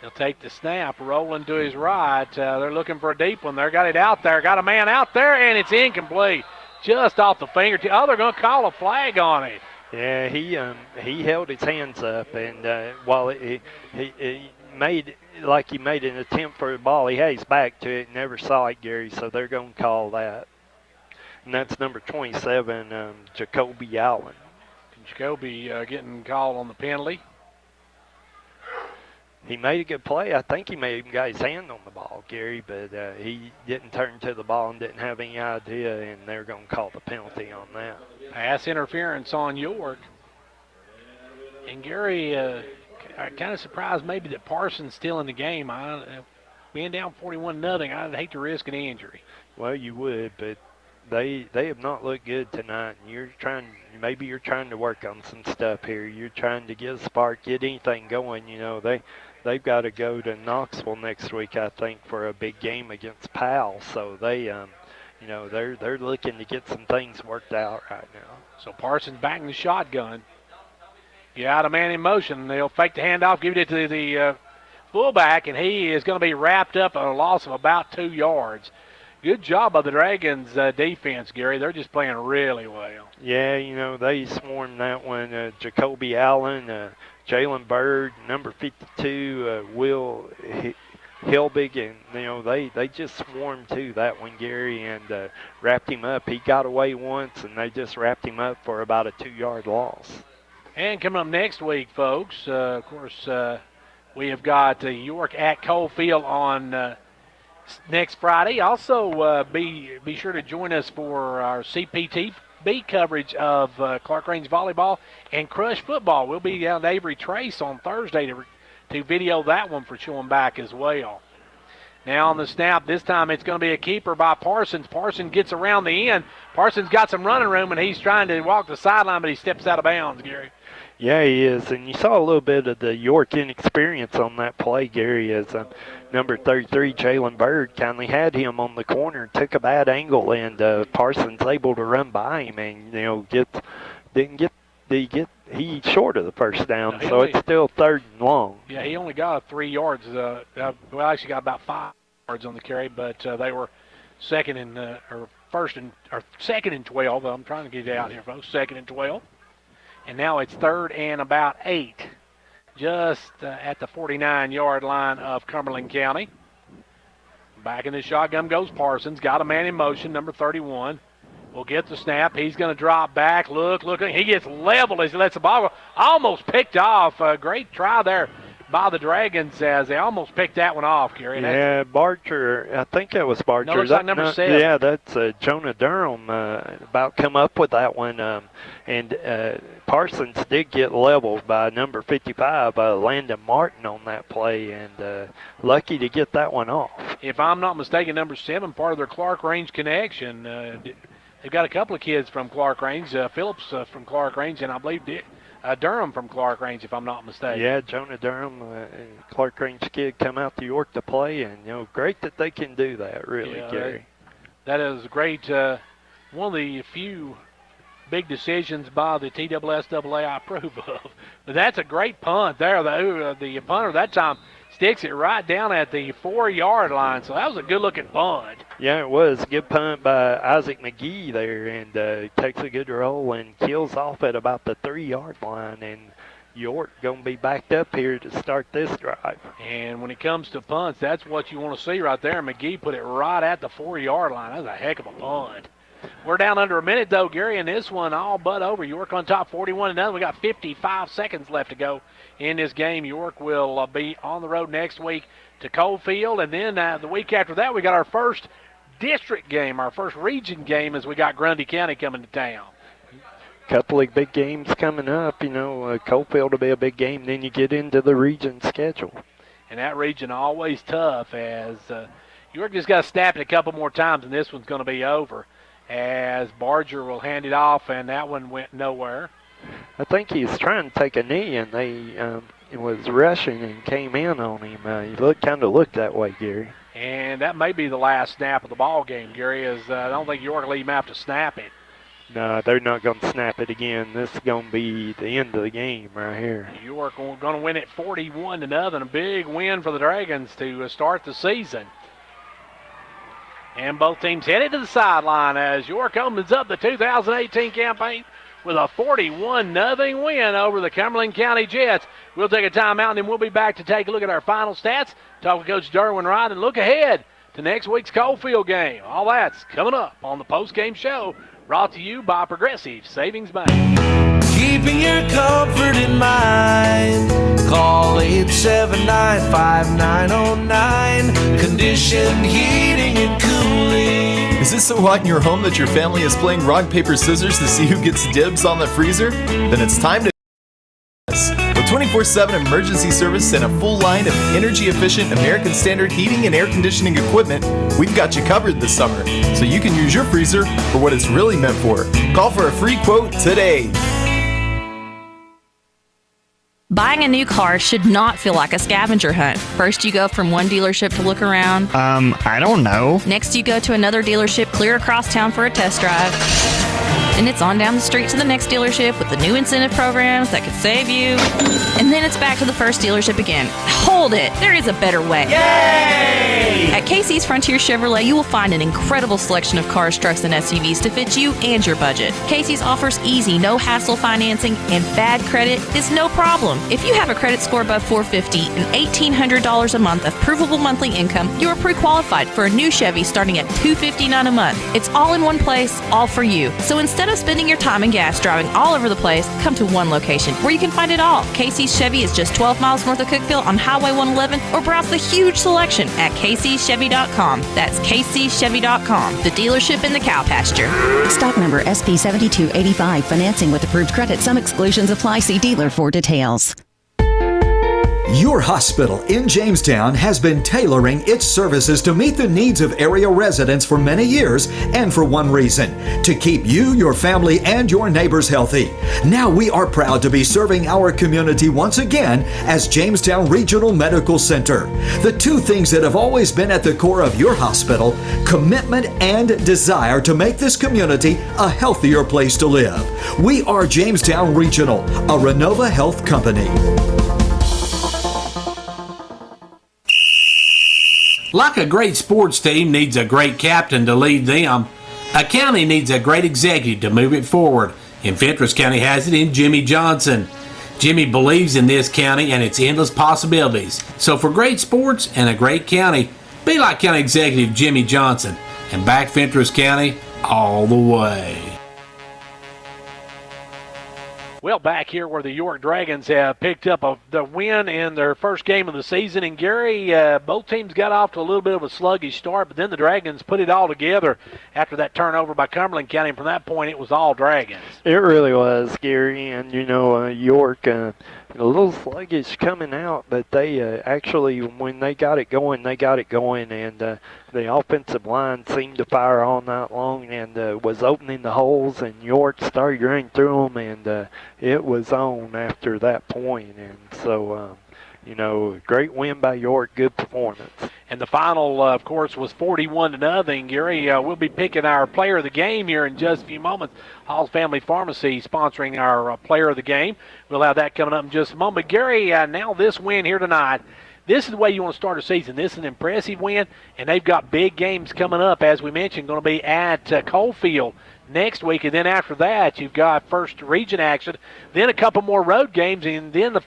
He'll take the snap, rolling to his right. They're looking for a deep one. They got it out there. Got a man out there, and it's incomplete. Just off the fingertip. Oh, they're going to call a flag on it. Yeah, he held his hands up, and while he made an attempt for the ball, he had his back to it, never saw it, Gary, so they're going to call that. And that's number 27, Jacoby Allen. Jacoby getting called on the penalty. He made a good play. I think he may even got his hand on the ball, Gary, but he didn't turn to the ball and didn't have any idea, and they're going to call the penalty on that. Pass interference on York. And Gary, kind of surprised maybe that Parsons still in the game. Being down 41-0, I'd hate to risk an injury. Well, you would, but they have not looked good tonight. And maybe you're trying to work on some stuff here. You're trying to get a spark, get anything going. They've got to go to Knoxville next week, I think, for a big game against Powell. So they're looking to get some things worked out right now. So Parsons back in the shotgun. Get out of man in motion. They'll fake the handoff, give it to the fullback, and he is going to be wrapped up at a loss of about 2 yards. Good job by the Dragons defense, Gary. They're just playing really well. Yeah, they swarmed that one. Jacoby Allen, Jalen Bird, number 52, Will Hilbig, and they just swarmed to that one, Gary, and wrapped him up. He got away once, and they just wrapped him up for about a 2-yard loss. And coming up next week, folks, of course, we have got York at Coalfield on next Friday. Also, be sure to join us for our CPTV coverage of Clark Range volleyball and Crush football. We'll be down at Avery Trace on Thursday to video that one for showing back as well. Now on the snap, this time it's going to be a keeper by Parsons. Parsons gets around the end. Parsons got some running room, and he's trying to walk the sideline, but he steps out of bounds, Gary. Yeah, he is, and you saw a little bit of the York inexperience on that play, Gary, as number 33, Jalen Bird, kindly had him on the corner, took a bad angle, and Parsons able to run by him and, he's short of the first down, so it's still 3rd and long. Yeah, he only got 3 yards. Actually got about 5 yards on the carry, but they were second and 12. I'm trying to get it out here, folks. 2nd and 12. And now it's 3rd and about 8, just at the 49-yard line of Cumberland County. Back in the shotgun goes Parsons. Got a man in motion, number 31. Will get the snap. He's going to drop back. Look. He gets leveled as he lets the ball go. Almost picked off. Great try there by the Dragons as they almost picked that one off, Gary. Yeah, Barger, I think that was Barger. No, looks like number 7. Yeah, that's Jonah Durham about come up with that one. And Parsons did get leveled by number 55, Landon Martin, on that play, and lucky to get that one off. If I'm not mistaken, number 7, part of their Clark Range connection. They've got a couple of kids from Clark Range, Phillips from Clark Range, and I believe Durham from Clark Range, if I'm not mistaken. Yeah, Jonah Durham, Clark Range kid, come out to York to play, and great that they can do that, really, Gary. That is great. One of the few big decisions by the TSSAA I approve of. But that's a great punt there. The punter that time sticks it right down at the 4-yard line, so that was a good-looking punt. Yeah, it was. Good punt by Isaac McGee there, and takes a good roll and kills off at about the 3-yard line, and York going to be backed up here to start this drive. And when it comes to punts, that's what you want to see right there. McGee put it right at the 4-yard line. That was a heck of a punt. We're down under a minute, though, Gary, and this one all but over. York on top, 41-0. We got 55 seconds left to go in this game. York will be on the road next week to Coalfield, and then the week after that, we got our first district game, our first region game, as we got Grundy County coming to town. Couple of big games coming up. Coalfield will be a big game. Then you get into the region schedule. And that region always tough, as York just got to snap it a couple more times, and this one's going to be over, as Barger will hand it off, and that one went nowhere. I think he's trying to take a knee, and they was rushing and came in on him. He kind of looked that way, Gary. And that may be the last snap of the ball game, Gary, as I don't think York will even have to snap it. No, they're not going to snap it again. This is going to be the end of the game right here. York going to win it 41-0. A big win for the Dragons to start the season. And both teams headed to the sideline as York opens up the 2018 campaign with a 41-0 win over the Cumberland County Jets. We'll take a timeout, and then we'll be back to take a look at our final stats, talk with Coach Derwin Wright, and look ahead to next week's Coalfield game. All that's coming up on the post-game show, brought to you by Progressive Savings Bank. Keeping your comfort in mind, call 879-5909. Conditioned heating and cooling. Is it so hot in your home that your family is playing rock, paper, scissors to see who gets dibs on the freezer? Then it's time to with 24/7 emergency service and a full line of energy-efficient American Standard heating and air conditioning equipment, we've got you covered this summer, so you can use your freezer for what it's really meant for. Call for a free quote today. Buying a new car should not feel like a scavenger hunt. First, you go from one dealership to look around. I don't know. Next, you go to another dealership clear across town for a test drive. Then it's on down the street to the next dealership with the new incentive programs that could save you. And then it's back to the first dealership again. Hold it. There is a better way. Yay! At Casey's Frontier Chevrolet, you will find an incredible selection of cars, trucks, and SUVs to fit you and your budget. Casey's offers easy, no-hassle financing, and bad credit is no problem. If you have a credit score above 450 and $1,800 a month of provable monthly income, you are pre-qualified for a new Chevy starting at $259 a month. It's all in one place, all for you. So instead of spending your time and gas driving all over the place, come to one location where you can find it all. Casey's Chevy is just 12 miles north of Cookeville on Highway 111, or browse the huge selection at kcchevy.com. That's kcchevy.com, the dealership in the cow pasture. Stock number SP7285. Financing with approved credit. Some exclusions apply. See dealer for details. Your hospital in Jamestown has been tailoring its services to meet the needs of area residents for many years, and for one reason: to keep you, your family, and your neighbors healthy. Now we are proud to be serving our community once again as Jamestown Regional Medical Center. The two things that have always been at the core of your hospital: commitment and desire to make this community a healthier place to live. We are Jamestown Regional, a Renova Health company. Like a great sports team needs a great captain to lead them, a county needs a great executive to move it forward. And Fentress County has it in Jimmy Johnson. Jimmy believes in this county and its endless possibilities. So for great sports and a great county, be like County Executive Jimmy Johnson and back Fentress County all the way. Well, back here where the York Dragons have picked up the win in their first game of the season. And, Gary, both teams got off to a little bit of a sluggish start, but then the Dragons put it all together after that turnover by Cumberland County. And from that point, it was all Dragons. It really was, Gary. And, York, a little sluggish coming out, but they actually, when they got it going, And the offensive line seemed to fire all night long and was opening the holes, and York started running through them, and it was on after that point. And so, great win by York, good performance. And the final, of course, was 41-0. Gary, we'll be picking our player of the game here in just a few moments. Hall's Family Pharmacy sponsoring our player of the game. We'll have that coming up in just a moment. But, Gary, now this win here tonight, this is the way you want to start a season. This is an impressive win, and they've got big games coming up, as we mentioned, going to be at Coalfield next week. And then after that, you've got first region action, then a couple more road games, and then the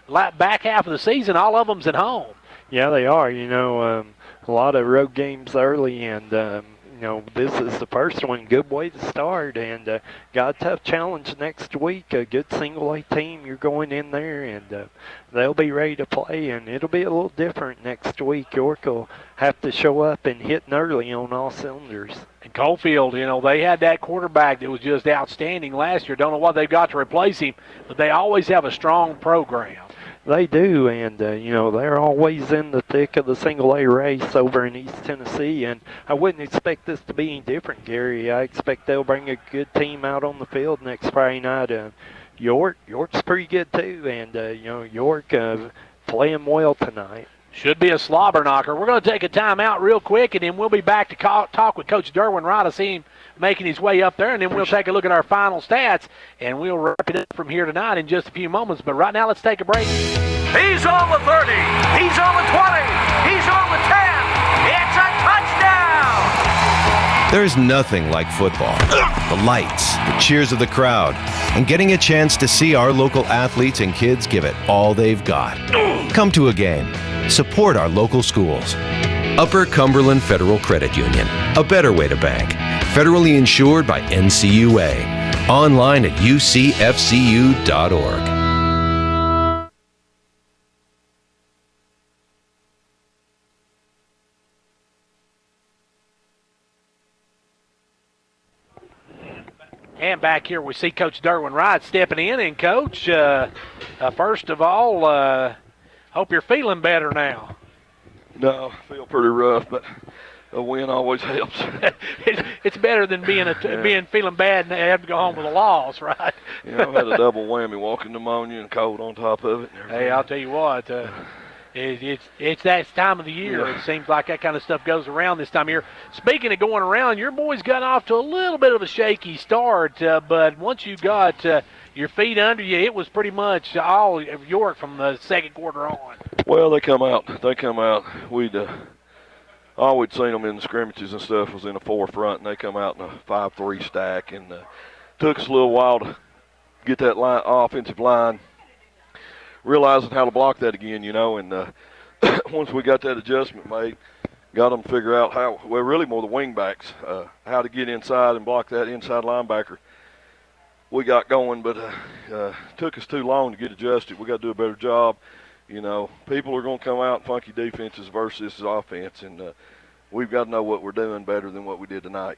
back half of the season, all of them's at home. Yeah, they are. A lot of road games early, and this is the first one. Good way to start, and got a tough challenge next week. A good single-A team. You're going in there, and they'll be ready to play, and it'll be a little different next week. York will have to show up and hitting early on all cylinders. And Coalfield, they had that quarterback that was just outstanding last year. Don't know what they've got to replace him, but they always have a strong program. They do, and, they're always in the thick of the single-A race over in East Tennessee, and I wouldn't expect this to be any different, Gary. I expect they'll bring a good team out on the field next Friday night. York's pretty good, too, and, York playing well tonight. Should be a slobber knocker. We're going to take a timeout real quick, and then we'll be back to talk with Coach Derwin Wright. I see him making his way up there, and then we'll take a look at our final stats, and we'll wrap it up from here tonight in just a few moments. But right now, let's take a break. He's on the 30. He's on the 20. He's on the 10. It's a touchdown! There's nothing like football. The lights, the cheers of the crowd, and getting a chance to see our local athletes and kids give it all they've got. Come to a game. Support our local schools. Upper Cumberland Federal Credit Union, a better way to bank. Federally insured by NCUA. Online at ucfcu.org. And back here we see Coach Derwin Wright stepping in. And, Coach, first of all, hope you're feeling better now. No, I feel pretty rough, but a win always helps. It's better than being feeling bad and have to go home with a loss, right? I've had a double whammy, walking pneumonia and cold on top of it. Hey, I'll tell you what, it's that time of the year. Yeah. It seems like that kind of stuff goes around this time of year. Speaking of going around, your boys got off to a little bit of a shaky start, but once you got your feet under you, it was pretty much all of York from the second quarter on. Well, they come out. All we'd seen them in the scrimmages and stuff was in a forefront, and they come out in a 5-3 stack, and took us a little while to get that offensive line realizing how to block that again, and once we got that adjustment made, got them to figure out really more the wing backs, how to get inside and block that inside linebacker. We got going, but took us too long to get adjusted. We got to do a better job. People are going to come out in funky defenses versus this offense, and we've got to know what we're doing better than what we did tonight.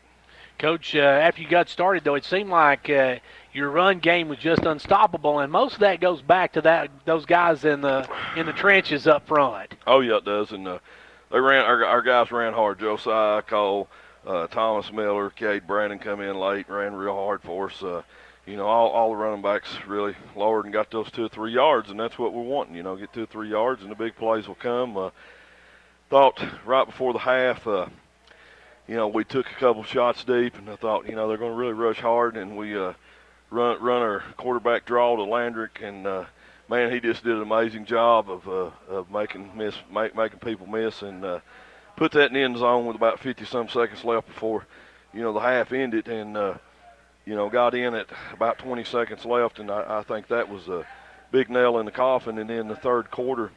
Coach, after you got started, though, it seemed like your run game was just unstoppable, and most of that goes back to those guys in the trenches up front. Oh yeah, it does, and they ran. Our guys ran hard. Josiah Cole, Thomas Miller, Cade Brandon come in late, ran real hard for us. All the running backs really lowered and got those 2 or 3 yards, and that's what we're wanting. Get 2 or 3 yards, and the big plays will come. Thought right before the half. We took a couple shots deep, and I thought, they're going to really rush hard, and we run our quarterback draw to Landrick, and man, he just did an amazing job of making people miss, and put that in the end zone with about 50-some seconds left before, the half ended, and got in at about 20 seconds left, and I think that was a big nail in the coffin. And then the third quarter,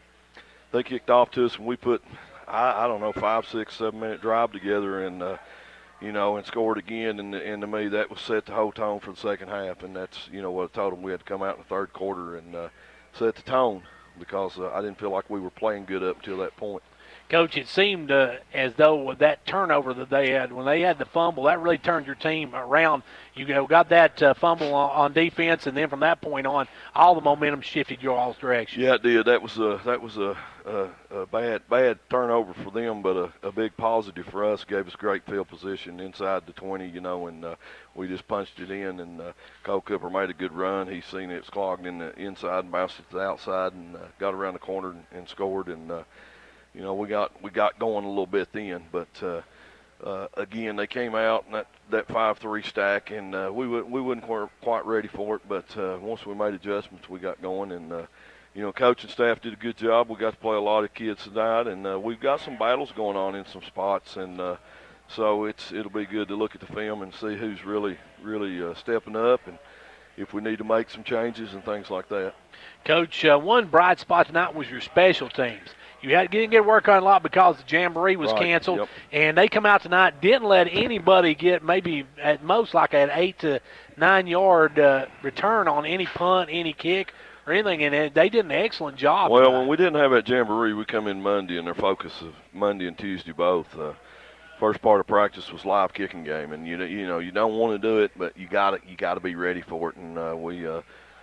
they kicked off to us, and we put, I don't know, 5, 6, 7 minute drive together, and and scored again. And to me, that was set the whole tone for the second half. And that's, what I told them. We had to come out in the third quarter and set the tone because I didn't feel like we were playing good up until that point. Coach, it seemed as though with that turnover that they had, when they had the fumble, that really turned your team around. You got that fumble on defense, and then from that point on, all the momentum shifted your all's direction. Yeah, it did. That was a bad turnover for them, but a big positive for us. Gave us great field position inside the 20, and we just punched it in. And Cole Cooper made a good run. He seen it clogged in the inside and bounced it to the outside and got around the corner and scored. And we got going a little bit then, but again they came out and that 5-3 stack, and we wasn't quite ready for it. But once we made adjustments, we got going, and coaching staff did a good job. We got to play a lot of kids tonight, and we've got some battles going on in some spots, and so it'll be good to look at the film and see who's really stepping up, and if we need to make some changes and things like that. Coach, one bright spot tonight was your special teams. You didn't get work on a lot because the jamboree was canceled, yep. And they come out tonight, didn't let anybody get maybe at most like an 8 to 9 yard return on any punt, any kick, or anything, and they did an excellent job. Well, when we didn't have that jamboree, we come in Monday, and their focus of Monday and Tuesday both. First part of practice was live kicking game, and you don't want to do it, but you got to be ready for it, and we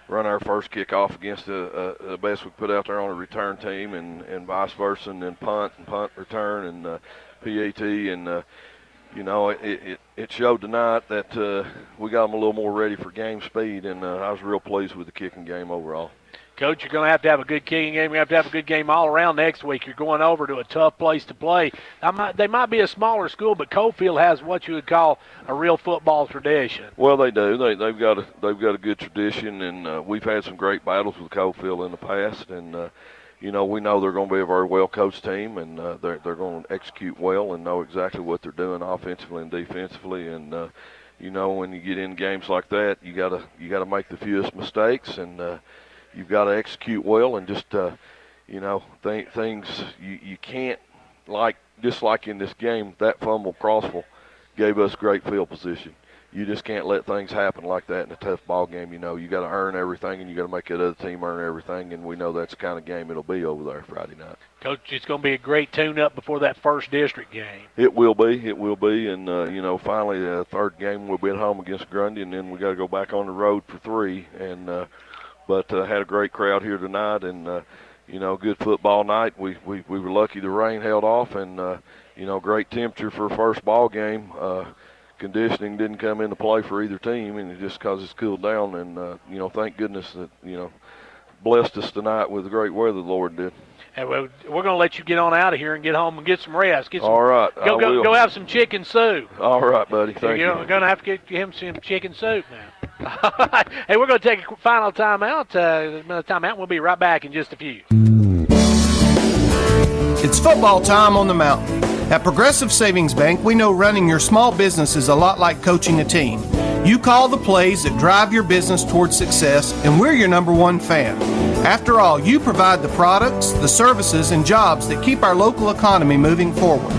run our first kickoff against the best we put out there on a return team, and vice versa, and then punt return and PAT, and it showed tonight that we got them a little more ready for game speed, and I was real pleased with the kicking game overall. Coach, you're going to have a good kicking game. You have to have a good game all around next week. You're going over to a tough place to play. They might be a smaller school, but Cofield has what you would call a real football tradition. Well, they do. They've got a good tradition, and we've had some great battles with Cofield in the past, and we know they're going to be a very well-coached team, and they're going to execute well and know exactly what they're doing offensively and defensively. And when you get in games like that, you gotta make the fewest mistakes, and you've got to execute well, and just things you can't, just like in this game, that fumble crossful gave us great field position. You just can't let things happen like that in a tough ball game. You got to earn everything, and you got to make that other team earn everything, and we know that's the kind of game it'll be over there Friday night. Coach, it's going to be a great tune-up before that first district game. It will be, and finally the third game we'll be at home against Grundy, and then we got to go back on the road for 3, and but had a great crowd here tonight, and good football night. We were lucky the rain held off, and great temperature for a first ball game. Conditioning didn't come into play for either team, and just because it's cooled down, and thank goodness that blessed us tonight with the great weather the Lord did. And we're going to let you get on out of here and get home and get some rest. All right. Go have some chicken soup. All right, buddy. Thank you. We're going to have to get him some chicken soup now. Hey, we're going to take a final timeout. We'll be right back in just a few. It's football time on the mountain. At Progressive Savings Bank, we know running your small business is a lot like coaching a team. You call the plays that drive your business towards success, and we're your number one fan. After all, you provide the products, the services, and jobs that keep our local economy moving forward.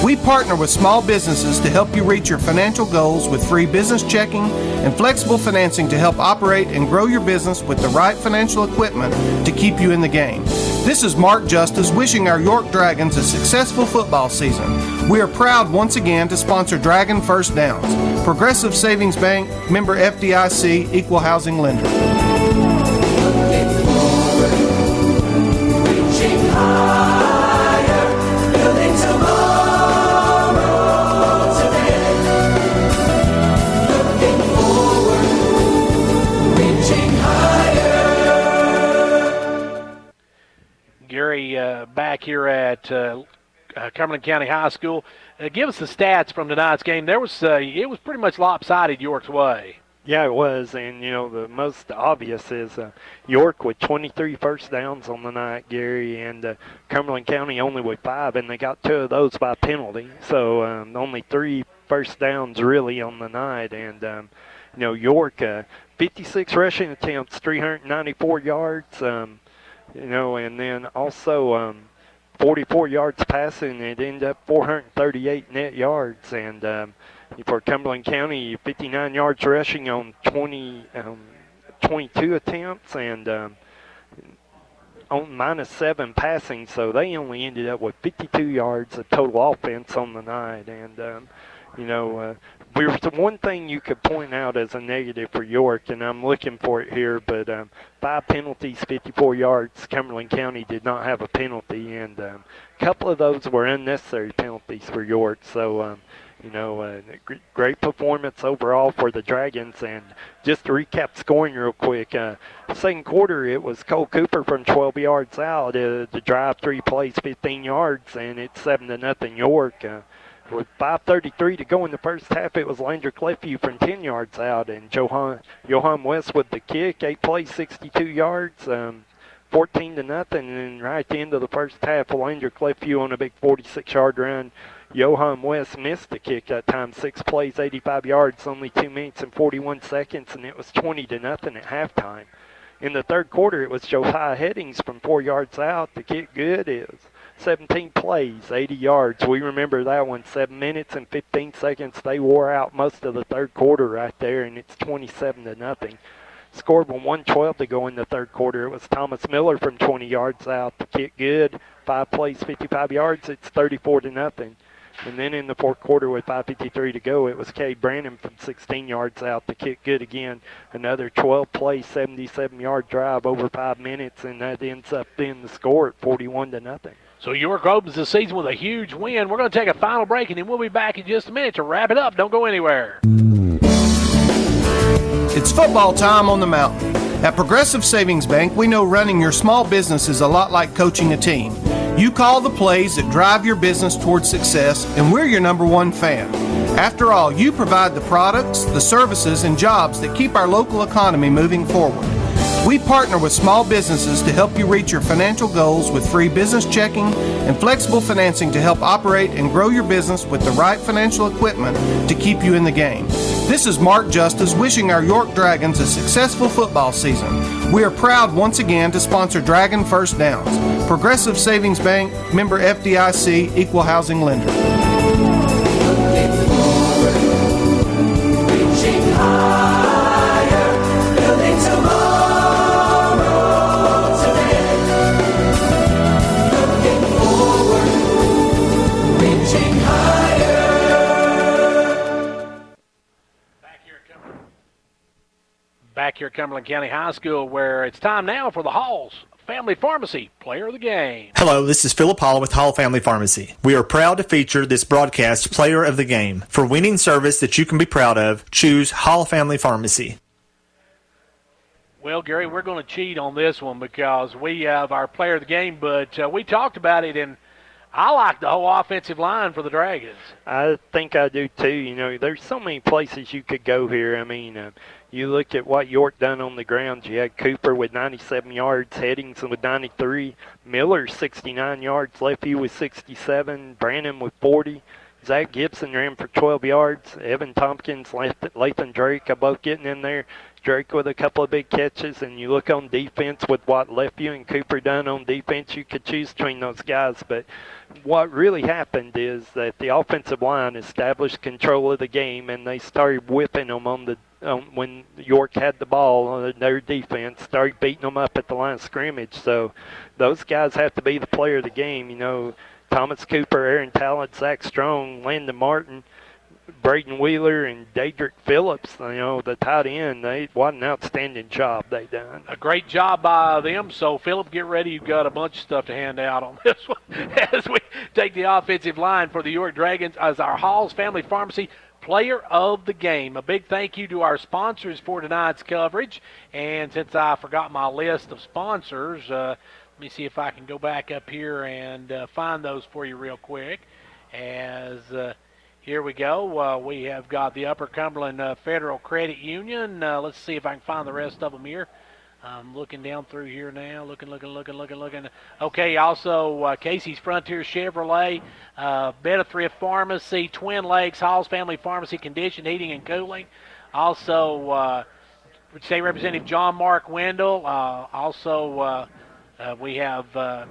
We partner with small businesses to help you reach your financial goals with free business checking and flexible financing to help operate and grow your business with the right financial equipment to keep you in the game. This is Mark Justice wishing our York Dragons a successful football season. We are proud once again to sponsor Dragon First Downs. Progressive Savings Bank, member FDIC, equal housing lender. Gary, back here at Cumberland County High School. Give us the stats from tonight's game. It was pretty much lopsided York's way. Yeah, it was, and the most obvious is York with 23 first downs on the night, Gary, and Cumberland County only with 5, and they got 2 of those by penalty. So only 3 first downs really on the night, and York 56 rushing attempts, 394 yards. And then also 44 yards passing. It ended up 438 net yards. And for Cumberland County, 59 yards rushing on 22 attempts and on -7 passing. So they only ended up with 52 yards of total offense on the night. And, the one thing you could point out as a negative for York, and I'm looking for it here, but 5 penalties, 54 yards. Cumberland County did not have a penalty, and a couple of those were unnecessary penalties for York. So, great performance overall for the Dragons. And just to recap scoring real quick, second quarter it was Cole Cooper from 12 yards out. The drive 3 plays, 15 yards, and it's 7-0 York. With 5:33 to go in the first half, it was Landry Clefview from 10 yards out, and Johan West with the kick, 8 plays, 62 yards, 14-0. And then right at the end of the first half, Landry Clefview on a big 46-yard run. Johan West missed the kick that time, 6 plays, 85 yards, only 2 minutes and 41 seconds, and it was 20-0 at halftime. In the third quarter, it was Josiah Headings from 4 yards out. The kick good. It was 17 plays, 80 yards. We remember that one, 7 minutes and 15 seconds. They wore out most of the third quarter right there, and it's 27-0. Scored with 1:12 to go in the third quarter. It was Thomas Miller from 20 yards out. The kick good, 5 plays, 55 yards. It's 34-0. And then in the fourth quarter with 5:53 to go, it was Cade Brandon from 16 yards out. The kick good again. Another 12-play, 77-yard drive over 5 minutes, and that ends up being the score at 41-0. So York opens the season with a huge win. We're going to take a final break, and then we'll be back in just a minute to wrap it up. Don't go anywhere. It's football time on the mountain. At Progressive Savings Bank, we know running your small business is a lot like coaching a team. You call the plays that drive your business towards success, and we're your #1 fan. After all, you provide the products, the services, and jobs that keep our local economy moving forward. We partner with small businesses to help you reach your financial goals with free business checking and flexible financing to help operate and grow your business with the right financial equipment to keep you in the game. This is Mark Justice wishing our York Dragons a successful football season. We are proud once again to sponsor Dragon First Downs. Progressive Savings Bank, member FDIC, equal housing lender. Back here at Cumberland County High School, where it's time now for the Hall's Family Pharmacy Player of the Game. Hello, this is Philip Hall with Hall Family Pharmacy. We are proud to feature this broadcast Player of the Game. For winning service that you can be proud of, choose Hall Family Pharmacy. Well, Gary, we're going to cheat on this one because we have our Player of the Game, but we talked about it, and I like the whole offensive line for the Dragons. I think I do too. There's so many places you could go here. I mean, you look at what York done on the ground. You had Cooper with 97 yards, Headings with 93, Miller 69 yards, Lefty with 67, Brandon with 40, Zach Gibson ran for 12 yards, Evan Tompkins, Lathan Drake are both getting in there. Drake with a couple of big catches, and you look on defense with what Lefty and Cooper done on defense, you could choose between those guys. But what really happened is that the offensive line established control of the game, and they started whipping them on when York had the ball on their defense, started beating them up at the line of scrimmage. So those guys have to be the player of the game. Thomas Cooper, Aaron Talent, Zach Strong, Landon Martin, Braden Wheeler, and Daedric Phillips, the tight end. What an outstanding job they done. A great job by them. So, Phillip, get ready. You've got a bunch of stuff to hand out on this one as we take the offensive line for the York Dragons as our Hall's Family Pharmacy Player of the Game. A big thank you to our sponsors for tonight's coverage. And since I forgot my list of sponsors, let me see if I can go back up here and find those for you real quick. Here we go. We have got the Upper Cumberland Federal Credit Union. Let's see if I can find the rest of them here. I'm looking down through here now, looking. Okay, also Casey's Frontier Chevrolet, Beta Thrift Pharmacy, Twin Lakes, Hall's Family Pharmacy, Condition Heating and Cooling. Also, State Representative John Mark Wendell. We have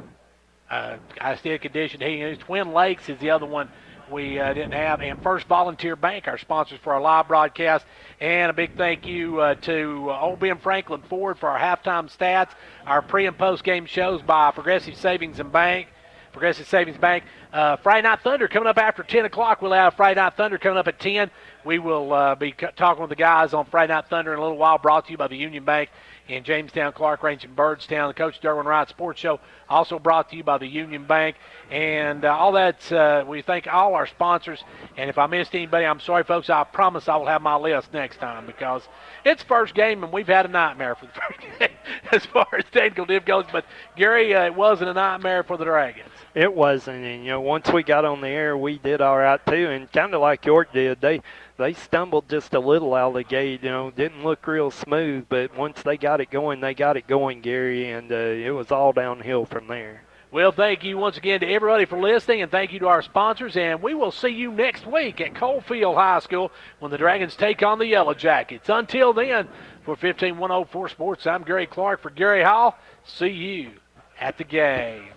High-steady condition heating. Twin Lakes is the other one we didn't have. And First Volunteer Bank, our sponsors for our live broadcast. And a big thank you to Old Ben Franklin Ford for our halftime stats, our pre- and post-game shows by Progressive Savings Bank. Friday Night Thunder coming up after 10 o'clock. We'll have Friday Night Thunder coming up at 10. We will be talking with the guys on Friday Night Thunder in a little while, brought to you by the Union Bank in Jamestown, Clark Range, and Byrdstown. The Coach Derwin Wright Sports Show also brought to you by the Union Bank. And all that, we thank all our sponsors. And if I missed anybody, I'm sorry, folks. I promise I will have my list next time because it's first game, and we've had a nightmare for the first game as far as technical diff goes. But, Gary, it wasn't a nightmare for the Dragons. It wasn't, and once we got on the air, we did all right too, and kind of like York did, they stumbled just a little out of the gate. Didn't look real smooth, but once they got it going, Gary, and it was all downhill from there. Well, thank you once again to everybody for listening, and thank you to our sponsors. And we will see you next week at Coalfield High School when the Dragons take on the Yellow Jackets. Until then, for 15104 Sports, I'm Gary Clark. For Gary Hall, see you at the game.